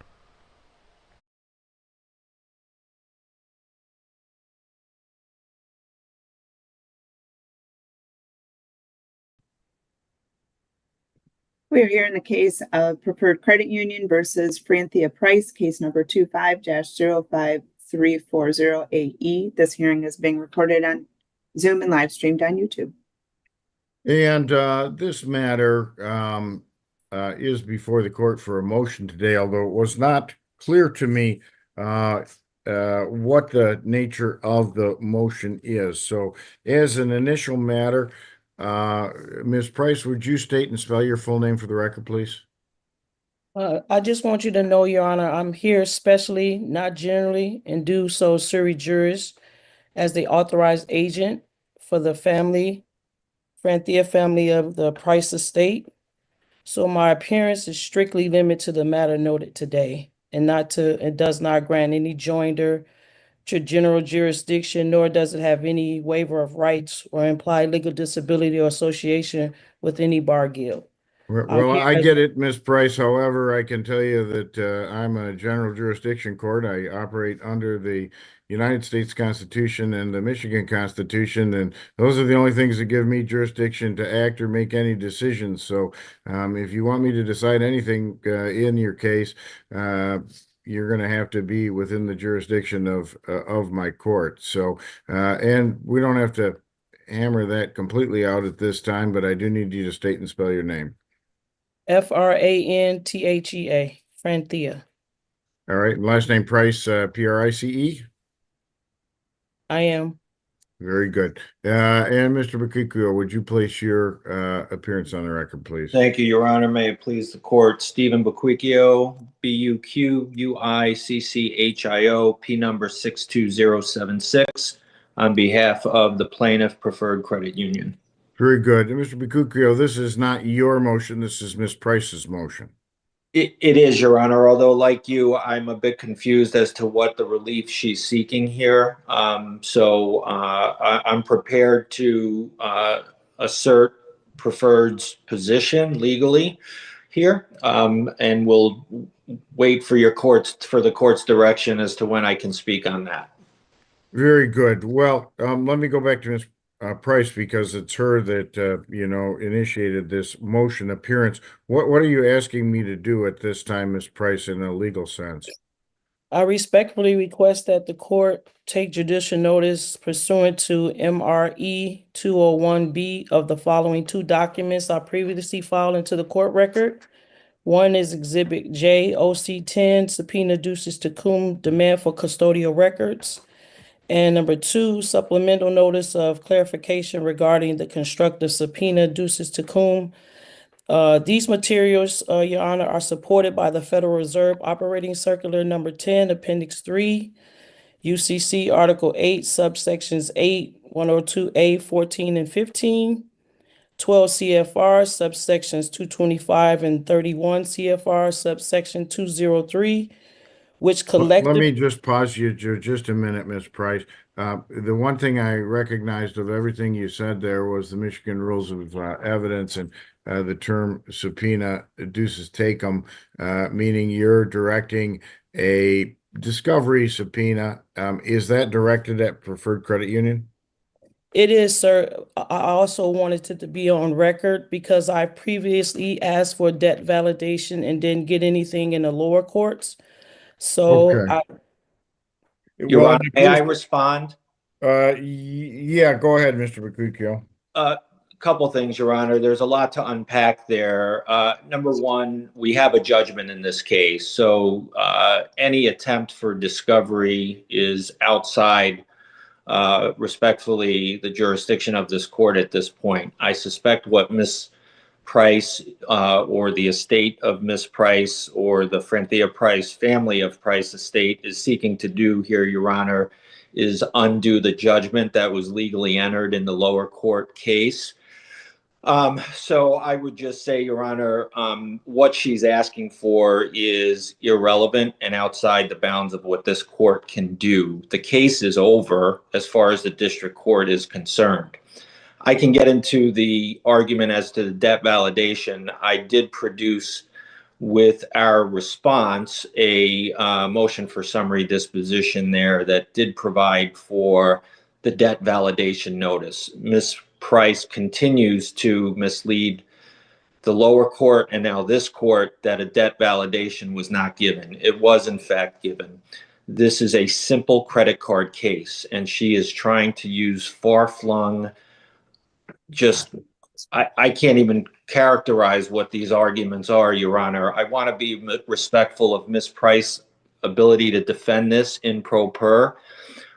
We are here in the case of Preferred Credit Union versus Franthia Price, case number 25-05340AE. This hearing is being recorded on Zoom and live streamed on YouTube. And this matter is before the court for a motion today, although it was not clear to me what the nature of the motion is. So as an initial matter, Ms. Price, would you state and spell your full name for the record, please? I just want you to know, Your Honor, I'm here specially, not generally, and do so sui juris as the authorized agent for the family, Franthia family of the Price estate. So my appearance is strictly limited to the matter noted today, and it does not grant any joinder to general jurisdiction, nor does it have any waiver of rights or implied legal disability or association with any bar guild. Well, I get it, Ms. Price. However, I can tell you that I'm a general jurisdiction court. I operate under the United States Constitution and the Michigan Constitution, and those are the only things that give me jurisdiction to act or make any decisions. So if you want me to decide anything in your case, you're going to have to be within the jurisdiction of my court. So, and we don't have to hammer that completely out at this time, but I do need you to state and spell your name. Franthea, Franthia. All right. Last name Price, Price? I am. Very good. And Mr. Bakikuo, would you place your appearance on the record, please? Thank you, Your Honor. May it please the court. Stephen Buquicchio, Buquicchio, P number 62076, on behalf of the plaintiff Preferred Credit Union. Very good. And Mr. Bakikuo, this is not your motion. This is Ms. Price's motion. It is, Your Honor, although like you, I'm a bit confused as to what the relief she's seeking here. I'm prepared to assert Preferred's position legally here, and will wait for the court's direction as to when I can speak on that. Very good. Well, let me go back to Ms. Price, because it's her that initiated this motion appearance. What are you asking me to do at this time, Ms. Price, in a legal sense? I respectfully request that the court take judicial notice pursuant to MRE 201B of the following two documents I previously filed into the court record. One is Exhibit J, OC 10, subpoena ducis tecum, demand for custodial records. And number 2, supplemental notice of clarification regarding the constructive subpoena duces tecum. These materials, Your Honor, are supported by the Federal Reserve Operating Circular number 10, Appendix 3, UCC Article 8, subsections 8, 102A, 14, and 15, 12 CFR, subsections 225 and 31 CFR, subsection 203, which Let collectively. me just pause you just a minute, Ms. Price. The one thing I recognized of everything you said there was the Michigan Rules of Evidence and the term subpoena duces tecum, meaning you're directing a discovery subpoena. Is that directed at Preferred Credit Union? It is, sir. I also wanted it to be on record because I previously asked for debt validation and didn't get anything in the lower courts. So Okay. Your Well, Honor, may I respond? Yeah, go ahead, Mr. Bakuccio. Couple things, Your Honor. There's a lot to unpack there. Number one, we have a judgment in this case. So any attempt for discovery is outside, respectfully, the jurisdiction of this court at this point. I suspect what Ms. Price or the estate of Ms. Price or the Franthea Price family of Price estate is seeking to do here, Your Honor, is undo the judgment that was legally entered in the lower court case. So I would just say, Your Honor, what she's asking for is irrelevant and outside the bounds of what this court can do. The case is over as far as the district court is concerned. I can get into the argument as to the debt validation. I did produce with our response a motion for summary disposition there that did provide for the debt validation notice. Ms. Price continues to mislead the lower court and now this court that a debt validation was not given. It was in fact given. This is a simple credit card case, and she is trying to use far-flung, just I can't even characterize what these arguments are, Your Honor. I want to be respectful of Ms. Price's ability to defend this in pro per.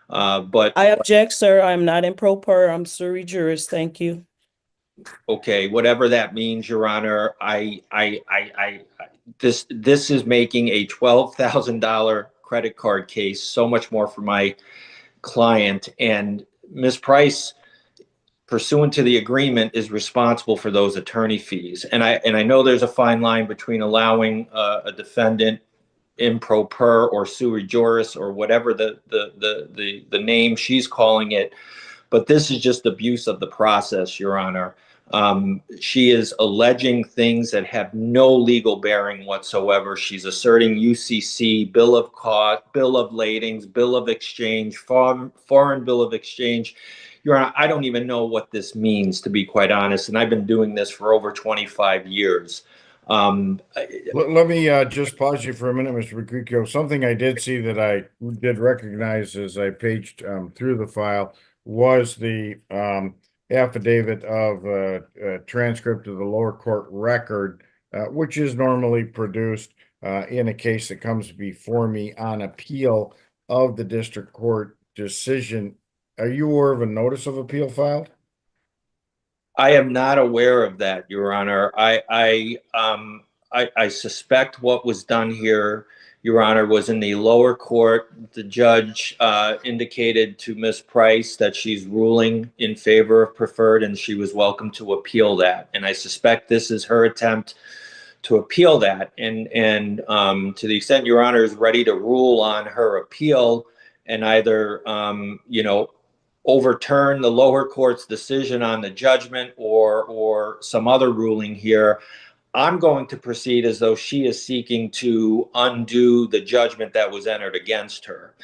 But I object, sir. I'm not in pro per. I'm sui juris. Thank you. okay, whatever that means, Your Honor, this is making a $12,000 credit card case so much more for my client, and Ms. Price, pursuant to the agreement, is responsible for those attorney fees. And I know there's a fine line between allowing a defendant in pro per or sui juris or whatever the name she's calling it, but this is just abuse of the process, Your Honor. She is alleging things that have no legal bearing whatsoever. She's asserting UCC, bill of cost, bill of ladings, bill of exchange, foreign bill of exchange. Your Honor, I don't even know what this means, to be quite honest, and I've been doing this for over 25 years. Let me just pause you for a minute, Mr. Bakuccio. Something I did see that I did recognize as I paged through the file was the affidavit of transcript of the lower court record, which is normally produced in a case that comes before me on appeal of the district court decision. Are you aware of a notice of appeal filed? I am not aware of that, Your Honor. I suspect what was done here, Your Honor, was in the lower court. The judge indicated to Ms. Price that she's ruling in favor of preferred, and she was welcome to appeal that. And I suspect this is her attempt to appeal that. And to the extent Your Honor is ready to rule on her appeal and either, overturn the lower court's decision on the judgment or some other ruling here, I'm going to proceed as though she is seeking to undo the judgment that was entered against her.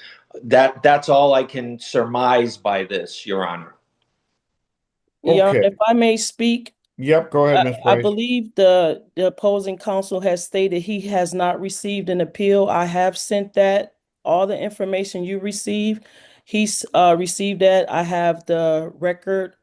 That's all I can surmise by this, Your Honor. Yeah, if I may speak. Yep, go ahead, Ms. Price. I believe the opposing counsel has stated he has not received an appeal. I have sent that, all the information you received. He's received that. I have the record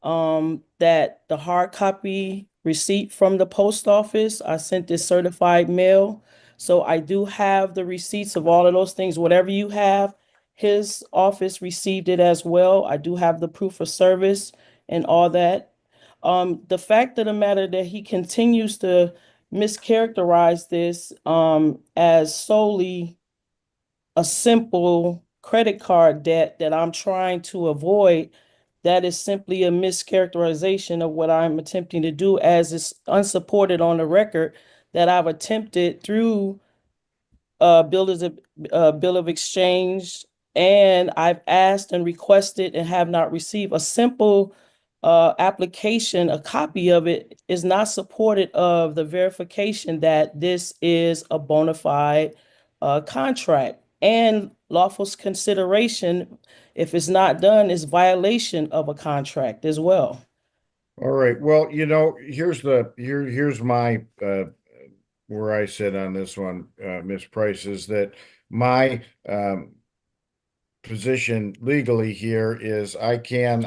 that the hard copy receipt from the post office. I sent this certified mail. So I do have the receipts of all of those things. Whatever you have, his office received it as well. I do have the proof of service and all that. The fact of the matter that he continues to mischaracterize this as solely a simple credit card debt that I'm trying to avoid, that is simply a mischaracterization of what I'm attempting to do, as is unsupported on the record that I've attempted through bill of exchange, and I've asked and requested and have not received a simple application. A copy of it is not supported of the verification that this is a bona fide contract, and lawful consideration, if it's not done, is violation of a contract as well. All right. Well, here's my where I sit on this one, Ms. Price, is that my position legally here is I can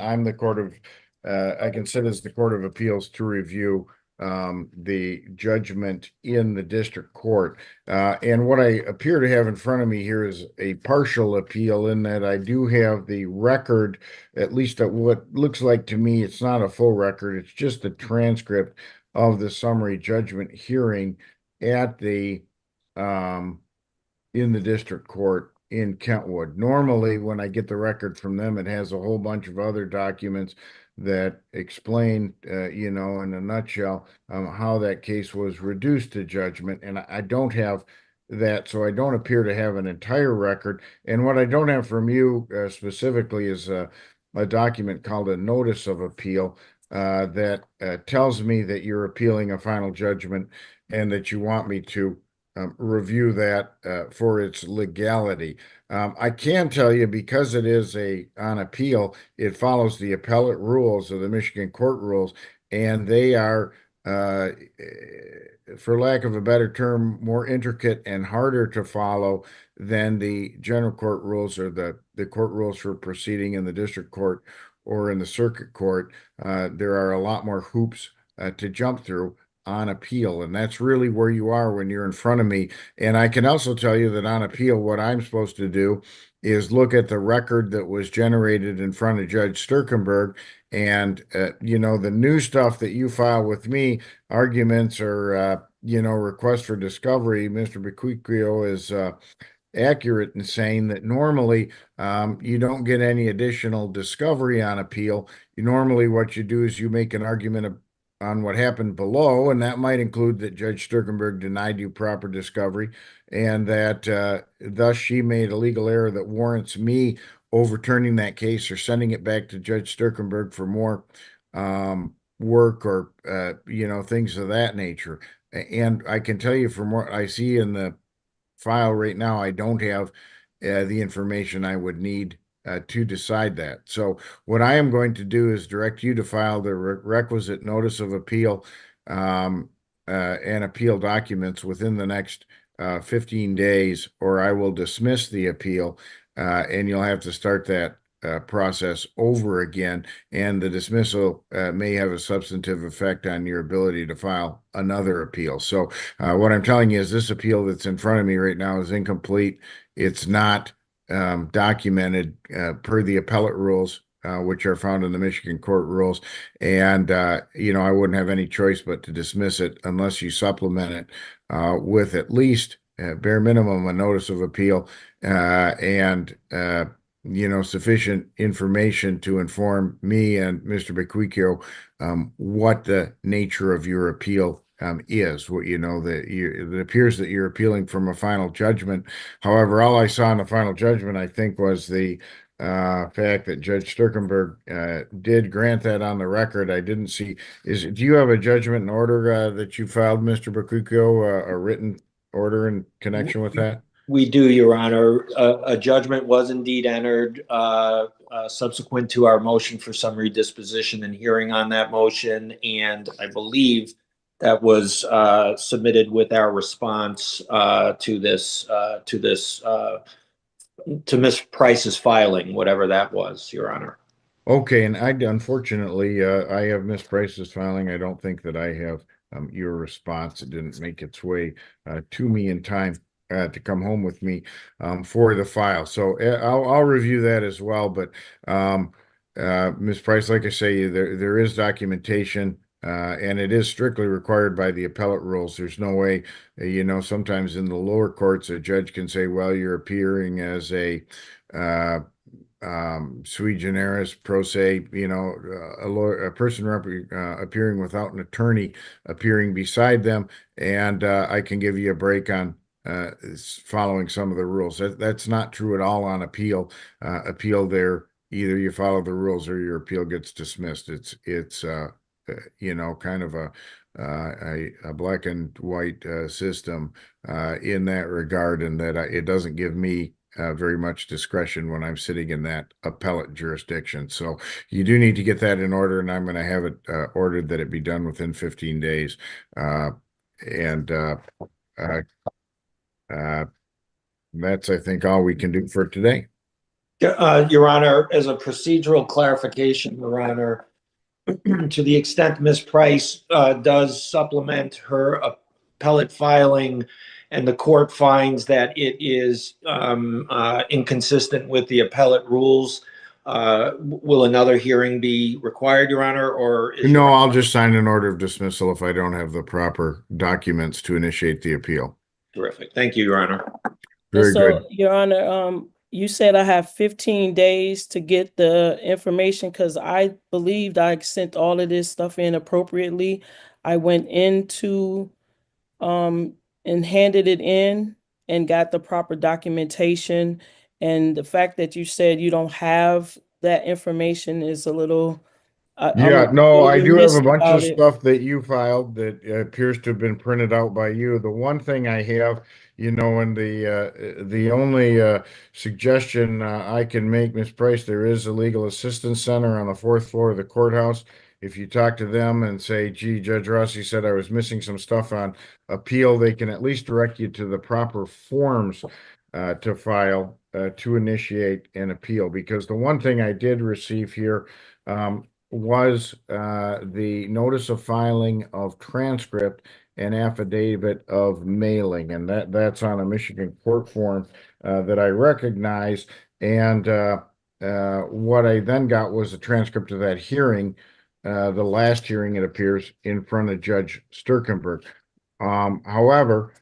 sit as the Court of Appeals to review the judgment in the district court. And what I appear to have in front of me here is a partial appeal, in that I do have the record, at least at what looks like to me, it's not a full record, it's just a transcript of the summary judgment hearing at the in the district court in Kentwood. Normally, when I get the record from them, it has a whole bunch of other documents that explain, in a nutshell, how that case was reduced to judgment. And I don't have that, so I don't appear to have an entire record. And what I don't have from you specifically is a document called a notice of appeal that tells me that you're appealing a final judgment and that you want me to review that for its legality. I can tell you, because it is on appeal, it follows the appellate rules of the Michigan court rules, and they are, for lack of a better term, more intricate and harder to follow than the general court rules or the court rules for proceeding in the district court or in the circuit court. There are a lot more hoops to jump through on appeal, and that's really where you are when you're in front of me. And I can also tell you that on appeal, what I'm supposed to do is look at the record that was generated in front of Judge Sturkenberg, and the new stuff that you file with me, arguments or requests for discovery. Mr. Bequicchio is accurate in saying that normally you don't get any additional discovery on appeal. Normally what you do is you make an argument on what happened below, and that might include that Judge Sturkenberg denied you proper discovery, and that thus she made a legal error that warrants me overturning that case or sending it back to Judge Sturkenberg for more work or things of that nature. And I can tell you, from what I see in the file right now, I don't have the information I would need to decide that. So what I am going to do is direct you to file the requisite notice of appeal and appeal documents within the next 15 days, or I will dismiss the appeal, and you'll have to start that process over again. And the dismissal may have a substantive effect on your ability to file another appeal. So what I'm telling you is this appeal that's in front of me right now is incomplete. It's not documented per the appellate rules, which are found in the Michigan court rules. And, I wouldn't have any choice but to dismiss it unless you supplement it with at least bare minimum a notice of appeal and sufficient information to inform me and Mr. Bequicchio what the nature of your appeal is. What that it appears that you're appealing from a final judgment. However, all I saw in the final judgment, I think, was the fact that Judge Sturkenberg did grant that on the record. I didn't see. Do you have a judgment in order that you filed, Mr. Bequicchio, a written order in connection with that? We do, Your Honor. A judgment was indeed entered subsequent to our motion for summary disposition and hearing on that motion, and I believe that was submitted with our response to Ms. Price's filing, whatever that was, Your Honor. Okay, and unfortunately, I have Ms. Price's filing. I don't think that I have your response. It didn't make its way to me in time to come home with me for the file. So I'll review that as well. But Ms. Price, like I say, there is documentation, and it is strictly required by the appellate rules. There's no way, sometimes in the lower courts, a judge can say, well, you're appearing as a sui generis pro se, a lawyer, a person appearing without an attorney appearing beside them, and I can give you a break on following some of the rules. That's not true at all on appeal. Appeal there, either you follow the rules or your appeal gets dismissed. It's kind of a black and white system in that regard, and that it doesn't give me very much discretion when I'm sitting in that appellate jurisdiction. So you do need to get that in order, and I'm going to have it ordered that it be done within 15 days. That's, I think, all we can do for today. Your Honor, as a procedural clarification, Your Honor, to the extent Ms. Price does supplement her appellate filing and the court finds that it is inconsistent with the appellate rules, will another hearing be required, Your Honor, or? No, I'll just sign an order of dismissal if I don't have the proper documents to initiate the appeal. Terrific. Thank you, Your Honor. Very good. Your Honor, you said I have 15 days to get the information because I believed I sent all of this stuff in appropriately. I went into and handed it in and got the proper documentation. And the fact that you said you don't have that information is a little. I do have a bunch of stuff that you filed that appears to have been printed out by you. The one thing I have, and the only suggestion I can make, Ms. Price, there is a legal assistance center on the 4th floor of the courthouse. If you talk to them and say, gee, Judge Rossi said I was missing some stuff on appeal, they can at least direct you to the proper forms to file to initiate an appeal. Because the one thing I did receive here was the notice of filing of transcript and affidavit of mailing, and that's on a Michigan court form that I recognize. And what I then got was a transcript of that hearing, the last hearing, it appears, in front of Judge Sturkenberg. However,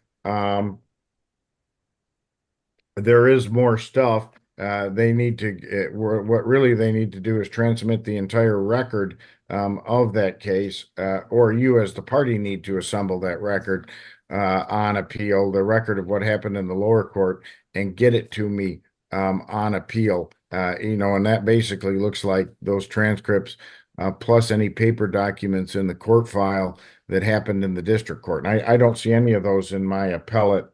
there is more stuff. They need to, what really they need to do is transmit the entire record of that case, or you as the party need to assemble that record on appeal, the record of what happened in the lower court, and get it to me on appeal. And that basically looks like those transcripts plus any paper documents in the court file that happened in the district court. And I don't see any of those in my appellate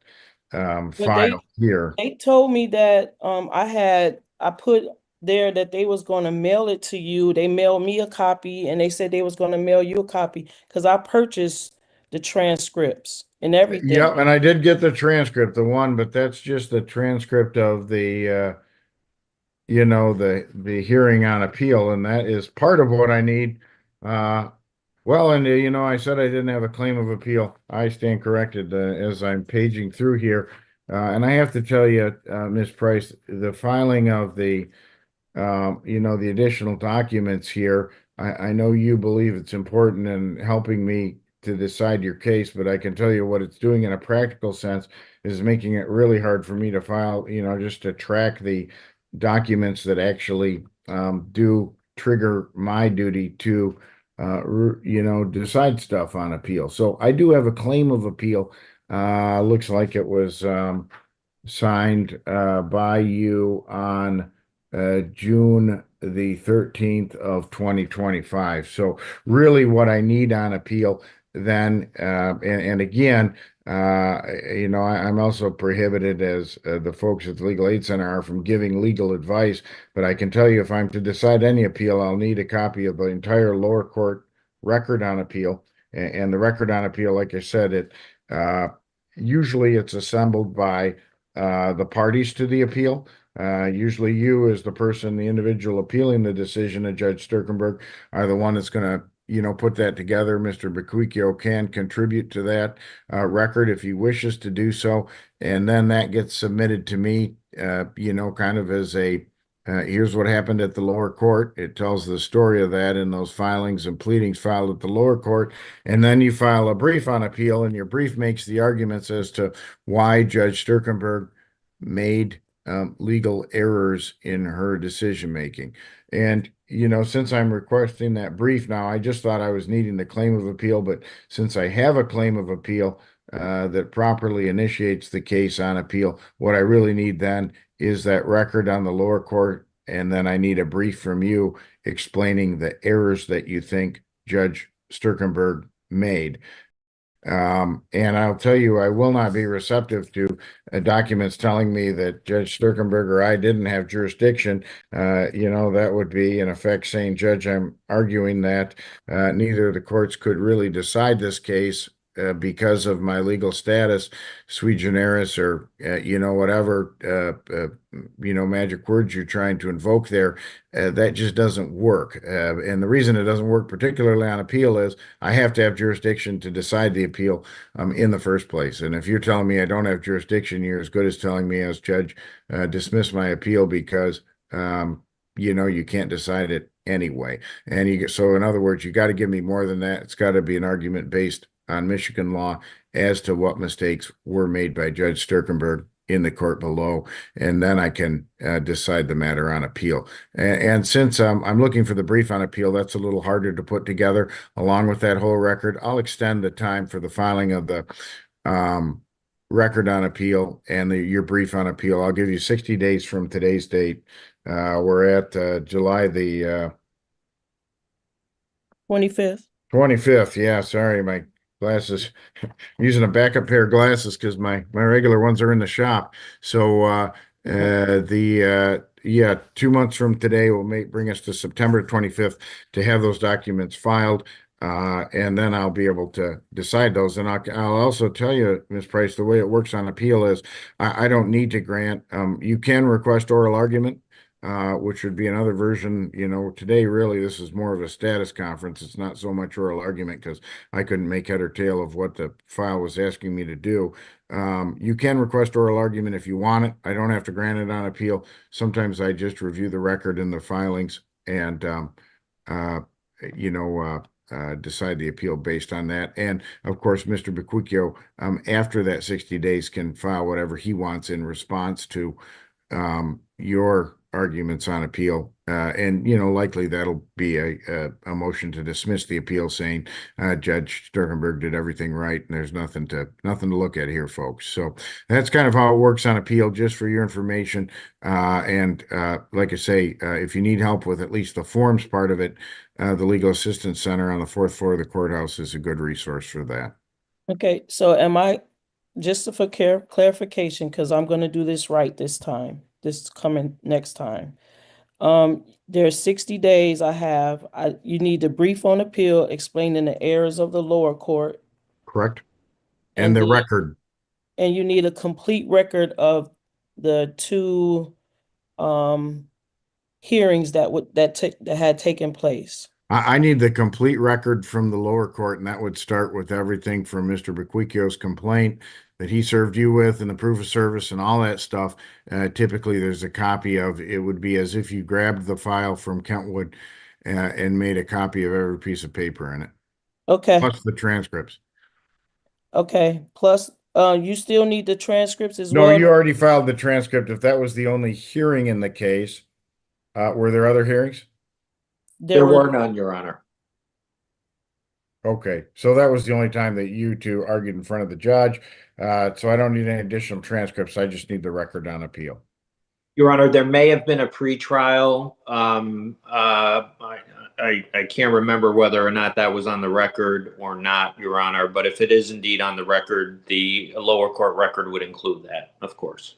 file here. They told me that I put there that they was going to mail it to you. They mailed me a copy, and they said they was going to mail you a copy because I purchased the transcripts and everything. Yeah, and I did get the transcript, but that's just the transcript of the the hearing on appeal, and that is part of what I need. I said I didn't have a claim of appeal. I stand corrected as I'm paging through here. And I have to tell you, Ms. Price, the filing of the additional documents here, I know you believe it's important in helping me to decide your case, but I can tell you what it's doing in a practical sense is making it really hard for me to file, just to track the documents that actually do trigger my duty to decide stuff on appeal. So I do have a claim of appeal. Looks like it was signed by you on June the 13th of 2025. So really what I need on appeal then, and again, I'm also prohibited, as the folks at the Legal Aid Center are, from giving legal advice. But I can tell you, if I'm to decide any appeal, I'll need a copy of the entire lower court record on appeal. And the record on appeal, like I said, usually it's assembled by the parties to the appeal. Usually you, as the individual appealing the decision of Judge Sturkenberg, are the one that's going to put that together, Mr. Bequicchio can contribute to that record if he wishes to do so. And then that gets submitted to me, kind of as a, here's what happened at the lower court. It tells the story of that in those filings and pleadings filed at the lower court. And then you file a brief on appeal, and your brief makes the arguments as to why Judge Sturkenberg made legal errors in her decision-making. And, since I'm requesting that brief now, I just thought I was needing the claim of appeal, but since I have a claim of appeal that properly initiates the case on appeal, what I really need then is that record on the lower court, and then I need a brief from you explaining the errors that you think Judge Sturkenberg made. And I'll tell you, I will not be receptive to documents telling me that Judge Sturkenberg or I didn't have jurisdiction. That would be in effect saying, Judge, I'm arguing that neither of the courts could really decide this case because of my legal status, sui generis, or, whatever, magic words you're trying to invoke there. That just doesn't work. And the reason it doesn't work, particularly on appeal, is I have to have jurisdiction to decide the appeal in the first place. And if you're telling me I don't have jurisdiction, you're as good as telling me, as judge, dismiss my appeal because, you can't decide it anyway. And so in other words, you got to give me more than that. It's got to be an argument based on Michigan law as to what mistakes were made by Judge Sturkenberg in the court below, and then I can decide the matter on appeal. And since I'm looking for the brief on appeal, that's a little harder to put together along with that whole record. I'll extend the time for the filing of the record on appeal and your brief on appeal. I'll give you 60 days from today's date. We're at July the 25th. 25th. Yeah, sorry, my glasses. I'm using a backup pair of glasses because my regular ones are in the shop. So 2 months from today will bring us to September 25th to have those documents filed. And then I'll be able to decide those. And I'll also tell you, Ms. Price, the way it works on appeal is I don't need to grant. You can request oral argument, which would be another version. Today, really, this is more of a status conference. It's not so much oral argument because I couldn't make head or tail of what the file was asking me to do. You can request oral argument if you want it. I don't have to grant it on appeal. Sometimes I just review the record and the filings and, decide the appeal based on that. And of course, Mr. Bequicchio, after that 60 days, can file whatever he wants in response to your arguments on appeal. And likely that'll be a motion to dismiss the appeal saying Judge Sturkenberg did everything right and there's nothing to look at here, folks. So that's kind of how it works on appeal, just for your information. And like I say, if you need help with at least the forms part of it, the Legal Assistance Center on the 4th floor of the courthouse is a good resource for that. Okay, so am I, just for clarification, because I'm going to do this right this time, this coming next time. There's 60 days you need the brief on appeal explaining the errors of the lower court. Correct. And the record. And you need a complete record of the two hearings that had taken place. I need the complete record from the lower court, and that would start with everything from Mr. Bequicchio's complaint that he served you with and the proof of service and all that stuff. Typically, there's a copy of it. Would be as if you grabbed the file from Kentwood and made a copy of every piece of paper in it. Okay. Plus the transcripts. Okay. Plus, you still need the transcripts as well? No, you already filed the transcript. If that was the only hearing in the case, were there other hearings? There were none, Your Honor. Okay, so that was the only time that you two argued in front of the judge. So I don't need any additional transcripts. I just need the record on appeal. Your Honor, there may have been a pretrial. I can't remember whether or not that was on the record or not, Your Honor. But if it is indeed on the record, the lower court record would include that, of course.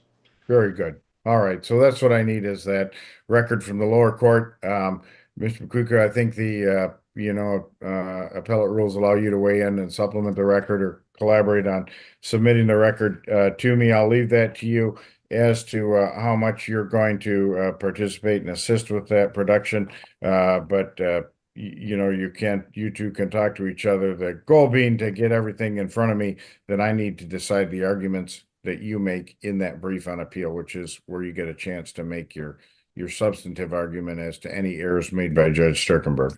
Very good. All right, so that's what I need, is that record from the lower court. Mr. Bequicchio, I think the appellate rules allow you to weigh in and supplement the record or collaborate on submitting the record to me. I'll leave that to you as to how much you're going to participate and assist with that production. But you two can talk to each other. The goal being to get everything in front of me that I need to decide the arguments that you make in that brief on appeal, which is where you get a chance to make your substantive argument as to any errors made by Judge Sturkenberg.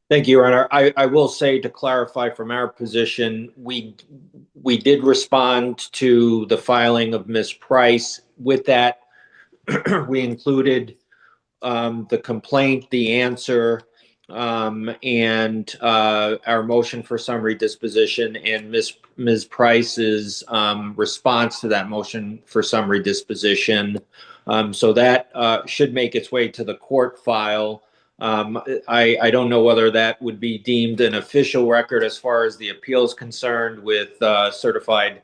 Thank you, Your Honor. I will say, to clarify from our position, we did respond to the filing of Ms. Price. With that, we included the complaint, the answer, and our motion for summary disposition, and Ms. Price's response to that motion for summary disposition. So that should make its way to the court file. I don't know whether that would be deemed an official record as far as the appeal is concerned with certified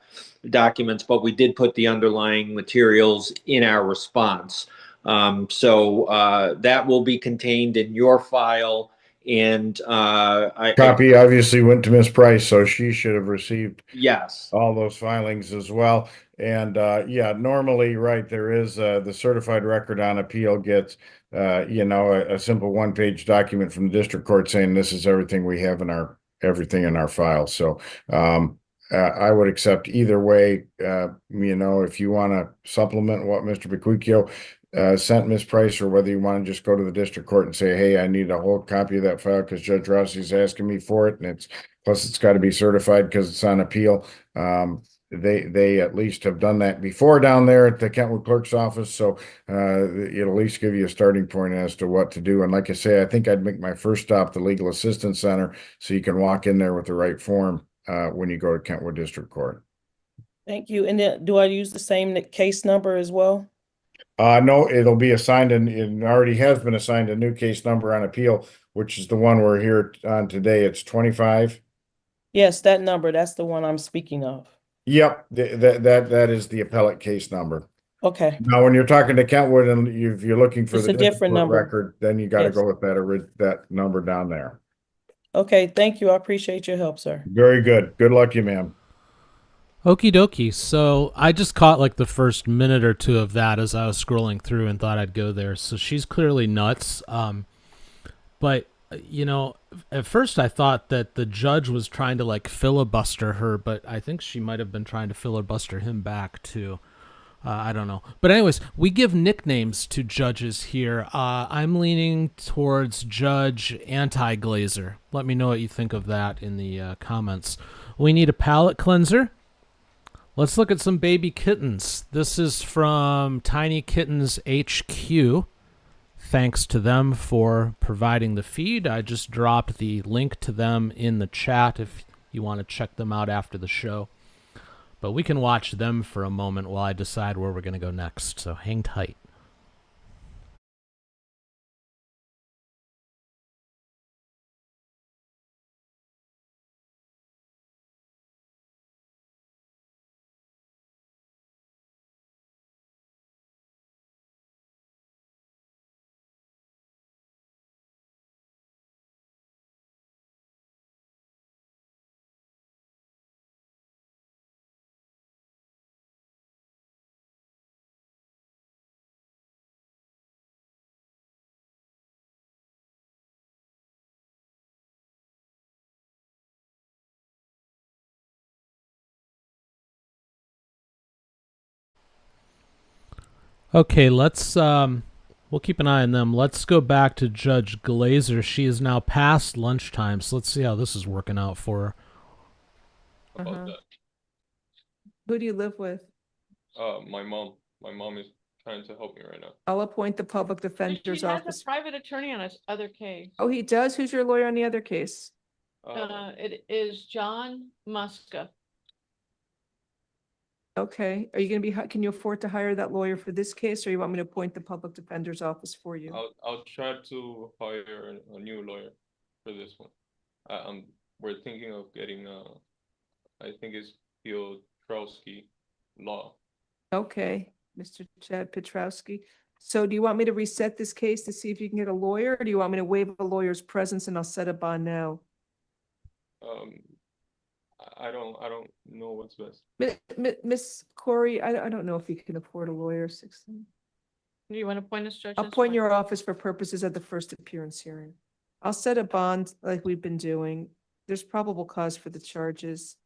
documents, but we did put the underlying materials in our response. So that will be contained in your file, and Copy obviously went to Ms. Price, so she should have received yes, all those filings as well. And yeah, normally, right, there is the certified record on appeal gets a simple one-page document from the district court saying this is everything we have in our file. So I would accept either way. If you want to supplement what Mr. Bequicchio sent Ms. Price, or whether you want to just go to the district court and say, hey, I need a whole copy of that file because Judge Rossi's asking me for it, and it's got to be certified because it's on appeal. They at least have done that before down there at the Kentwood Clerk's office, so it'll at least give you a starting point as to what to do. And like I say, I think I'd make my first stop the Legal Assistance Center, so you can walk in there with the right form when you go to Kentwood District Court. Thank you. And then do I use the same case number as well? No, it'll be assigned, and it already has been assigned a new case number on appeal, which is the one we're here on today. It's 25. Yes, that number, that's the one I'm speaking of. Yep, that is the appellate case number. Okay. Now, when you're talking to Kentwood and if you're looking for It's the a different number. record, then you got to Yes. go with that number down there. Okay, thank you. I appreciate your help, sir. Very good. Good luck to you, ma'am. Okie dokie. So I just caught like the first minute or two of that as I was scrolling through and thought I'd go there. So she's clearly nuts. But at first I thought that the judge was trying to like filibuster her, but I think she might have been trying to filibuster him back too. I don't know. But anyways, we give nicknames to judges here. I'm leaning towards Judge Anti-Glazer. Let me know what you think of that in the comments. We need a palate cleanser. Let's look at some baby kittens. This is from Tiny Kittens HQ. Thanks to them for providing the feed. I just dropped the link to them in the chat if you want to check them out after the show. But we can watch them for a moment while I decide where we're going to go next, so hang tight. Okay, let's we'll keep an eye on them. Let's go back to Judge Glazer. She is now past lunchtime, so let's see how this is working out for her. Who do you live with? My mom. My mom is trying to help me right now. I'll appoint the public She defender's has office. a private attorney on his other case. Oh, he does? Who's your lawyer on the other case? It is John Muska. Okay, are you gonna be, can you afford to hire that lawyer for this case, or you want me to appoint the public defender's office for you? I'll try to hire a new lawyer for this one. We're thinking of getting I think it's Piotrowski Law. Okay, Mr. Chad Petrowski. So do you want me to reset this case to see if you can get a lawyer, or do you want me to waive a lawyer's presence and I'll set a bond now? I don't know what's best. Miss Corey, I don't know if you can afford a lawyer. Do you want to appoint us, Judge? I'll That's appoint fine. your office for purposes of the first appearance hearing. I'll set a bond like we've been doing. There's probable cause for the charges.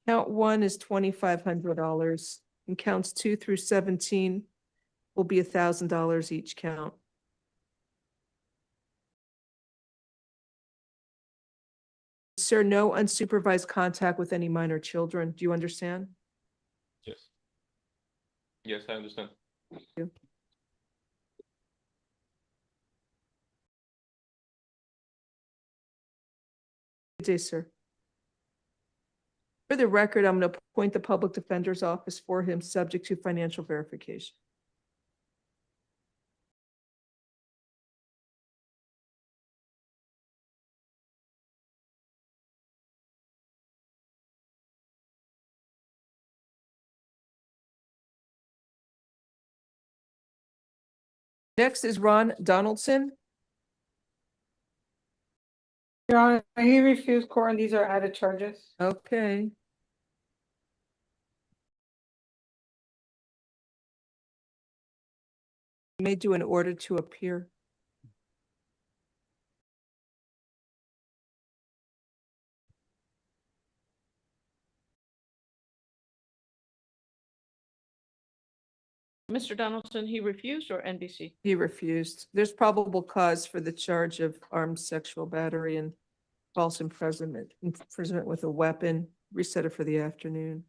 Count 1 is $2,500 and counts 2 through 17 will be $1,000 each count. Sir, no unsupervised contact with any minor children. Do you understand? Yes. Yes, I understand. Thank you. Good day, sir. For the record, I'm going to appoint the public defender's office for him, subject to financial verification. Next is Ron Donaldson. Your Honor, he refused court and these are added charges. Okay. You may do an order to appear. Mr. Donaldson, he refused or NBC? He refused. There's probable cause for the charge of armed sexual battery and false imprisonment with a weapon. Reset it for the afternoon.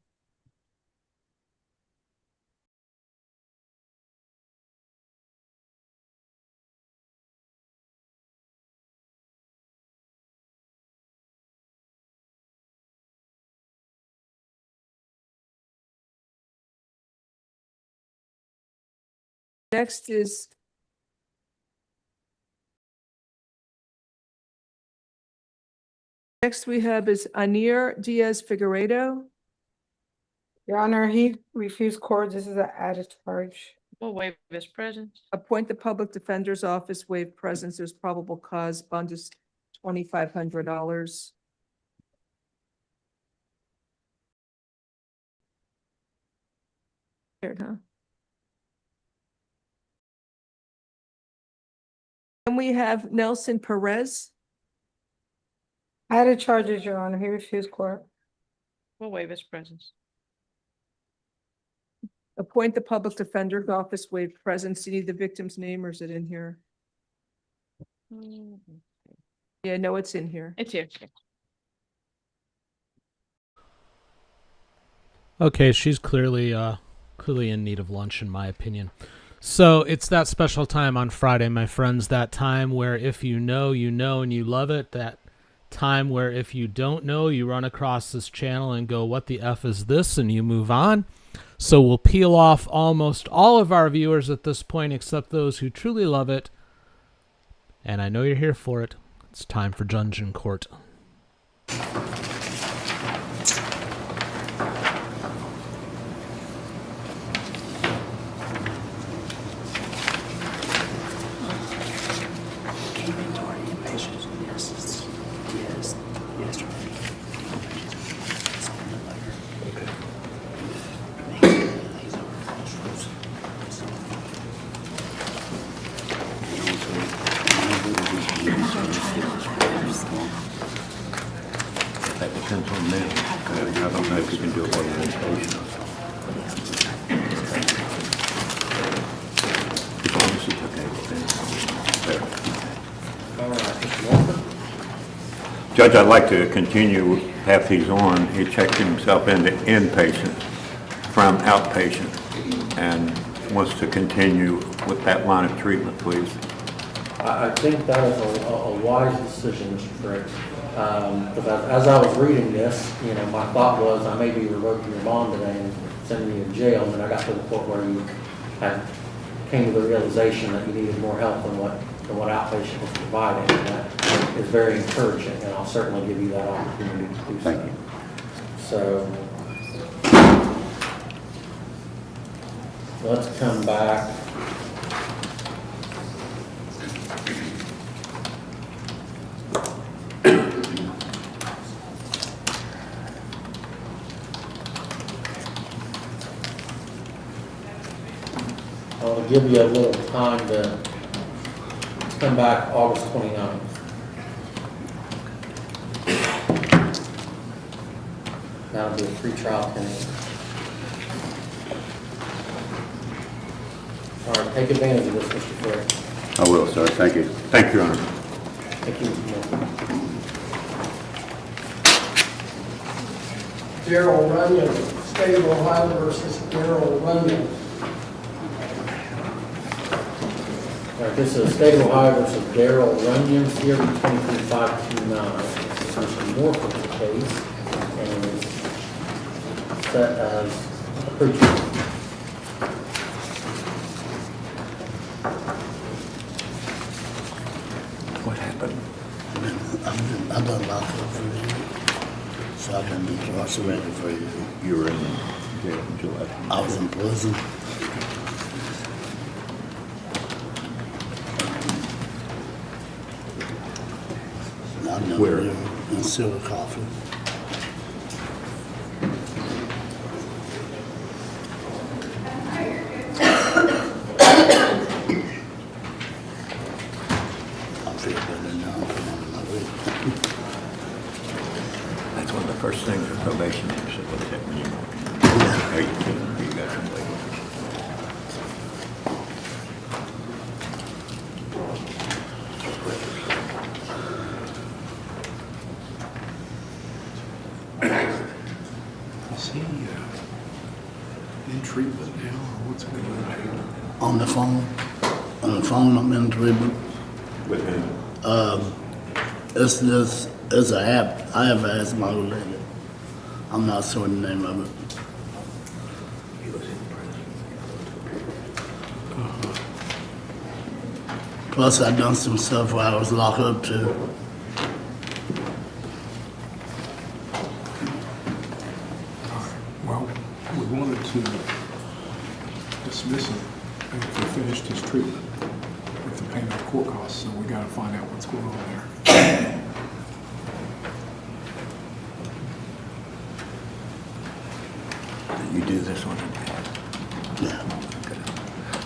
Next is we have is Anir Diaz Figueredo. Your Honor, he refused court. This is an added charge. We'll waive his presence. Appoint the public defender's office, waive presence. There's probable cause. Bond is $2,500. Weird, huh? And we have Nelson Perez. Added charges, Your Honor. He refused court. We'll waive his presence. Appoint the public defender's office, waive presence. Do you need the victim's name or is it in here? Yeah, no, it's in here. It's here. Okay, she's clearly in need of lunch, in my opinion. So it's that special time on Friday, my friends, that time where if you know, and you love it, that time where if you don't know, you run across this channel and go, what the F is this? And you move on. So we'll peel off almost all of our viewers at this point, except those who truly love it. And I know you're here for it. It's time for Dungeon Court. That depends on them. I don't know if you can do it while you're in patient. As long as it's okay with them. All right, Mr. Walker. Judge, I'd like to continue half he's on. He checked himself into inpatient from outpatient and wants to continue with that line of treatment, please. I think that is a wise decision, Mr. Frick. Because as I was reading this, my thought was I may be revoking your bond today and sending you to jail. And then I got to the point where you came to the realization that you needed more help than what outpatient was providing. And that is very encouraging, and I'll certainly give you that opportunity to do so. Thank you. So let's come back. I'll give you a little time to come back August 29th. That'll be a pre-trial hearing. All right, take advantage of this, Mr. Fair. I will, sir. Thank you. Thank you, Your Honor. Thank you, Mr. Moore. Daryl Runyon, State of Ohio versus Daryl Runyon. All right, this is State of Ohio versus Daryl Runyon, here 23529. This is Mr. Morford's case, and it's set as a pre-trial. What happened? I've done lots of for you, so I can be incarcerated for you. You were in jail in July. I was in prison. I've never Where? been in Silver Coffee. I feel better now. I'm on my way. That's one of the first things the probation officer looks at when you walk in. How you feeling? You got some weight. Is he in treatment now, or what's going on? On the phone. On the phone, I'm in treatment. With him? It's an app. I have asthma related. I'm not sure the name of it. He was in prison. Plus, I done some stuff while I was locked up too. Well, we wanted to dismiss him after he finished his treatment with the payment of court costs, so we gotta find out what's going on there. You do this one? Yeah.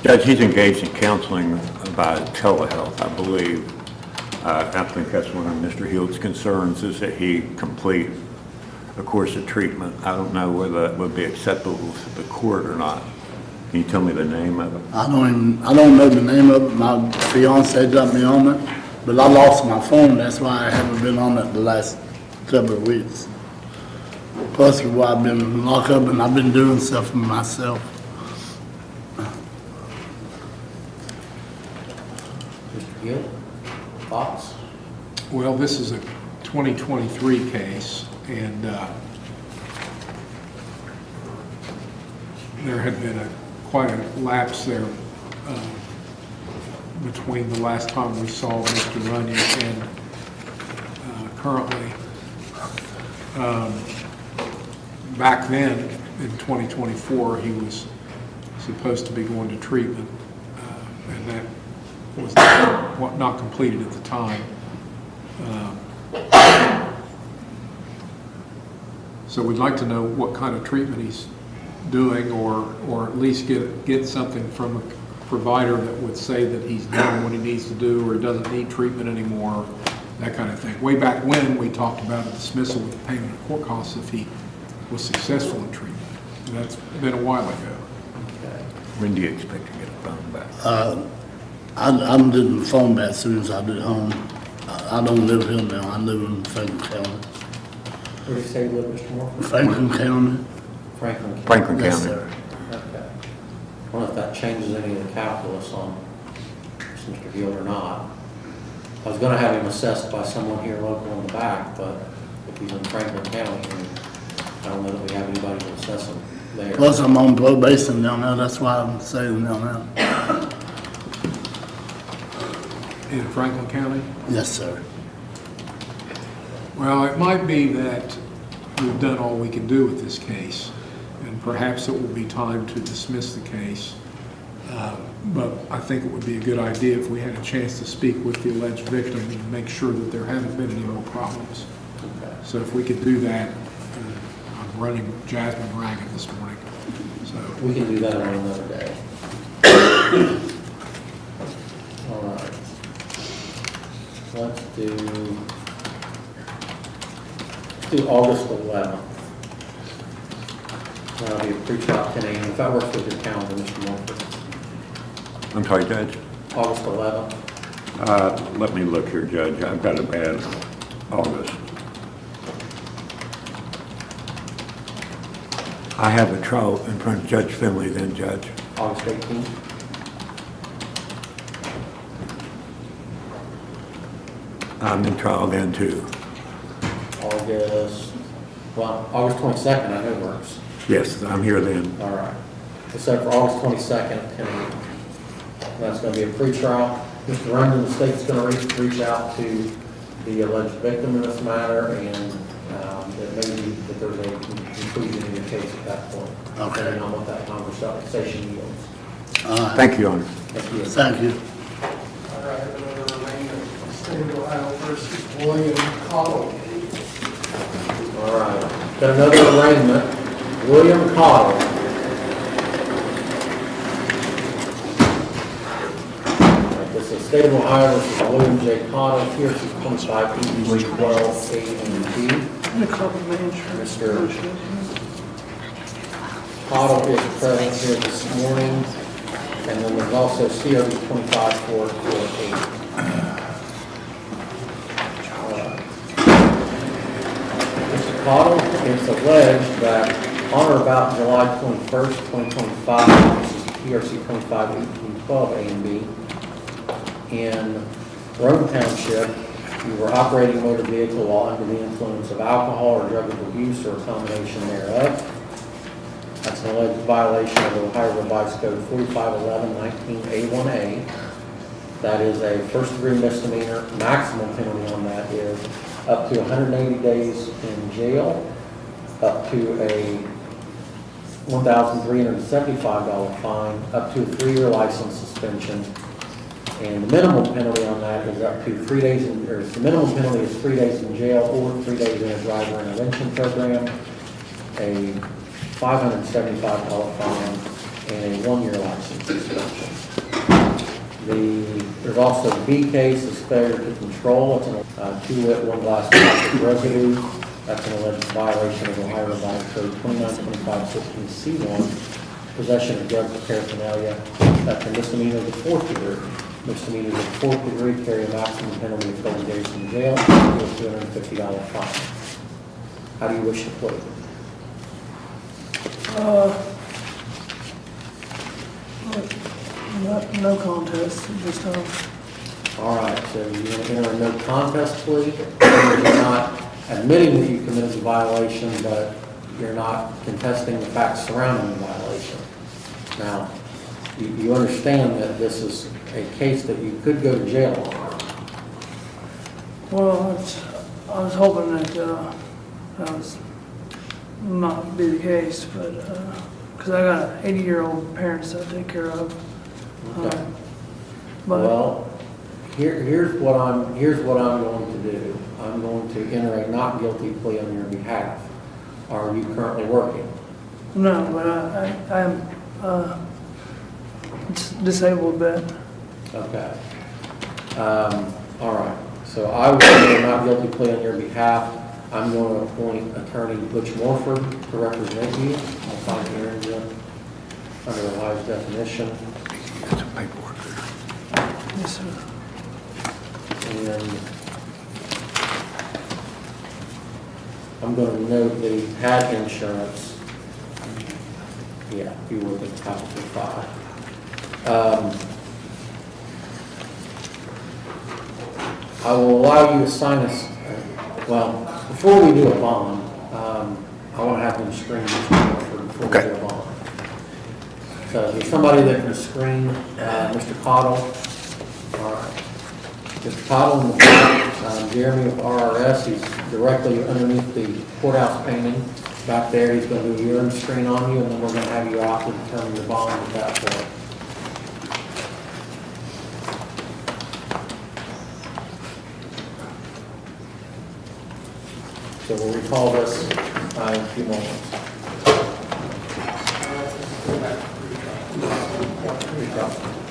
Judge, he's engaged in counseling by telehealth, I believe. I think that's one of Mr. Heald's concerns, is that he complete a course of treatment. I don't know whether that would be acceptable to the court or not. Can you tell me the name of it? I don't know the name of it. My fiance got me on it, but I lost my phone. That's why I haven't been on it the last couple of weeks. Plus, I've been locked up and I've been doing stuff for myself. Mr. Hill, thoughts? Well, this is a 2023 case, and there had been quite a lapse there between the last time we saw Mr. Runyon and currently. Back then, in 2024, he was supposed to be going to treatment, and that was not completed at the time. So we'd like to know what kind of treatment he's doing, or at least get something from a provider that would say that he's done what he needs to do, or he doesn't need treatment anymore, that kind of thing. Way back when, we talked about a dismissal with the payment of court costs if he was successful in treatment. And that's been a while ago. When do you expect to get a phone back? I'm getting the phone back as soon as I get home. I don't live here now. I live in Franklin County. Where do you say you live, Mr. Morford? Franklin County. Franklin County. Franklin Yes, County. sir. Okay. I wonder if that changes any of the calculus on Mr. Hill or not. I was gonna have him assessed by someone here local in the back, but if he's in Franklin County, I don't know that we have anybody to assess him there. Plus, I'm on probation down there. That's why I'm staying down there. In Franklin County? Yes, sir. Well, it might be that we've done all we can do with this case, and perhaps it will be time to dismiss the case. But I think it would be a good idea if we had a chance to speak with the alleged victim and make sure that there haven't been any more problems. Okay. So if we could do that, I'm running Jasmine ragged this morning, so. We can do that on another day. All right. let's do August 11th. That'll be a pre-trial 10 a.m. If that works with your calendar, Mr. Morford. I'm sorry, Judge. August 11th. Let me look here, Judge. I've got a bad August. I have a trial in front of Judge Finley then, Judge. August 18th. I'm in trial then too. August 22nd, I know works. Yes, I'm here then. All right. Set for August 22nd at 10 a.m. That's going to be a pre-trial. Mr. Rundon, the state's going to reach out to the alleged victim in this matter, and that maybe that there's a conclusion in your case at that point. Okay. Depending on what that conversation yields. Thank you, Your Honor. Thank you. Thank you. All right, I have another arraignment, State of Ohio versus William Cottle. All right. Got another arraignment. William Cottle. This is State of Ohio versus William J. Cottle, here, 25 EB 12 A and B. Mr. Cottle is present here this morning, and then there's also COB 25-448. Mr. Cottle, it's alleged that on or about July 21st, 2025, this is PRC 25-18-12 A and B, in Rome Township, you were operating a motor vehicle while under the influence of alcohol or drug abuse or a combination thereof. That's an alleged violation of Ohio Revised Code 4511-19A1A. That is a first-degree misdemeanor. Maximum penalty on that is up to 180 days in jail, up to a $1,375 fine, up to a 3-year license suspension. And the minimum penalty on that is up to 3 days, the minimum penalty is 3 days in jail or 3 days in a driver intervention program, a $575 fine, and a 1-year license suspension. There's also the B case, is failure to control. It's an 1 glass of residue. That's an alleged violation of Ohio Revised Code 2925-15C1, possession of drug paraphernalia. That's a misdemeanor of the 4th degree. Misdemeanors of the 4th degree carry a maximum penalty of 30 days in jail or a $250 fine. How do you wish to plead? No contest this time. All right, so you want to enter a no contest plea? You're not admitting that you committed the violation, but you're not contesting the facts surrounding the violation. Now, you understand that this is a case that you could go to jail on. Well, I was hoping that that was not be the case, but because I got 80-year-old parents that I take care of. Okay. But Well, here's what I'm going to do. I'm going to enter a not guilty plea on your behalf. Are you currently working? no, but I'm disabled vet. Okay. All right. So I will enter a not guilty plea on your behalf. I'm going to appoint Attorney Butch Morford to represent you. I'll find hearings under Ohio's definition. Yes, sir. And I'm going to note the had insurance. Yeah, you work at Capital 5. I will allow you to sign us, well, before we do a bond, I want to have them screen this before we do a bond. So is there somebody that can screen Mr. Cottle? All right. Mr. Cottle in the back, Jeremy of RRS, he's directly underneath the courthouse painting. Back there, he's going to do a urine screen on you, and then we're going to have you out to determine your bond at that point. So we'll recall this in a few moments.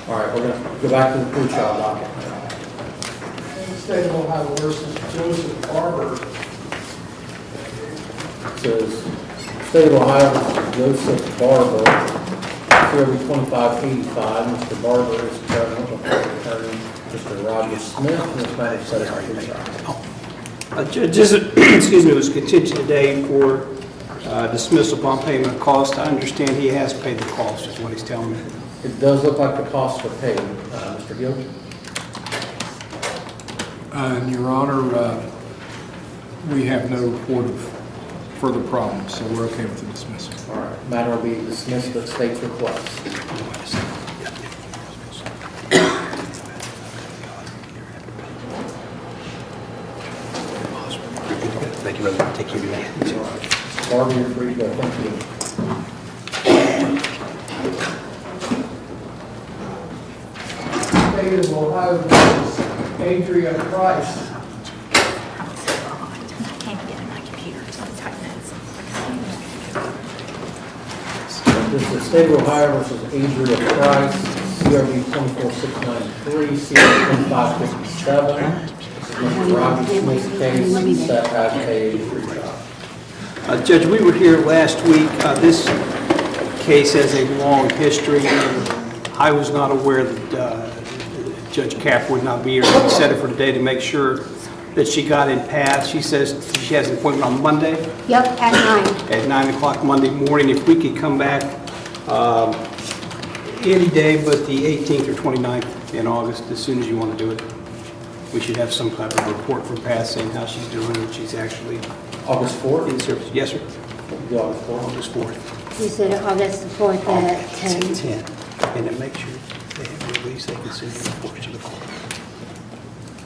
All right, we're going to go back to the pre-trial docket. State of Ohio versus Joseph Barber. Says, State of Ohio versus Joseph Barber, CRB 2585. Mr. Barber is present with the attorney, Mr. Roger Smith, and this matter set as a pretrial. Judge, this, excuse me, was contingent today for dismissal upon payment of cost. I understand he has paid the cost, is what he's telling me. It does look like the costs are paid. Mr. Gill? And Your Honor, we have no report of further problems, so we're okay with the dismissal. All right, matter will be dismissed at state's request. Thank you, brother. Take care of your day. Barber, you're free to go. Thank you. State of Ohio versus Adria Price. This is State of Ohio versus Adria Price, CRB 24693, CRB 2557. Mr. Roger Smith's case set as a pretrial. Judge, we were here last week. This case has a long history, and I was not aware that Judge Cap would not be here. We set it for today to make sure that she got in path. She says she has an appointment on Monday. Yep, at 9. At 9 o'clock Monday morning. If we could come back any day but the 18th or 29th in August, as soon as you want to do it. We should have some type of report from Pat saying how she's doing and she's actually August 4th? in service. Yes, sir. August 4th. August 4th. You said August 4th at 10. 10. And then make sure they have the release, they can send the report to the court.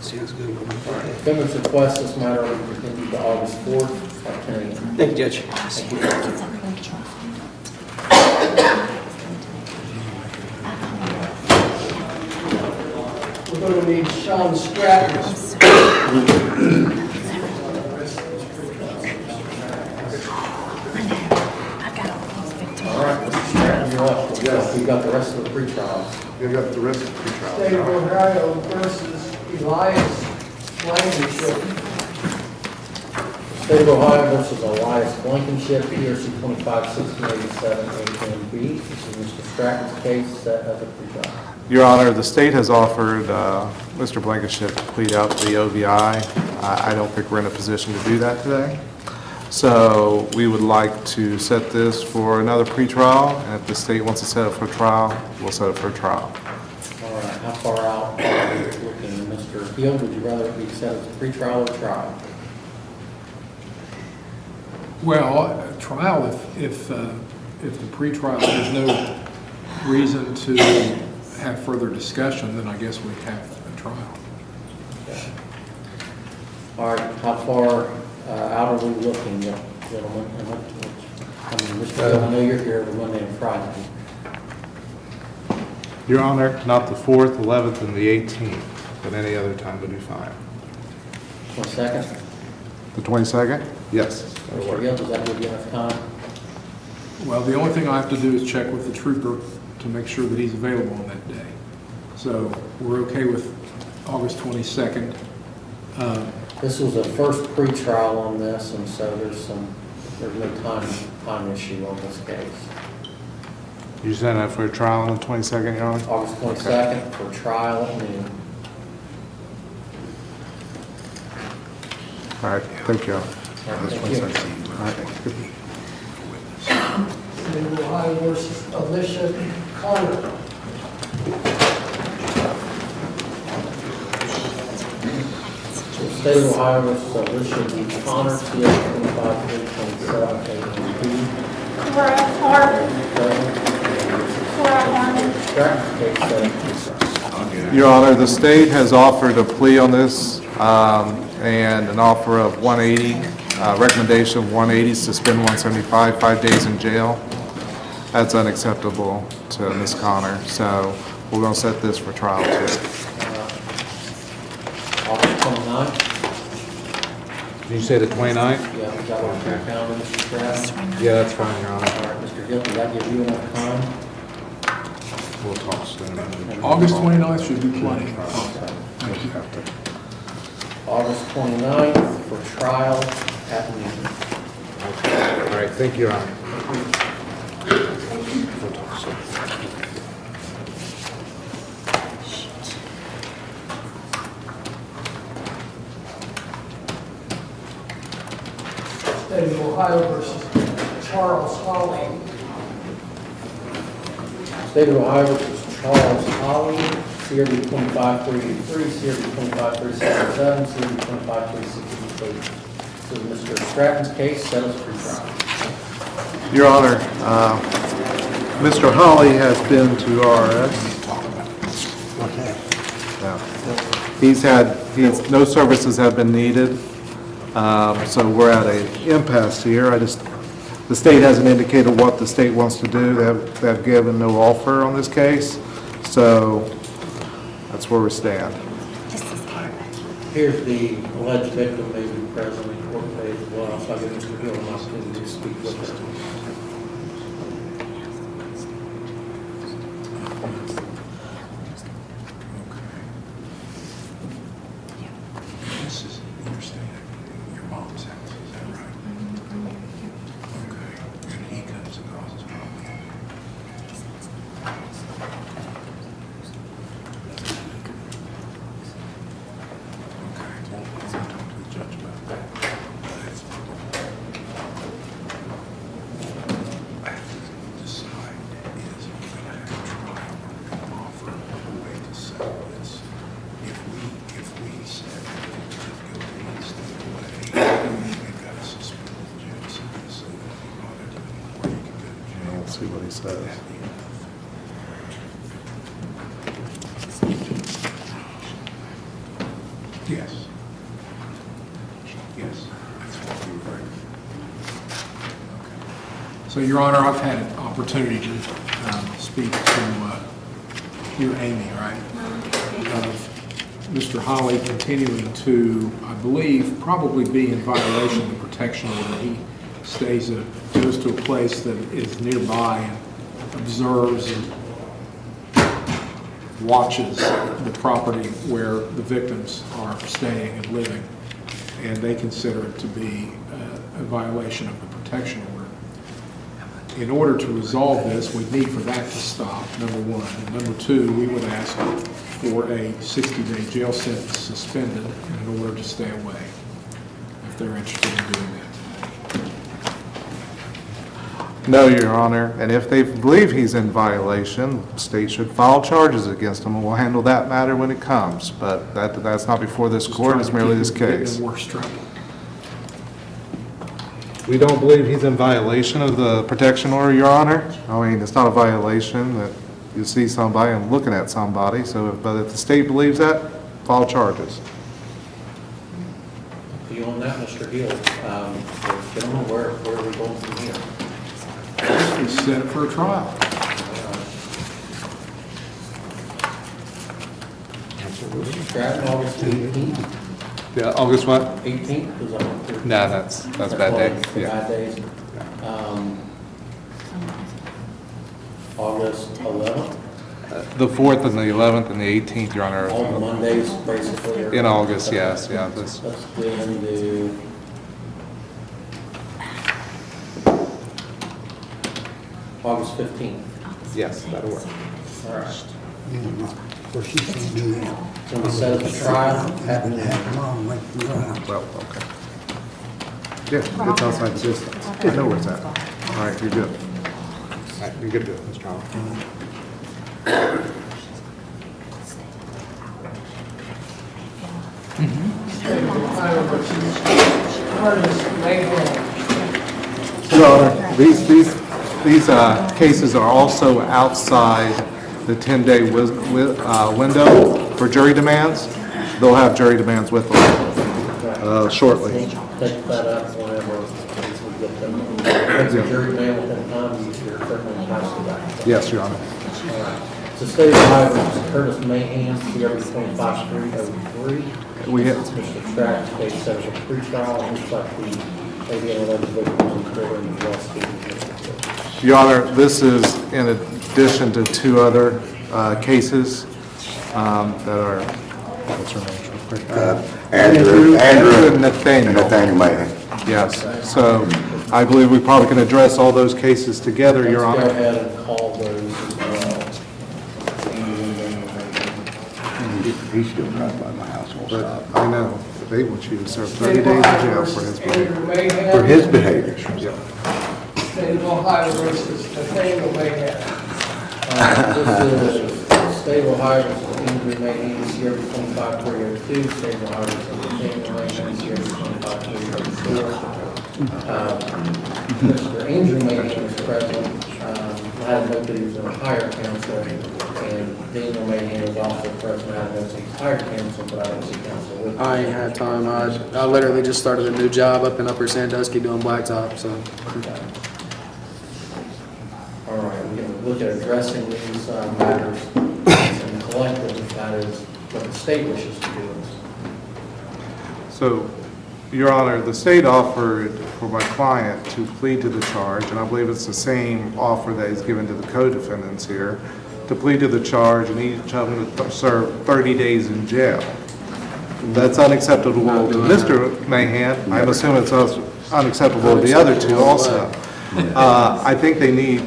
Sounds good. Defendant's request this matter will be continued to August 4th at 10 a.m. Thank you, Judge. Thank you. We're going to need Sean Stratton. All right, Mr. Stratton, you're up. Yes. You've got the rest of the pretrials. You've got the rest of the pretrial. State of Ohio versus Elias Blankenship. State of Ohio versus Elias Blankenship, PRC 251687 AMB. This is Mr. Stratton's case set as a pretrial. Your Honor, the state has offered Mr. Blankenship to plead out to the OVI. I don't think we're in a position to do that today. So we would like to set this for another pretrial, and if the state wants to set it for trial, we'll set it for trial. All right, how far out are we looking? Mr. Hill, would you rather it be set as a pretrial or trial? Well, trial, if the pretrial, there's no reason to have further discussion, then I guess we have a trial. Okay. All right, how far out are we looking, gentlemen? Mr. Hill, I know you're here every Monday and Friday. Your Honor, not the 4th, 11th, and the 18th, but any other time would be fine. 22nd? The 22nd? Yes. Mr. Hill, does that give you enough time? Well, the only thing I have to do is check with the trooper to make sure that he's available on that day. So we're okay with August 22nd. This was the first pretrial on this, and so there's no time issue on this case. You set that for a trial on the 22nd, Your Honor? August 22nd for trial at noon. All right, thank you. All right, thank you. All right. State of Ohio versus Alicia Connor. State of Ohio versus Alicia D. Connor, CS 25-27 AMP. Your Honor, the state has offered a plea on this and an offer of 180, recommendation of 180, suspend 175, 5 days in jail. That's unacceptable to Ms. Connor, so we're going to set this for trial too. August 29th? Did you say the 29th? Yeah, is that what you're counting, Mr. Stratton? Yeah, that's fine, Your Honor. All right, Mr. Gill, does that give you enough time? We'll talk soon. August 29th should be plenty. Thank you. August 29th for trial at noon. All right, thank you, Your Honor. State of Ohio versus Charles Hawley. State of Ohio versus Charles Hawley, CRB 25-383, CRB 25-377, CRB 25-368. So Mr. Stratton's case settles for trial. Your Honor, Mr. Holly has been to RS. No services have been needed, so we're at an impasse here. The state hasn't indicated what the state wants to do. They've given no offer on this case, so that's where we stand. Here's the alleged victim, may be present in court today as well, so I'll give Mr. Hill an opportunity to speak with her. This is your state, your mom's house, is that right? Okay, and he comes and causes problems. See what he says. Yes. Yes, that's what we were. So, Your Honor, I've had an opportunity to speak to your Amy, right? Of Mr. Holly continuing to, I believe, probably be in violation of the protection order. He goes to a place that is nearby and observes and watches the property where the victims are staying and living, and they consider it to be a violation of the protection order. In order to resolve this, we need for that to stop, number one. And number two, we would ask for a 60-day jail sentence suspended in order to stay away, if they're interested in doing that. No, Your Honor, and if they believe he's in violation, the state should file charges against him, and we'll handle that matter when it comes. But that's not before this court, it's merely this case. We don't believe he's in violation of the protection order, Your Honor. I mean, it's not a violation that you see somebody and looking at somebody, but if the state believes that, file charges. You on that, Mr. Hill? Gentlemen, where are we going from here? We set it for a trial. Mr. Stratton, August 18th? Yeah, August what? 18th was on Thursday. No, that's a bad day. Yeah. Bad days. August 11th? The 4th and the 11th and the 18th, Your Honor. All the Mondays, basically. In August, yes, yeah. Let's go and do August 15th. Yes, that'll work. All right. So we set up a trial at Well, okay. Yeah, it's outside the distance. I know where it's at. All right, you're good. All right, you're good to go, Mr. Holland. Your Honor, these cases are also outside the 10-day window for jury demands. They'll have jury demands with them shortly. Take that up whenever we get them. If the jury man within time, you're certainly entitled to that. Yes, Your Honor. All right. So State of Ohio versus Curtis Mahan, CRB 25-303. We have. Mr. Stratton's case set for pretrial, and looks like the ADA alleged victims in court and the West. Your Honor, this is in addition to two other cases that are Andrew Nathaniel Mayhem. Yes, so I believe we probably can address all those cases together, Your Honor. Let's go ahead and call those as well. He's still right by my house. But I know, but they want you to serve 30 days in jail for his behavior. Andrew Mayhem. For his behavior. Yeah. State of Ohio versus Nathaniel Mayhem. This is State of Ohio versus Andrew Mayhem, Sierra 25302, State of Ohio versus Nathaniel Mayhem, Sierra 25304. Mr. Andrew Mayhem is present. I had noted that he was in a higher council, and Daniel Mayhem is also present. I had noted he's higher council, but I don't see council with him. I ain't had time. I literally just started a new job up in Upper Sandusky doing blacktop, so. All right, we're going to look at addressing these matters and collectively, if that is what the state wishes to do. So, Your Honor, the state offered for my client to plead to the charge, and I believe it's the same offer that is given to the co-defendants here, to plead to the charge and each of them to serve 30 days in jail. That's unacceptable to Mr. Mahan. I'm assuming it's also unacceptable to the other two also. I think they need,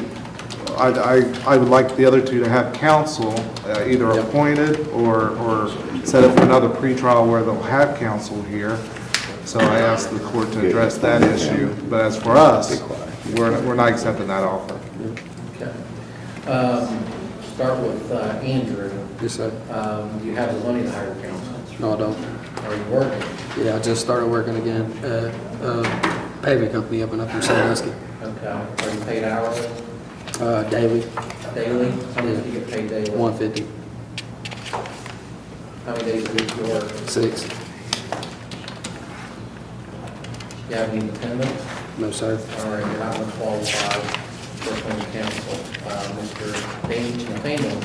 I would like the other two to have counsel either appointed or set up for another pretrial where they'll have counsel here. So I asked the court to address that issue. But as for us, we're not accepting that offer. Okay. Start with Andrew. Yes, sir. Do you have the money to hire counsel? No, I don't. Are you working? Yeah, I just started working again at paving company up in Upper Sandusky. Okay. Are you paid hourly? Daily. Daily? How much do you get paid daily? $150. How many days a week do you work? 6. You have any dependents? No, sir. All right, you're not going to qualify for appointed counsel. Mr. Nathaniel,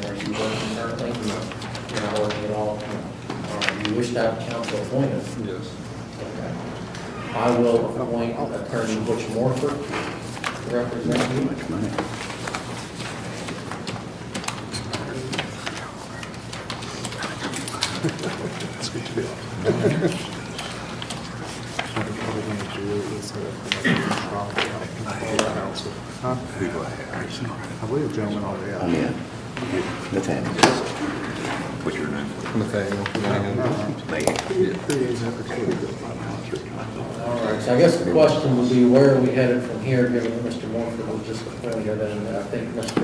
are you working currently? No. You're not working at all? No. You wish to have counsel appointed? Yes. Okay. I will appoint Attorney Butch Morford to represent you. Much money. That's good to be. Huh? I believe the gentleman already asked. I'm in. Nathaniel. What's your name? Nathaniel. All right, so I guess the question would be, where are we headed from here, given that Mr. Morford was just appointed, and I think Mr.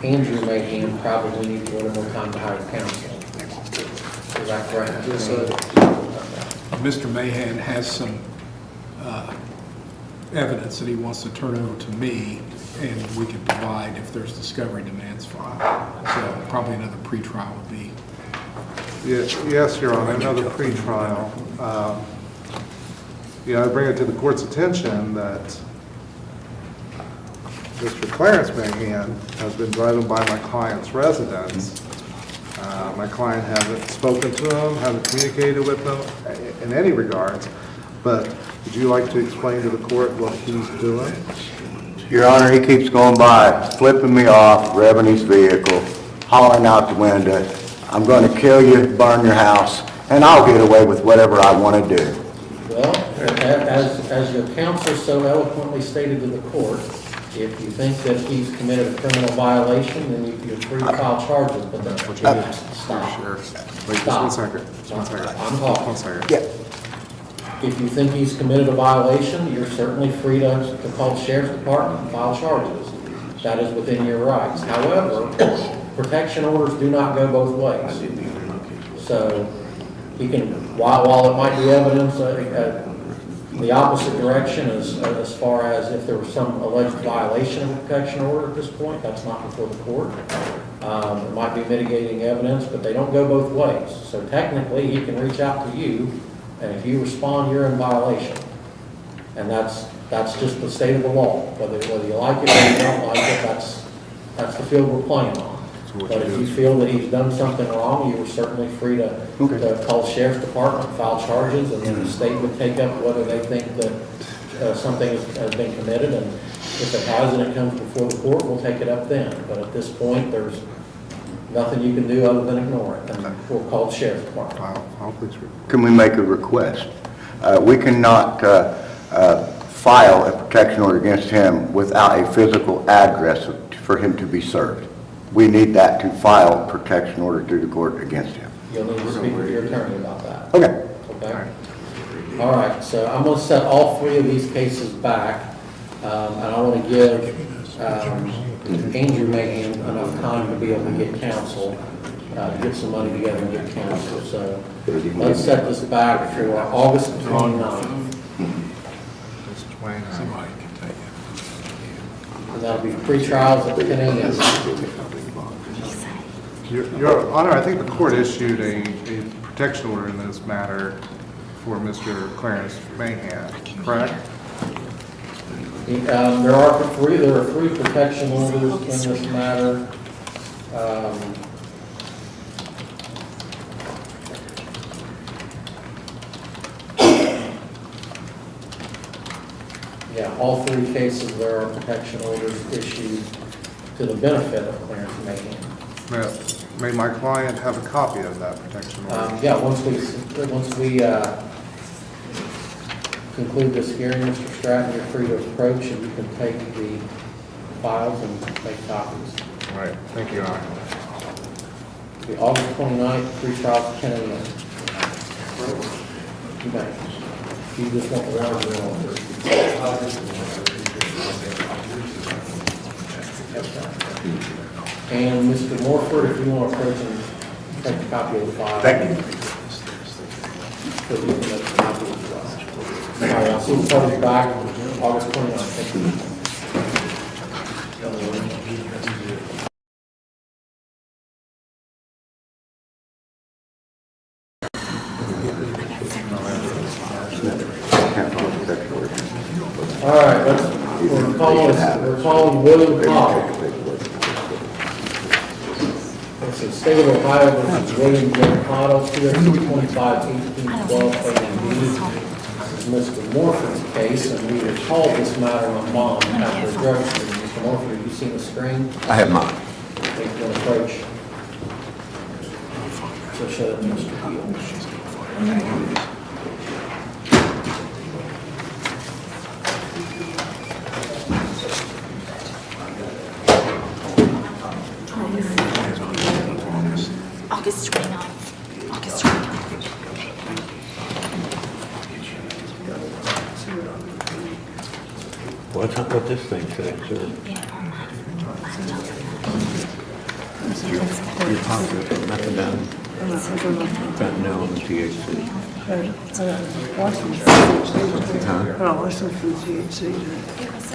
Andrew Mayhem probably needs a little more time to hire counsel. Is that correct? Yes, sir. Mr. Mahan has some evidence that he wants to turn over to me, and we can provide if there's discovery demands filed. So probably another pretrial would be. Yes, Your Honor, another pretrial. I bring it to the court's attention that Mr. Clarence Mahan has been driving by my client's residence. My client hasn't spoken to him, haven't communicated with him in any regards, but would you like to explain to the court what he's doing? Your Honor, he keeps going by, flipping me off, revving his vehicle, hollering out the window, "I'm going to kill you, burn your house, and I'll get away with whatever I want to do." Well, as your counsel so eloquently stated to the court, if you think that he's committed a criminal violation, then you're free to file charges, but that's what you need. Stop. Wait, just one second. Just one second. I'm talking. 1 second. Yeah. If you think he's committed a violation, you're certainly free to call the sheriff's department and file charges. That is within your rights. However, protection orders do not go both ways. So he can, while it might be evidence the opposite direction as far as if there was some alleged violation of a protection order at this point, that's not before the court. It might be mitigating evidence, but they don't go both ways. So technically, he can reach out to you, and if you respond, you're in violation. And that's just the state of the law. Whether you like it or you don't like it, that's the field we're playing on. But if you feel that he's done something wrong, you are certainly free to call the sheriff's department, file charges, and then the state would take up whether they think that something has been committed. And if it has and it comes before the court, we'll take it up then. But at this point, there's nothing you can do other than ignore it, and we'll call the sheriff's department. Can we make a request? We cannot file a protection order against him without a physical address for him to be served. We need that to file a protection order through the court against him. You'll need to speak with your attorney about that. Okay. Okay? All right, so I'm going to set all three of these cases back, and I want to give Andrew Mahan enough time to be able to get counsel, get some money together and get counsel. So let's set this back for August 29th. And that'll be pre-trials at 10 a.m. Your Honor, I think the court issued a protection order in this matter for Mr. Clarence Mahan, correct? There are three protection orders in this matter. Yeah, all three cases, there are protection orders issued to the benefit of Clarence Mahan. May my client have a copy of that protection order? Yeah, once we conclude this hearing, Mr. Stratton, you're free to approach and you can take the files and make copies. All right, thank you, Your Honor. The August 29th, pre-trial at 10 a.m. You may. You just want the water bill first. And Mr. Morford, if you want to approach and take a copy of the file. Thank you. So you can make a copy of the file. All right, I'll see the parties back August 29th. Thank you. All right, we're calling William Cottle. It's the state of Ohio versus William J. Cottle, 225-1812 A&B. This is Mr. Morford's case, and we have called this matter on bond after a drug screen. Mr. Morford, have you seen the screen? I have not. Take one approach. So show that to Mr. Heal. August 29th. August 29th. What's up with this thing today, sir? You're positive for methadone, fentanyl, and THC. License for THC.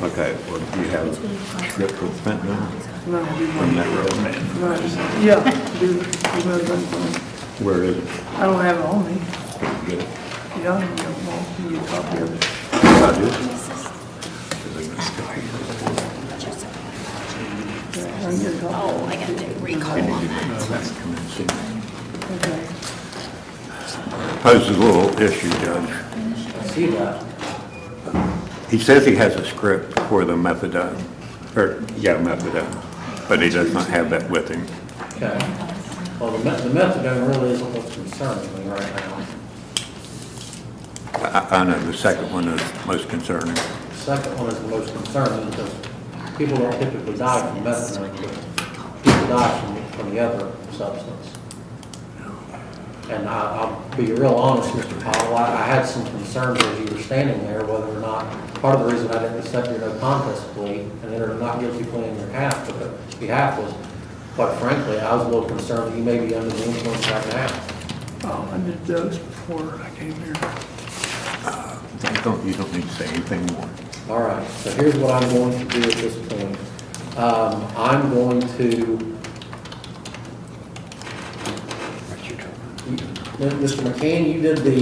Okay, well, do you have a script for fentanyl? No, From that road man? yeah, Where is it? I don't have it on me. Get it? Yeah, I don't know. Can you get a copy of it? I do. I can get a copy. Oh, I gotta do recall on that. Okay. Poses a little issue, Judge. I see that. He says he has a script for the methadone, methadone, but he does not have that with him. Okay. Well, the methadone really isn't what's concerning me right now. I know the second one is most concerning. The second one is the most concerning because people don't typically die from methadone, but people die from the other substance. And I'll be real honest, Mr. Powell, I had some concerns as you were standing there, whether or not, part of the reason I didn't accept your no contest plea and entered a not guilty plea on your behalf was, quite frankly, I was a little concerned that you may be under the influence right now. Oh, I did those before I came here. You don't need to say anything more. All right, so here's what I'm going to do at this point. I'm going to, Mr. McCann, you did the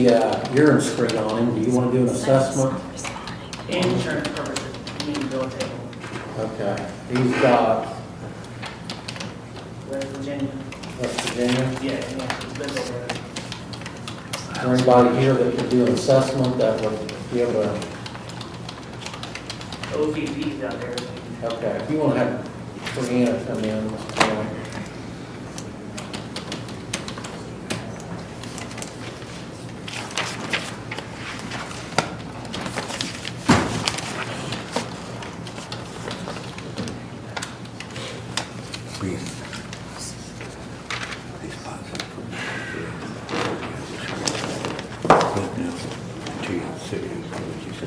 urine screen on him. Do you want to do an assessment? Insurance covers it, you need to bill table. Okay, he's got West Virginia. West Virginia. Yeah, it's been over there. Is there anybody here that could do an assessment that would be able to? OVP's out there. Okay, if you want to have Brianna come in, Mr. Brown.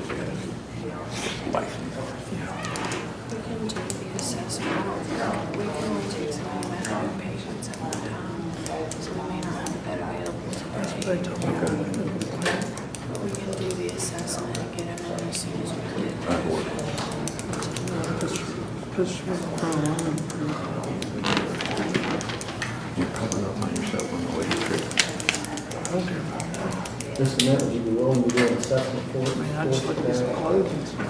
such as license. We can do the assessment. We can only take so many medical patients at one time, so we may not have a bed available today. We can do the assessment and get them in as soon as we get That works. You're probably not find yourself on the way to treatment. Mr. Mayor, would you be willing to do an assessment for it?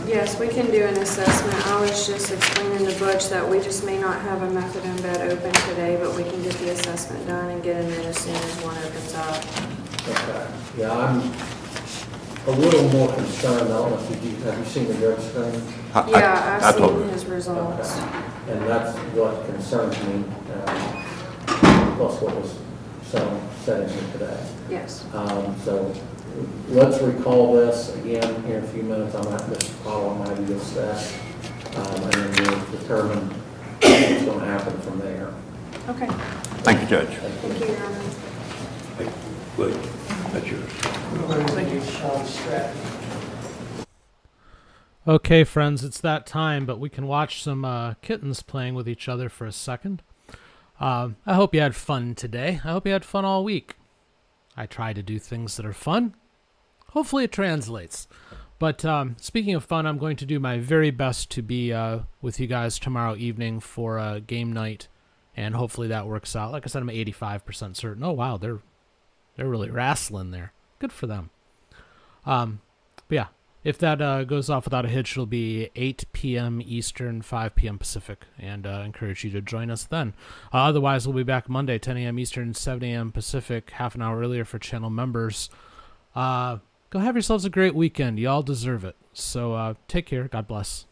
Yes, we can do an assessment. I was just explaining to Butch that we just may not have a methadone bed open today, but we can get the assessment done and get them in as soon as one opens up. Okay, yeah, I'm a little more concerned, I don't know if have you seen the drug screen? Yeah, I've told seen her. his results. Okay. And that's what concerns me, plus what was said in here today. Yes. So let's recall this again here in a few minutes. I'm at Mr. Powell, I'm going to do this, and then we'll determine what's going to happen from there. Okay. Thank you, Judge. Thank you, Your Honor. Hey, William, that's yours. Okay, friends, it's that time, but we can watch some kittens playing with each other for a second. I hope you had fun today. I hope you had fun all week. I try to do things that are fun. Hopefully it translates. But speaking of fun, I'm going to do my very best to be with you guys tomorrow evening for a game night, and hopefully that works out. Like I said, I'm 85% certain. Oh, wow, they're really wrestling there. Good for them. But yeah, if that goes off without a hitch, it'll be 8 p.m. Eastern, 5 p.m. Pacific, and encourage you to join us then. Otherwise, we'll be back Monday, 10 a.m. Eastern, 7 a.m. Pacific, half an hour earlier for channel members. Go have yourselves a great weekend. You all deserve it. So take care. God bless.